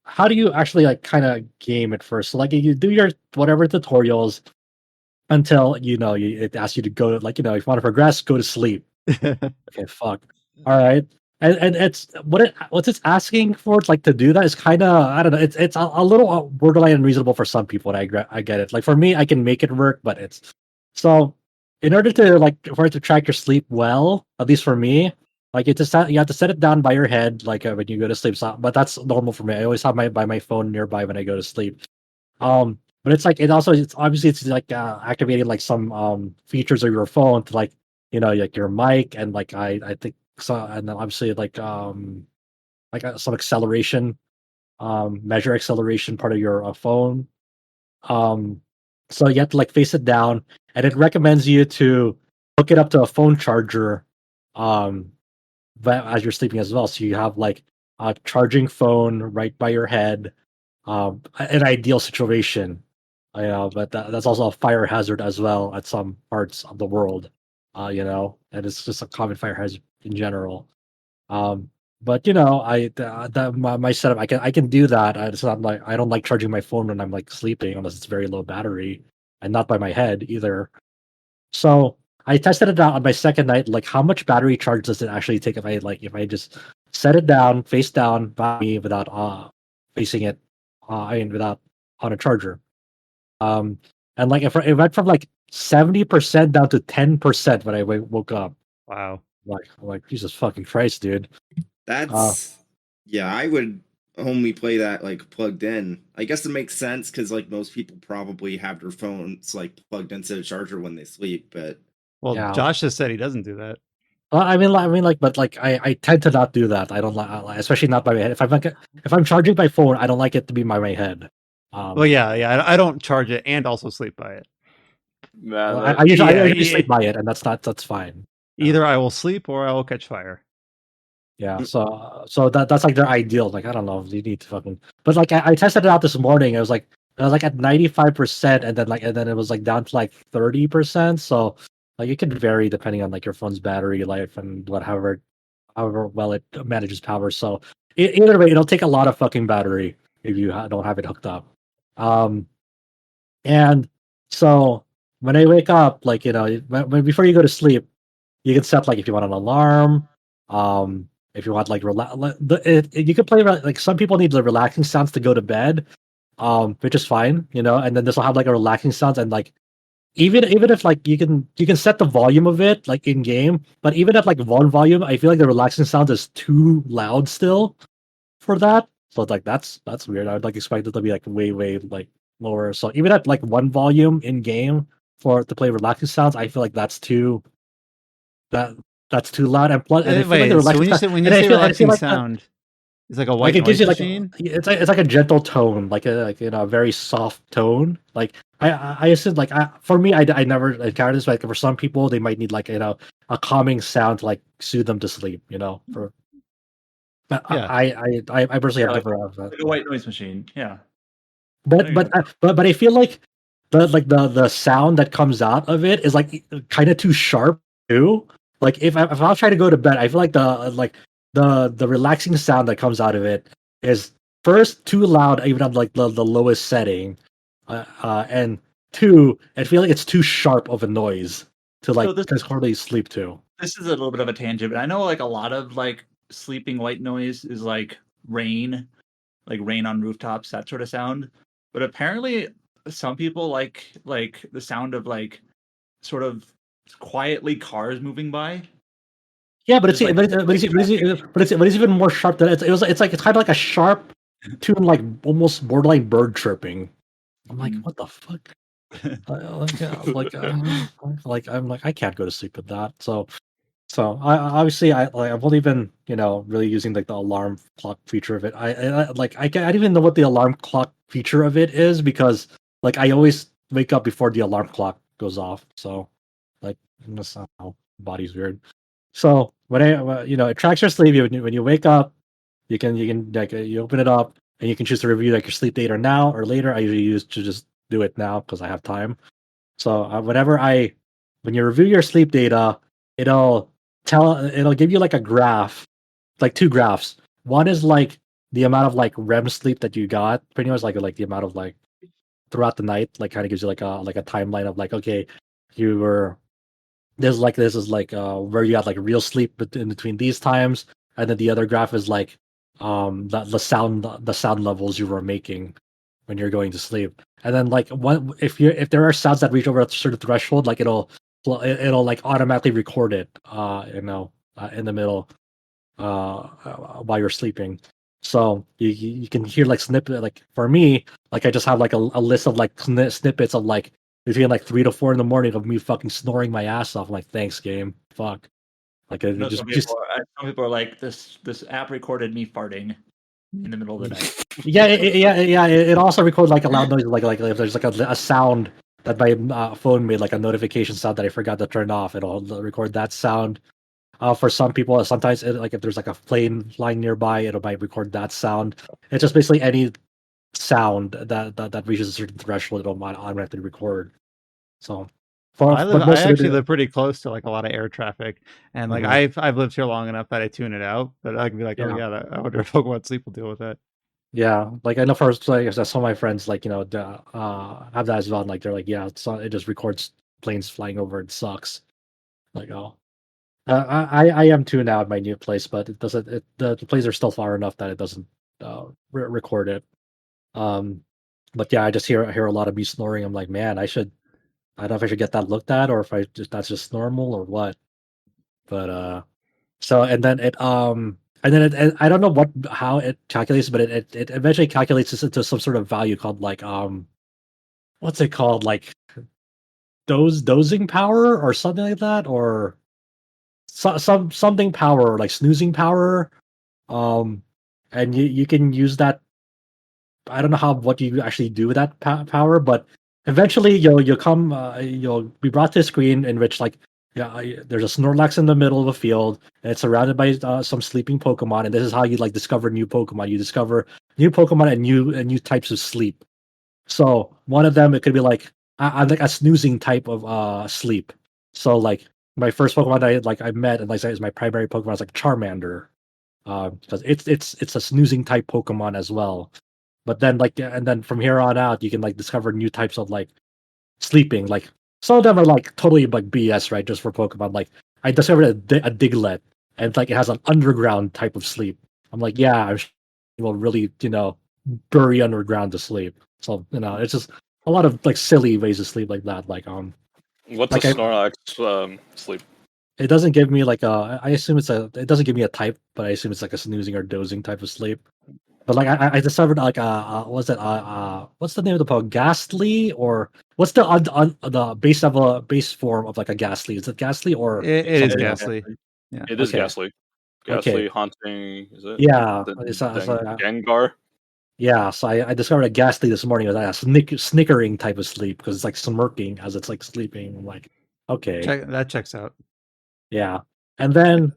how do you actually kind of game it first? So you do your whatever tutorials until it asks you to go to if you want to progress, go to sleep. Okay, fuck. All right. And it's what's it's asking for to do that is kind of, I don't know, it's a little borderline unreasonable for some people, and I get it. For me, I can make it work, but it's so in order to for it to track your sleep well, at least for me, you have to set it down by your head when you go to sleep. So, but that's normal for me. I always have my phone nearby when I go to sleep. But it's it's obviously activating some features of your phone to your mic and I think so, and then obviously some acceleration, measure acceleration part of your phone. So you have to face it down, and it recommends you to hook it up to a phone charger, but as you're sleeping as well. So you have a charging phone right by your head, an ideal situation. But that's also a fire hazard as well at some parts of the world. And it's just a common fire hazard in general. But my setup, I can do that. It's not I don't like charging my phone when I'm sleeping unless it's very low battery, and not by my head either. So I tested it out on my second night. How much battery charge does it actually take if I just set it down face down by me without facing it, without on a charger. And if it went from 70% down to 10% when I woke up. Wow. Jesus fucking Christ, dude. That's I would only play that plugged in. I guess it makes sense because most people probably have their phones plugged into the charger when they sleep. But Josh just said he doesn't do that. But I tend to not do that. I don't especially not by my head. If I'm charging my phone, I don't like it to be by my head. I don't charge it and also sleep by it. Man, I usually sleep by it, and that's fine. Either I will sleep or I will catch fire. Yeah, so that's like their ideal. Like I don't know, you need to fucking. But like I tested it out this morning. It was like at 95%, and then it was like down to like 30%. So like it can vary depending on like your phone's battery life and however well it manages power. So either way, it'll take a lot of fucking battery if you don't have it hooked up. Um, and so when I wake up, like before you go to sleep, you can set like if you want an alarm, if you want like you can play like some people need the relaxing sounds to go to bed, which is fine, and then this will have like a relaxing sounds and like even if like you can set the volume of it like in game, but even at like one volume, I feel like the relaxing sounds is too loud still for that. So it's like that's weird. I would like expect it to be like way like lower. So even at like one volume in game for to play relaxing sounds, I feel like that that's too loud. And plus, and I feel like the Wait, so relaxing sound, when you and I say feel I feel relaxing like sound, it's like a like white it gives noise you like machine? it's like a gentle tone, like a very soft tone. Like I assume like for me, I never encountered this. Like for some people, they might need like a calming sound to like soothe them to sleep. For but Yeah. I personally have Yeah, like, never had that. like a white noise machine. Yeah. But There you but go. but I feel like the sound that comes out of it is like kind of too sharp too. Like if I'll try to go to bed, I feel like the relaxing sound that comes out of it is first too loud, even on like the lowest setting, and two, I feel like it's too sharp of a noise to So like this hardly sleep to. this is a little bit of a tangent, but I know like a lot of like sleeping white noise is like rain on rooftops, that sort of sound. But apparently some people like the sound of like sort of quietly cars moving by. Yeah, but it's Just like but it's even more sharp than it's like it's kind of like a sharp tune, like almost borderline bird chirping. I'm like, Mm. what the fuck? I'm like, I can't go to sleep with that. So I obviously I've only been really using like the alarm clock feature of it. I don't even know what the alarm clock feature of it is because like I always wake up before the alarm clock goes off. So like that's not how body's weird. So when it tracks your sleep. When you wake up, you can like you open it up and you can choose to review like your sleep data now or later. I usually use to just do it now because I have time. So when you review your sleep data, it'll it'll give you like a graph, like two graphs. One is like the amount of like REM sleep that you got, pretty much like the amount of like throughout the night, like kind of gives you like a timeline of like okay, you were this is like where you had like real sleep in between these times, and then the other graph is like the sound levels you were making when you're going to sleep. And then like one if there are sounds that reach over a certain threshold, like it'll like automatically record it in the middle while you're sleeping. So you can hear like snippet, like for me, like I just have like a list of like snippets of like between like 3 to 4 in the morning of me fucking snoring my ass off. I'm like, thanks game, fuck. Like I it know just some people are like this app recorded me farting in the middle of the night. yeah, it also records like a loud noise, like if there's like a sound that my phone made, like a notification sound that I forgot to turn off, it'll record that sound. For some people, sometimes like if there's like a plane flying nearby, it might record that sound. It's just basically any sound that reaches a certain threshold, it'll automatically record. So, but I most of actually it, live pretty close to like a lot of air traffic, and like mhm, I've lived here long enough that I tune it out. But I can be like, oh yeah, yeah, I wonder if Pokemon Sleep will deal with that. yeah. Like I know for like some of my friends, like have that as well. And, like they're like, yeah, it just records planes flying over. It sucks. Like oh. I am too now at my new place, but it doesn't. The planes are still far enough that it doesn't record it. Um, but yeah, I just hear a lot of me snoring. I'm like, man, I don't know if I should get that looked at or if that's just normal or what. But so and then I don't know how it calculates, but it eventually calculates this into some sort of value called like what's it called, like dozing power or something like that, or something power, or like snoozing power. Um, and you can use that. I don't know what you actually do with that power, but eventually you'll be brought to a screen in which like there's a Snorlax in the middle of a field, and it's surrounded by some sleeping Pokemon. And this is how you like discover new Pokemon. You discover new Pokemon and new types of sleep. So one of them, it could be like I'm like a snoozing type of sleep. So like my first Pokemon I met and like is my primary Pokemon is like Charmander, because it's a snoozing type Pokemon as well. But then and then from here on out, you can like discover new types of like sleeping. Like some of them are like totally like BS, right? Just for Pokemon. Like I discovered a Diglett, and it's like it has an underground type of sleep. I'm like, yeah, will really bury underground to sleep. So it's just a lot of like silly ways to sleep like that. What's like a Snorlax sleep? it doesn't give me like I assume it doesn't give me a type, but I assume it's like a snoozing or dozing type of sleep. But like I discovered like what's that what's the name of the Pokemon? Ghastly, or what's the base form of like a Ghastly? Is it Ghastly or It is something else? Ghastly. Yeah. It is Okay. Ghastly. Ghastly haunting. Is it? Yeah. The So, Gengar. yeah, so I discovered a Ghastly this morning. It was like a snickering type of sleep because it's like smirking as it's like sleeping. I'm like, okay, That checks out. yeah. And then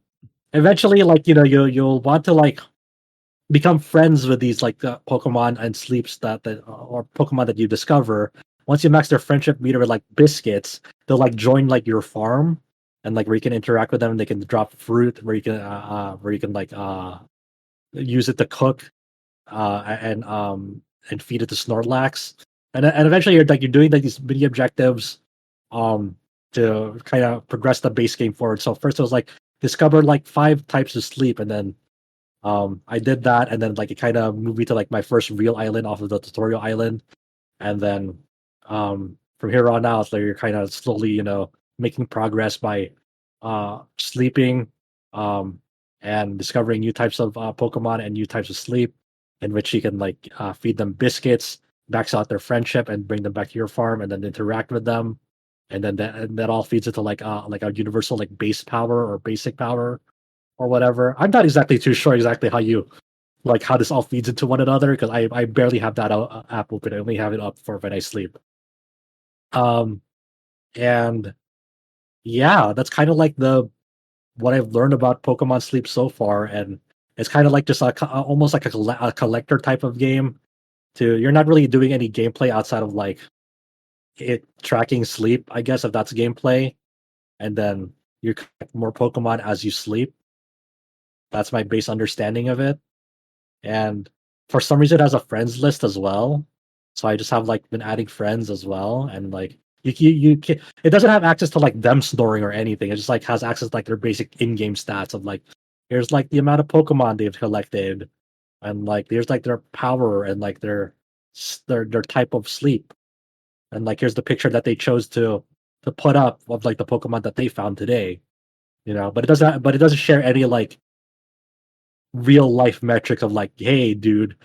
eventually, like you'll want to like become friends with these like Pokemon and sleeps that or Pokemon that you discover. Once you max their friendship meter with like biscuits, they'll like join like your farm, and like where you can interact with them. And they can drop fruit where you can like use it to cook and feed it to Snorlax. And eventually you're doing like these mini objectives um to kind of progress the base game forward. So first it was like discover like 5 types of sleep, and then I did that, and then like it kind of moved me to like my first real island off of the tutorial island. And then from here on out, like you're kind of slowly making progress by sleeping um and discovering new types of Pokemon and new types of sleep, in which you can like feed them biscuits, max out their friendship, and bring them back to your farm, and then interact with them. And then that all feeds into like a universal like base power or basic power or whatever. I'm not exactly too sure exactly how this all feeds into one another, because I barely have that app open. I only have it up for when I sleep. Um, and yeah, that's kind of like the what I've learned about Pokemon Sleep so far, and it's kind of like just almost like a collector type of game. You're not really doing any gameplay outside of like it tracking sleep, I guess, if that's gameplay, and then you collect more Pokemon as you sleep. That's my base understanding of it. And for some reason, it has a friends list as well. So I just have like been adding friends as well, and like you can, it doesn't have access to like them snoring or anything. It just like has access to like their basic in-game stats of like here's like the amount of Pokemon they've collected, and like there's like their power and like their type of sleep, and like here's the picture that they chose to put up of like the Pokemon that they found today. But it doesn't share any like real life metrics of like, hey, dude,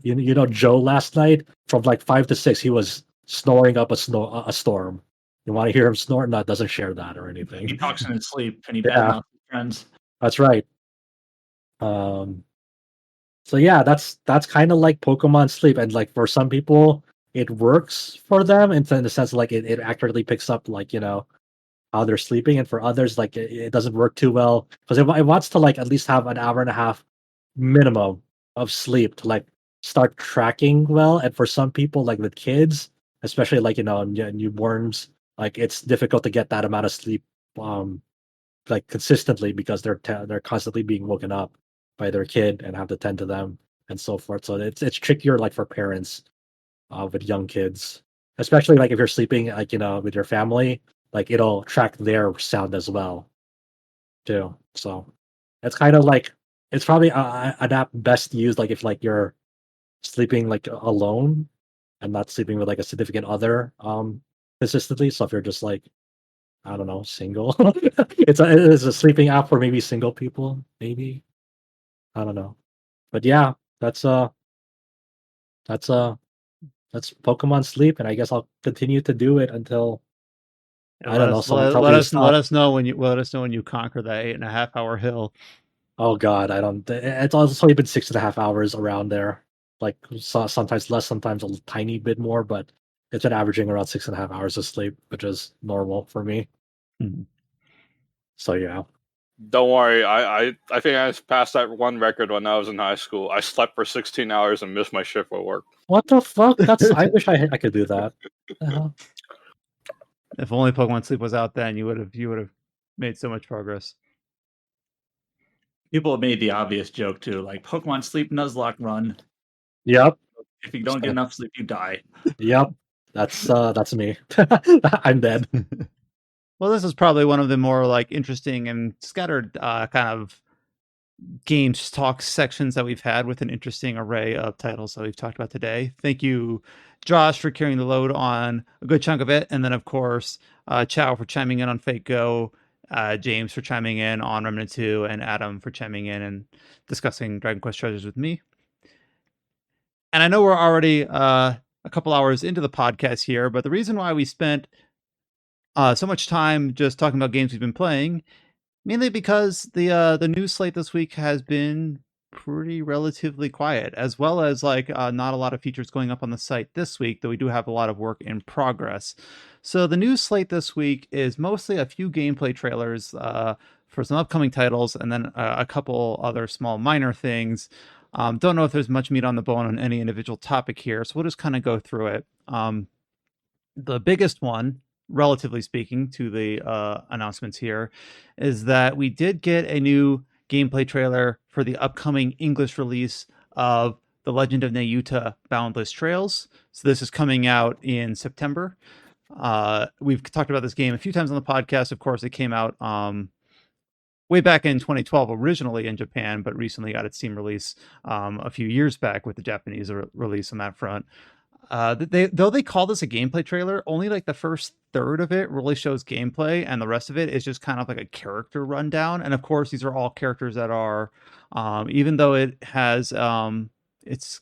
you know Joe last night from like 5 to 6, he was snoring up a storm. You want to hear him snore? No, it doesn't share that or He anything. talks in his sleep and he Yeah, badmouths his friends. that's right. Um, so yeah, that's kind of like Pokemon Sleep, and like for some people, it works for them in the sense like it accurately picks up like how they're sleeping, and for others like it doesn't work too well because it wants to like at least have an hour and a half minimum of sleep to like start tracking well. And for some people like with kids, especially like newborns, like it's difficult to get that amount of sleep um like consistently because they're constantly being woken up by their kid and have to tend to them and so forth. So it's trickier like for parents with young kids, especially like if you're sleeping like with your family, like it'll track their sound as well too. So it's kind of like it's probably an app best used like if like you're sleeping like alone and not sleeping with like a significant other consistently. So if you're just like I don't know, single, it's a sleeping app for maybe single people, maybe. I don't know. But yeah, that's that's uh that's Pokemon Sleep, and I guess I'll continue to do it until Yeah, I don't know, someone tells me to let stop. us know when you conquer that 8.5 hour hill. Oh god, I don't. It's only been 6.5 hours around there. Like sometimes less, sometimes a tiny bit more, but it's been averaging around 6.5 hours of sleep, which is normal for me. Mhm. So yeah. Don't worry, I think I passed that one record when I was in high school. I slept for 16 hours and missed my shift at work. What the fuck? I wish I could do that. If only Pokemon Sleep was out then, you would have made so much progress. People have made the obvious joke too, like Pokemon Sleep Nuzlocke run. Yep. If you don't get enough sleep, you die. Yep. That's me. I'm dead. Well, this is probably one of the more like interesting and scattered kind of games talk sections that we've had with an interesting array of titles that we've talked about today. Thank you, Josh, for carrying the load on a good chunk of it. And then, of course, Chow for chiming in on Fate Go, James for chiming in on Remnant 2, and Adam for chiming in and discussing Dragon Quest Treasures with me. And I know we're already a couple hours into the podcast here, but the reason why we spent so much time just talking about games we've been playing, mainly because the news slate this week has been pretty relatively quiet, as well as like not a lot of features going up on the site this week, though we do have a lot of work in progress. So the news slate this week is mostly a few gameplay trailers for some upcoming titles, and then a couple other small minor things. Don't know if there's much meat on the bone on any individual topic here, so we'll just kind of go through it. The biggest one, relatively speaking, to the announcements here, is that we did get a new gameplay trailer for the upcoming English release of The Legend of Nayuta Boundless Trails. So this is coming out in September. We've talked about this game a few times on the podcast. Of course, it came out way back in 2012 originally in Japan, but recently got its Steam release a few years back with the Japanese release on that front. Though they call this a gameplay trailer, only like the first third of it really shows gameplay, and the rest of it is just kind of like a character rundown. And of course, these are all characters that are, even though it has it's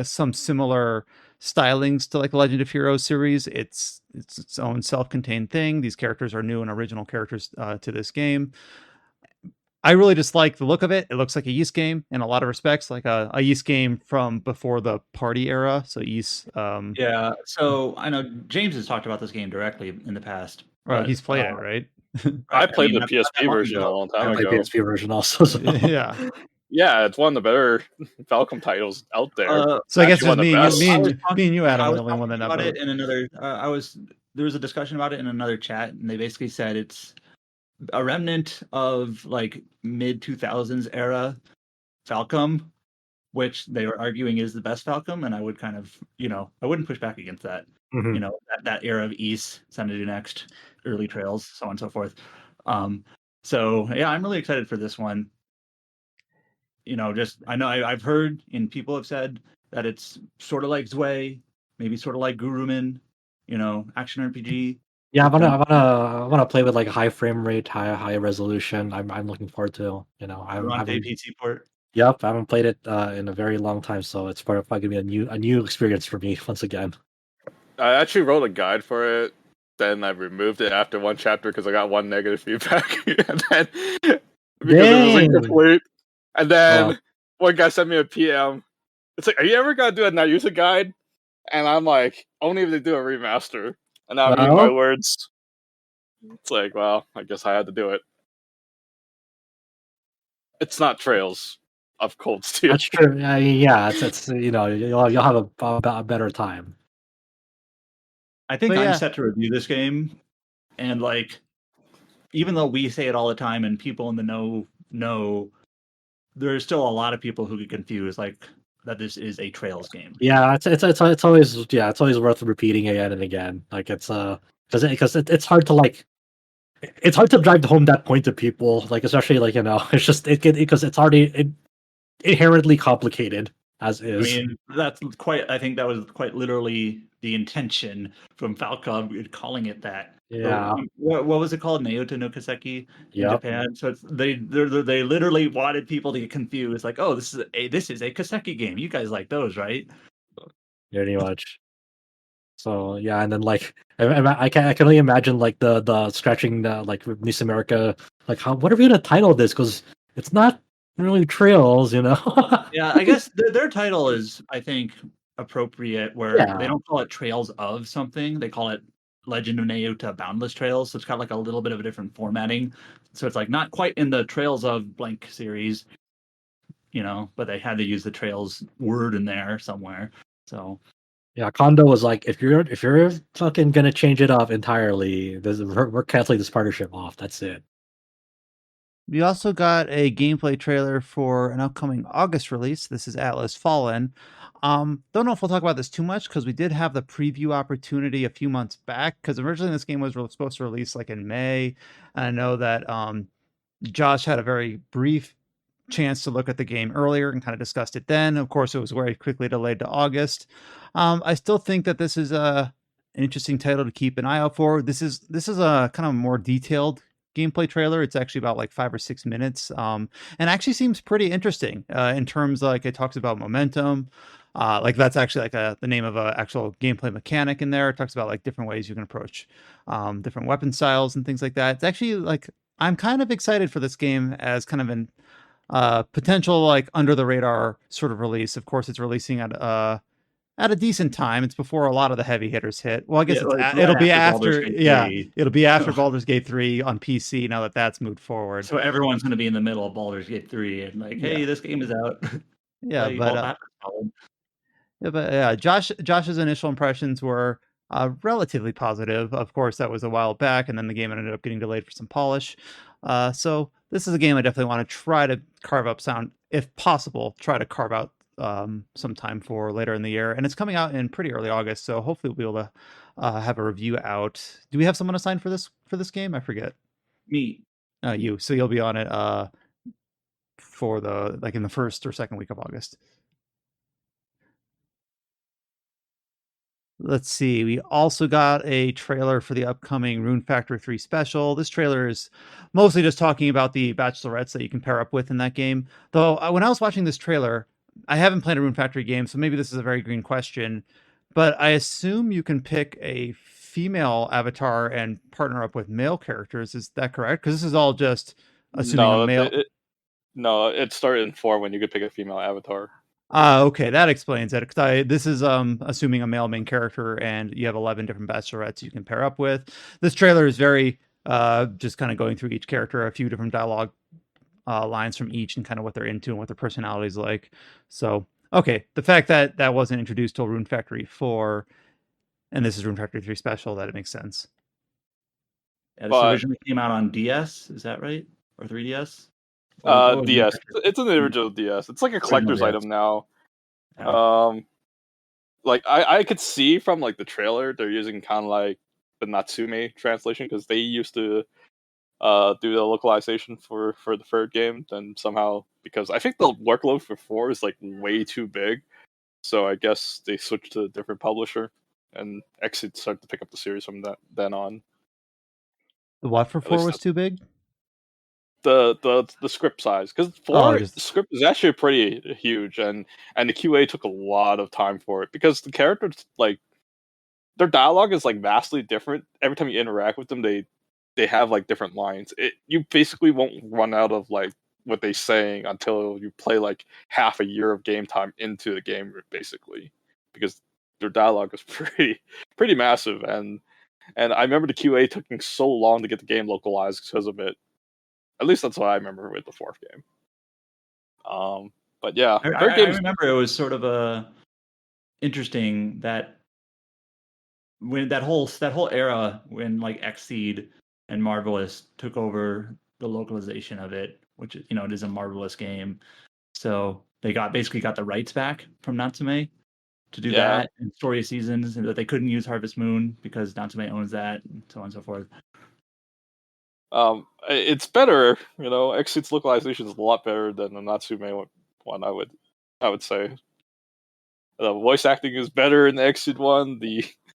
some similar stylings to like the Legend of Heroes series, it's its own self-contained thing. These characters are new and original characters to this game. I really just like the look of it. It looks like a Ys game in a lot of respects, like a Ys game from before the party era. So Ys. Yeah. So I know James has talked about this game directly in the past. Right, he's played it, right? I played the not PSP long version ago. a long time I played ago. PSP version also. So. Yeah. Yeah, it's one of the better Falcom titles out there. So I guess Actually, just one of the me and you, Adam, I are was the only one that talking about know. it in another. There was a discussion about it in another chat, and they basically said it's a remnant of like mid 2000s era Falcom, which they were arguing is the best Falcom, and I would kind of, I wouldn't push back against that. Mhm. That era of East, Xanadu Next, early Trails, so on and so forth. So yeah, I'm really excited for this one. I know I've heard and people have said that it's sort of like Zwei, maybe sort of like Gurumin, action RPG. Yeah, I wanna play with like a high frame rate, high resolution. I'm looking forward to. I haven't. PC port. Yep, I haven't played it in a very long time, so it's probably gonna be a new experience for me once again. I actually wrote a guide for it. Then I removed it after one chapter because I got one negative feedback, and then because it was incomplete. And then one guy sent me a PM. It's like, are you ever gonna do a Nayuta guide? And I'm like, only if they do a remaster. And now I'm eating my words. It's like, well, I guess I had to do it. It's not Trails of Cold Steel. That's true. Yeah, it's you'll have a better time. I think I'm set to review this game, and like, even though we say it all the time and people in the know, there's still a lot of people who get confused, like that this is a Trails game. Yeah, it's always worth repeating again and again. Like it's because it's hard to like. It's hard to drive home that point to people, like especially like it's just because it's already inherently complicated as is. I mean, I think that was quite literally the intention from Falcom calling it that. Yeah. What was it called? Nayuta no Kaseki in Japan. So they literally wanted people to get confused, like, oh, this is a Kaseki game. You guys like those, right? Pretty much. So yeah, and then like I can only imagine like the scratching like Nice America, like what are we gonna title this? Because it's not really Trails, Yeah, I guess their title is, I think, appropriate, where they don't call it Trails of something, they call it Legend of Nayuta Boundless Trails, so it's got like a little bit of a different formatting. So it's like not quite in the Trails of blank series, but they had to use the Trails word in there somewhere. So Yeah, Kondo was like, if you're fucking gonna change it up entirely, we're canceling this partnership off. That's it. We also got a gameplay trailer for an upcoming August release. This is Atlas Fallen. Don't know if we'll talk about this too much because we did have the preview opportunity a few months back, because originally this game was supposed to release like in May. And I know that Josh had a very brief chance to look at the game earlier and kind of discussed it then. Of course, it was very quickly delayed to August. I still think that this is an interesting title to keep an eye out for. This is a kind of more detailed gameplay trailer. It's actually about like 5 or 6 minutes, and actually seems pretty interesting in terms like it talks about momentum. Like that's actually like the name of a actual gameplay mechanic in there. It talks about like different ways you can approach different weapon styles and things like that. It's actually like I'm kind of excited for this game as kind of an potential like under the radar sort of release. Of course, it's releasing at a decent time. It's before a lot of the heavy hitters hit. Well, I guess it'll be after. Yeah, it'll be after Baldur's Gate 3 on PC. Now that that's moved forward, so everyone's going to be in the middle of Baldur's Gate 3 and like, hey, this game is out. Yeah, Josh's initial impressions were relatively positive. Of course, that was a while back, and then the game ended up getting delayed for some polish. So this is a game I definitely want to try to carve up sound, if possible. Try to carve out some time for later in the year, and it's coming out in pretty early August. So hopefully we'll be able to have a review out. Do we have someone assigned for this game? I forget. Me. You. So you'll be on it for the in the first or second week of August. Let's see. We also got a trailer for the upcoming Rune Factory 3 special. This trailer is mostly just talking about the bachelorettes that you can pair up with in that game. Though when I was watching this trailer, I haven't played a Rune Factory game, so maybe this is a very green question, but I assume you can pick a female avatar and partner up with male characters. Is that correct? Because this is all just assuming a male. No, it started in 4 when you could pick a female avatar. Okay, that explains it. Because this is assuming a male main character, and you have 11 different bachelorettes you can pair up with. This trailer is very just kind of going through each character, a few different dialogue lines from each, and kind of what they're into and what their personality is like. So, okay, the fact that that wasn't introduced till Rune Factory 4, and this is Rune Factory 3 special, that it makes sense. Yeah, this originally came out on DS, is that right? Or 3DS? DS. It's an original DS. It's like a collector's item now. Yeah. Like I could see from like the trailer they're using kind of like the Natsume translation, because they used to do the localization for the third game. Then somehow, because I think the workload for 4 is like way too big, so I guess they switched to a different publisher, and Exit started to pick up the series from then on. The what for 4 was too big? The script size, because 4 the script is actually pretty huge, and the QA took a lot of time for it, because the characters, like, their dialogue is like vastly different. Every time you interact with them, they have like different lines. You basically won't run out of like what they're saying until you play like half a year of game time into the game, basically, because their dialogue is pretty massive, and I remember the QA taking so long to get the game localized because of it. At least that's what I remember with the 4th game. But yeah, I remember it was sort of interesting that when that whole era when like Xseed and Marvelous took over the localization of it, which it is a Marvelous game, so they basically got the rights back from Natsume to do that and Story of Seasons, and that they couldn't use Harvest Moon because Natsume owns that, and so on and so forth. It's better, Exit's localization is a lot better than the Natsume one. I would say the voice acting is better in the Exit one.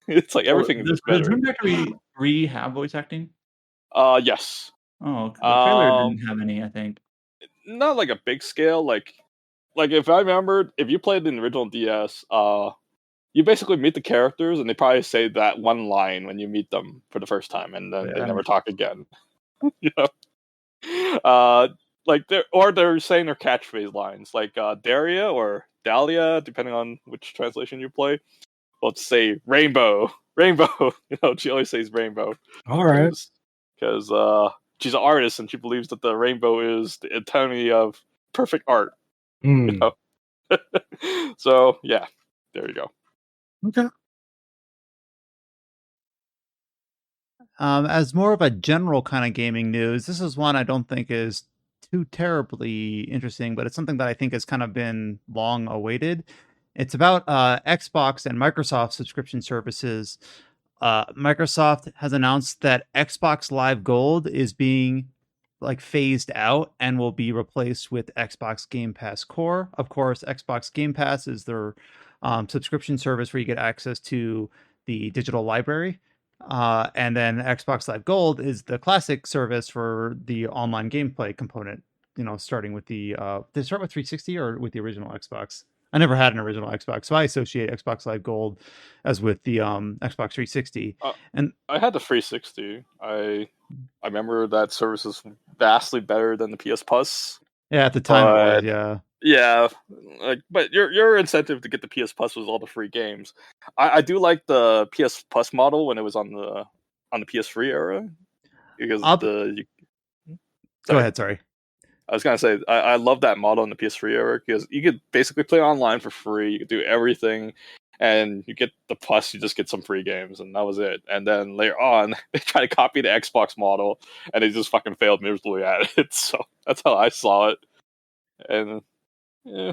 It's like everything is better. Does Rune Factory 3 have voice acting? Yes. Oh, the trailer didn't have any, I think. Not like a big scale. Like if I remember, if you played in the original DS, you basically meet the characters, and they probably say that one line when you meet them for the first time, and then they never talk again. Like they're saying their catchphrase lines, like Daria or Dahlia, depending on which translation you play. Let's say rainbow, Rainbow. She always says Rainbow. All right. Because she's an artist and she believes that the rainbow is the epitome of perfect art. Hmm. So yeah, there you go. Okay. As more of a general kind of gaming news, this is one I don't think is too terribly interesting, but it's something that I think has kind of been long awaited. It's about Xbox and Microsoft subscription services. Microsoft has announced that Xbox Live Gold is being phased out and will be replaced with Xbox Game Pass Core. Of course, Xbox Game Pass is their subscription service where you get access to the digital library. And then Xbox Live Gold is the classic service for the online gameplay component. Starting with did it start with 360 or with the original Xbox? I never had an original Xbox, so I associate Xbox Live Gold as with the Xbox 360. And I had the 360. I remember that service is vastly better than the PS Plus. Yeah, at the time it was, yeah. Yeah, but your incentive to get the PS Plus was all the free games. I do like the PS Plus model when it was on the PS3 era because Go ahead, sorry. I was gonna say I love that model in the PS3 era because you could basically play online for free. You could do everything, and you get the Plus. You just get some free games, and that was it. And then later on, they try to copy the Xbox model, and they just fucking failed miserably at it. So that's how I saw it. And yeah.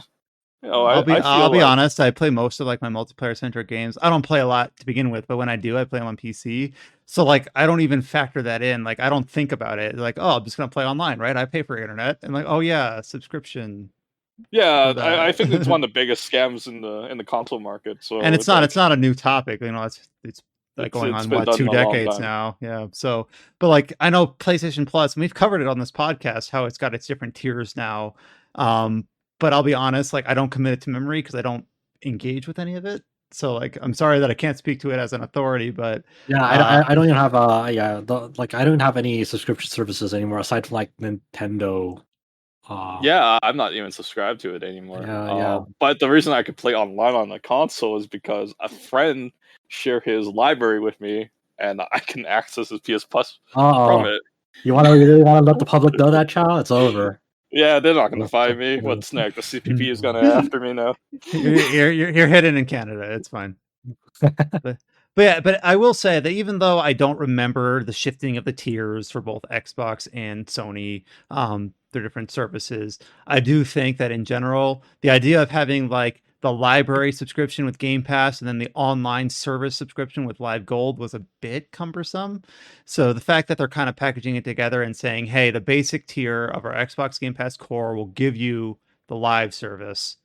I'll be honest. I play most of my multiplayer centric games. I don't play a lot to begin with, but when I do, I play them on PC. So I don't even factor that in. I don't think about it. Oh, I'm just gonna play online, right? I pay for internet, and oh yeah, subscription. Yeah, I think it's one of the biggest scams in the console market. So and it's not a new topic. It's going on 2 decades now. Yeah. So, but I know PlayStation Plus, and we've covered it on this podcast how it's got its different tiers now. But I'll be honest, I don't commit it to memory because I don't engage with any of it. So I'm sorry that I can't speak to it as an authority, but yeah, I don't even have I don't have any subscription services anymore aside from Nintendo. Yeah, I'm not even subscribed to it anymore. Yeah. But the reason I could play online on the console is because a friend shared his library with me, and I can access his PS Plus from it. You really want to let the public know that, child? It's over. Yeah, they're not going to find me. What's next? The CPP is going to after me now. You're hidden in Canada. It's fine. But I will say that even though I don't remember the shifting of the tiers for both Xbox and Sony, their different services, I do think that in general, the idea of having the library subscription with Game Pass and then the online service subscription with Live Gold was a bit cumbersome. So the fact that they're kind of packaging it together and saying, hey, the basic tier of our Xbox Game Pass Core will give you the live service,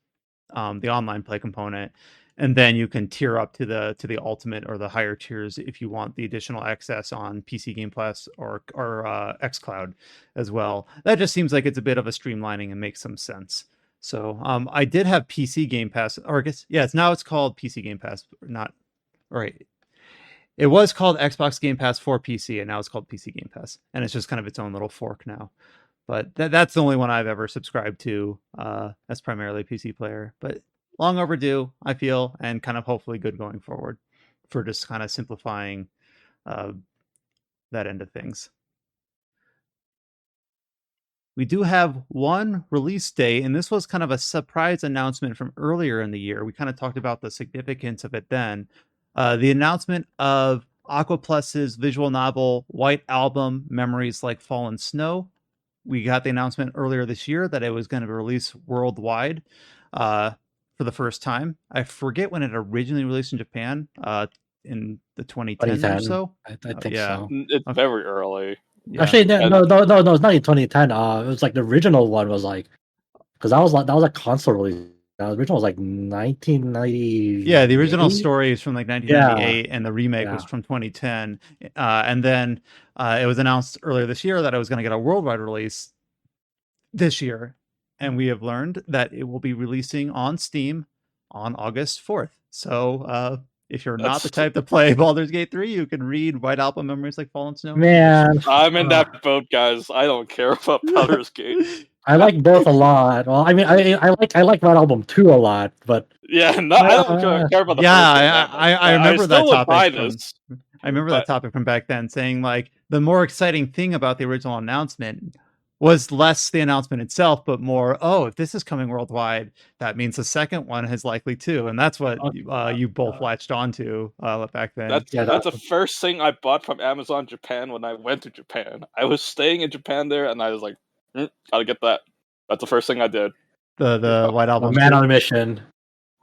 the online play component, and then you can tier up to the ultimate or the higher tiers if you want the additional access on PC Game Pass or xCloud as well. That just seems like it's a bit of a streamlining and makes some sense. So I did have PC Game Pass, or I guess it's called PC Game Pass, not right. It was called Xbox Game Pass for PC, and now it's called PC Game Pass, and it's just kind of its own little fork now. But that's the only one I've ever subscribed to as primarily PC player. But long overdue, I feel, and kind of hopefully good going forward for just kind of simplifying that end of things. We do have one release date, and this was kind of a surprise announcement from earlier in the year. We kind of talked about the significance of it then. The announcement of Aquaplus's visual novel White Album Memories Like Fallen Snow. We got the announcement earlier this year that it was going to be released worldwide for the first time. I forget when it originally released in Japan, in the 2010 or so. I think so. It's very early. Yeah. Actually, no, it's not in 2010. It was the original one was because that was a console release. The original was 1990. Yeah, the original story is from 1998, and the remake was from 2010. And then it was announced earlier this year that it was going to get a worldwide release this year, and we have learned that it will be releasing on Steam on August 4th. So if you're not the type to play Baldur's Gate 3, you can read White Album Memories Like Fallen Snow. Man, I'm in that boat, guys. I don't care about Baldur's Gate. I like both a lot. Well, I mean, I like Red Album 2 a lot, but Yeah, no, I don't care about the Yeah, first one that much. I but remember still that would topic buy from. this. I remember but- that topic from back then, saying like the more exciting thing about the original announcement was less the announcement itself, but more, oh, if this is coming worldwide, that means the second one is likely too, and that's what you both latched onto back then. That's the first thing I bought from Amazon Japan when I went to Japan. I was staying in Japan there, and I was like, gotta get that. That's the first thing I did. The White Album. Man 2. on a Mission.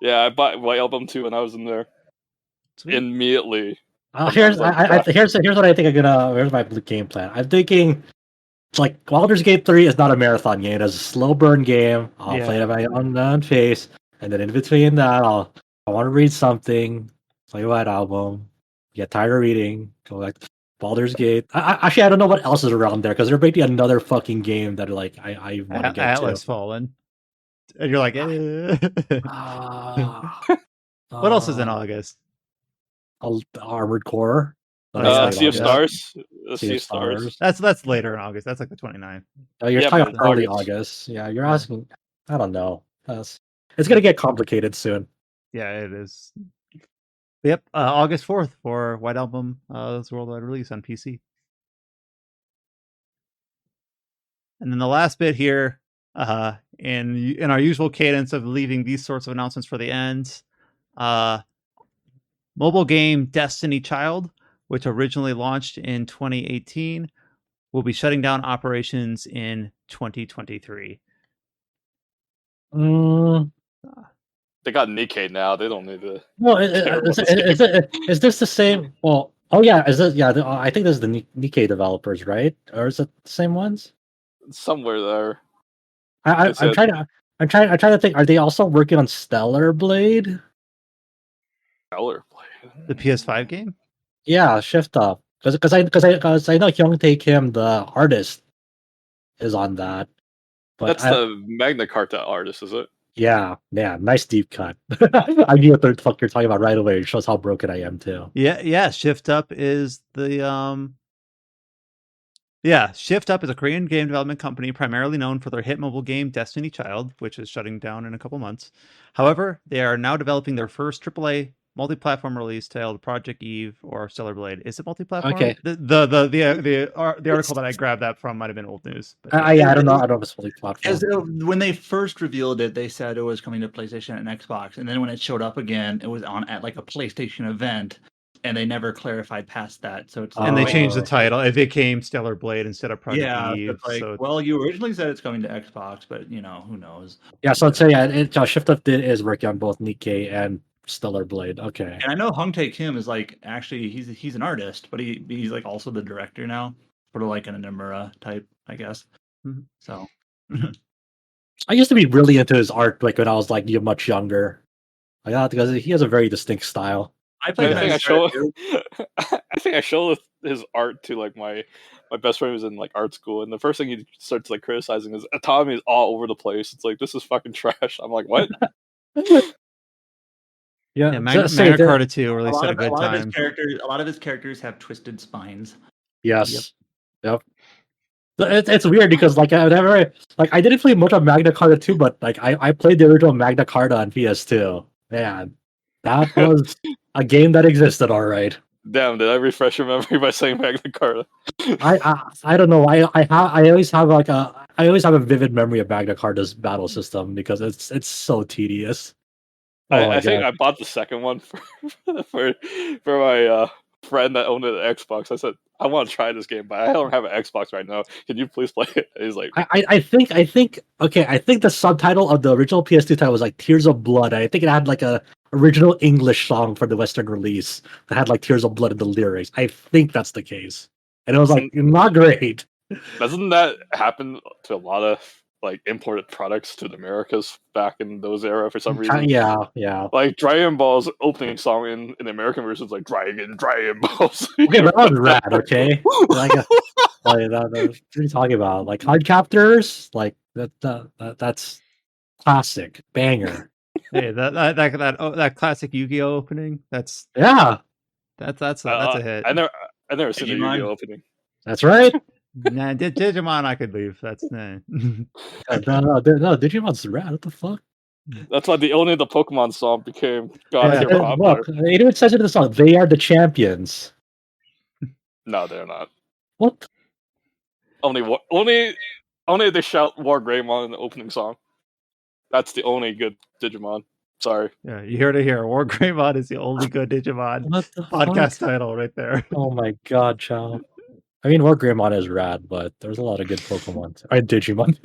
Yeah, I bought White Album 2 when I was in there. Sweet. Immediately. Here's what I think here's my game plan. I'm thinking like Baldur's Gate 3 is not a marathon game. It's a slow burn game. I'll play it at my own pace, and then in between that, I want to read something, play White Album, get tired of reading, go back to Baldur's Gate. Actually, I don't know what else is around there because there might be another fucking game that like I want to get Atlas to. Fallen, and you're like, what else is in August? Armored Core. Sea of Stars. Sea of Stars. That's later in August. That's like the 29th. Oh, you're talking early August. Yeah, you're asking. I don't know. It's gonna get complicated soon. Yeah, it is. Yep, August 4th for White Album. It's worldwide release on PC. And then the last bit here, in our usual cadence of leaving these sorts of announcements for the end, mobile game Destiny Child, which originally launched in 2018, will be shutting down operations in 2023. They got Nikkei now. They don't need to. Well, is this the same? Well, oh yeah, is it? Yeah, I think this is the Nikkei developers, right? Or is it the same ones? Somewhere there. I'm trying to think. Are they also working on Stellar Blade? Stellar Blade. The PS5 game? Yeah, Shift Up. Because I know Hyungtae Kim, the artist, is on that. But that's the Magna Carta artist, is it? Yeah, nice deep cut. I knew what the fuck you're talking about right away. It shows how broken I am too. Yeah. Shift Up is the Shift Up is a Korean game development company primarily known for their hit mobile game Destiny Child, which is shutting down in a couple months. However, they are now developing their first AAA multi-platform release titled Project Eve or Stellar Blade. Is it multi-platform? Okay. The article that I grabbed that from might have been old news. But I don't know. I don't know if it's multi-platform. When they first revealed it, they said it was coming to PlayStation and Xbox, and then when it showed up again, it was on at like a PlayStation event, and they never clarified past that. So it's and they changed the title. It became Stellar Blade instead of Project Eve. Like, so well, you originally said it's coming to Xbox, but who knows? Yeah, so Shift Up is working on both Nikkei and Stellar Blade. Okay. And I know Hyungtae Kim is like actually he's an artist, but he's like also the director now, sort of like an Nomura type, I guess. Mm-hmm. So I used to be really into his art like when I was like much younger. Because he has a very distinct style. I think I showed his art to like my best friend who's in like art school, and the first thing he starts like criticizing is autonomy is all over the place. It's like, this is fucking trash. I'm like, what? Yeah, Magna Carta 2 released at a good time. A lot of his characters have twisted spines. Yes. Yep. It's weird because like I didn't play much of Magna Carta 2, but like I played the original Magna Carta on PS2. Man, that was a game that existed, all right. Damn, did I refresh your memory by saying Magna Carta? I don't know. I always have a vivid memory of Magna Carta's battle system because it's so tedious. I think I bought the second one for my friend that owned an Xbox. I said, I want to try this game, but I don't have an Xbox right now. Can you please play it? And he's like, I think the subtitle of the original PS2 title was like Tears of Blood. I think it had like a original English song for the Western release that had like Tears of Blood in the lyrics. I think that's the case, and it was like not great. Doesn't that happen to a lot of like imported products to the Americas back in those era for some reason? Yeah. Like Dragon Ball's opening song in the American version is like Dragon Balls. Okay, but that was rad. Okay, what are you talking about? Like Card Captors, like that's classic banger. Hey, that classic Yu-Gi-Oh opening. That's a hit. I never seen the Yu-Gi-Oh opening. That's right. Nah, Digimon I could leave. That's nah. No, Digimon's rad. What the fuck? That's why only the Pokemon song became god tier Look, popular. it even says it in the song. They are the champions. No, they're not. What? Only they shout Wargreymon in the opening song. That's the only good Digimon. Sorry. Yeah, you heard it here. Wargreymon is the only good Digimon. What the Podcast fuck? title right there. Oh my god, Chow. I mean, Wargreymon is rad, but there's a lot of good Pokemon. Or Digimon.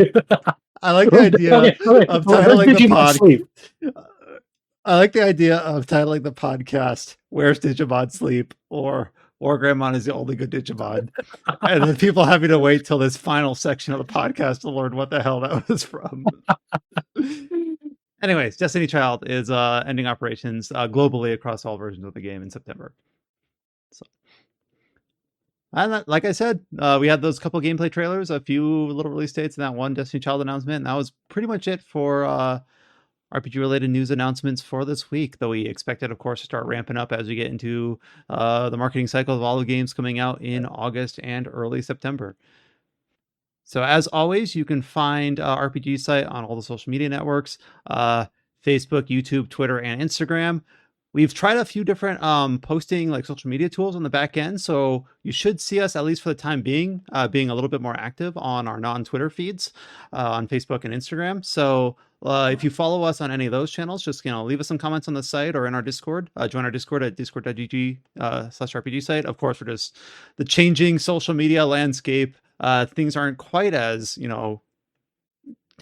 I like the idea of titling the Digimon I like the idea of titling the podcast "Where's Digimon Sleep?" or "Wargreymon is the only good Digimon," and then people having to wait till this final section of the podcast to learn what the hell that was from. Anyways, Destiny Child is ending operations globally across all versions of the game in September. So, and like I said, we had those couple gameplay trailers, a few little release dates, and that one Destiny Child announcement. And that was pretty much it for RPG related news announcements for this week. Though we expect it, of course, to start ramping up as we get into the marketing cycle of all the games coming out in August and early September. So as always, you can find RPG site on all the social media networks, Facebook, YouTube, Twitter, and Instagram. We've tried a few different posting like social media tools on the back end. So you should see us, at least for the time being a little bit more active on our non-Twitter feeds on Facebook and Instagram. So if you follow us on any of those channels, just leave us some comments on the site or in our Discord. Join our Discord at discord.gg/RPG site. Of course, we're just the changing social media landscape. Things aren't quite as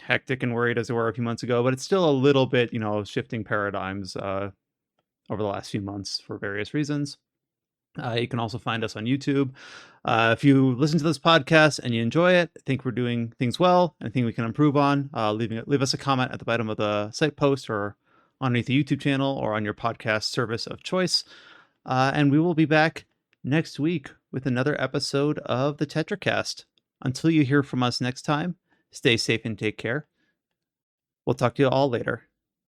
hectic and worried as they were a few months ago, but it's still a little bit shifting paradigms over the last few months for various reasons. You can also find us on YouTube. If you listen to this podcast and you enjoy it, think we're doing things well, anything we can improve on, leave us a comment at the bottom of the site post or underneath the YouTube channel or on your podcast service of choice. And we will be back next week with another episode of the Tetracast. Until you hear from us next time, stay safe and take care. We'll talk to you all later.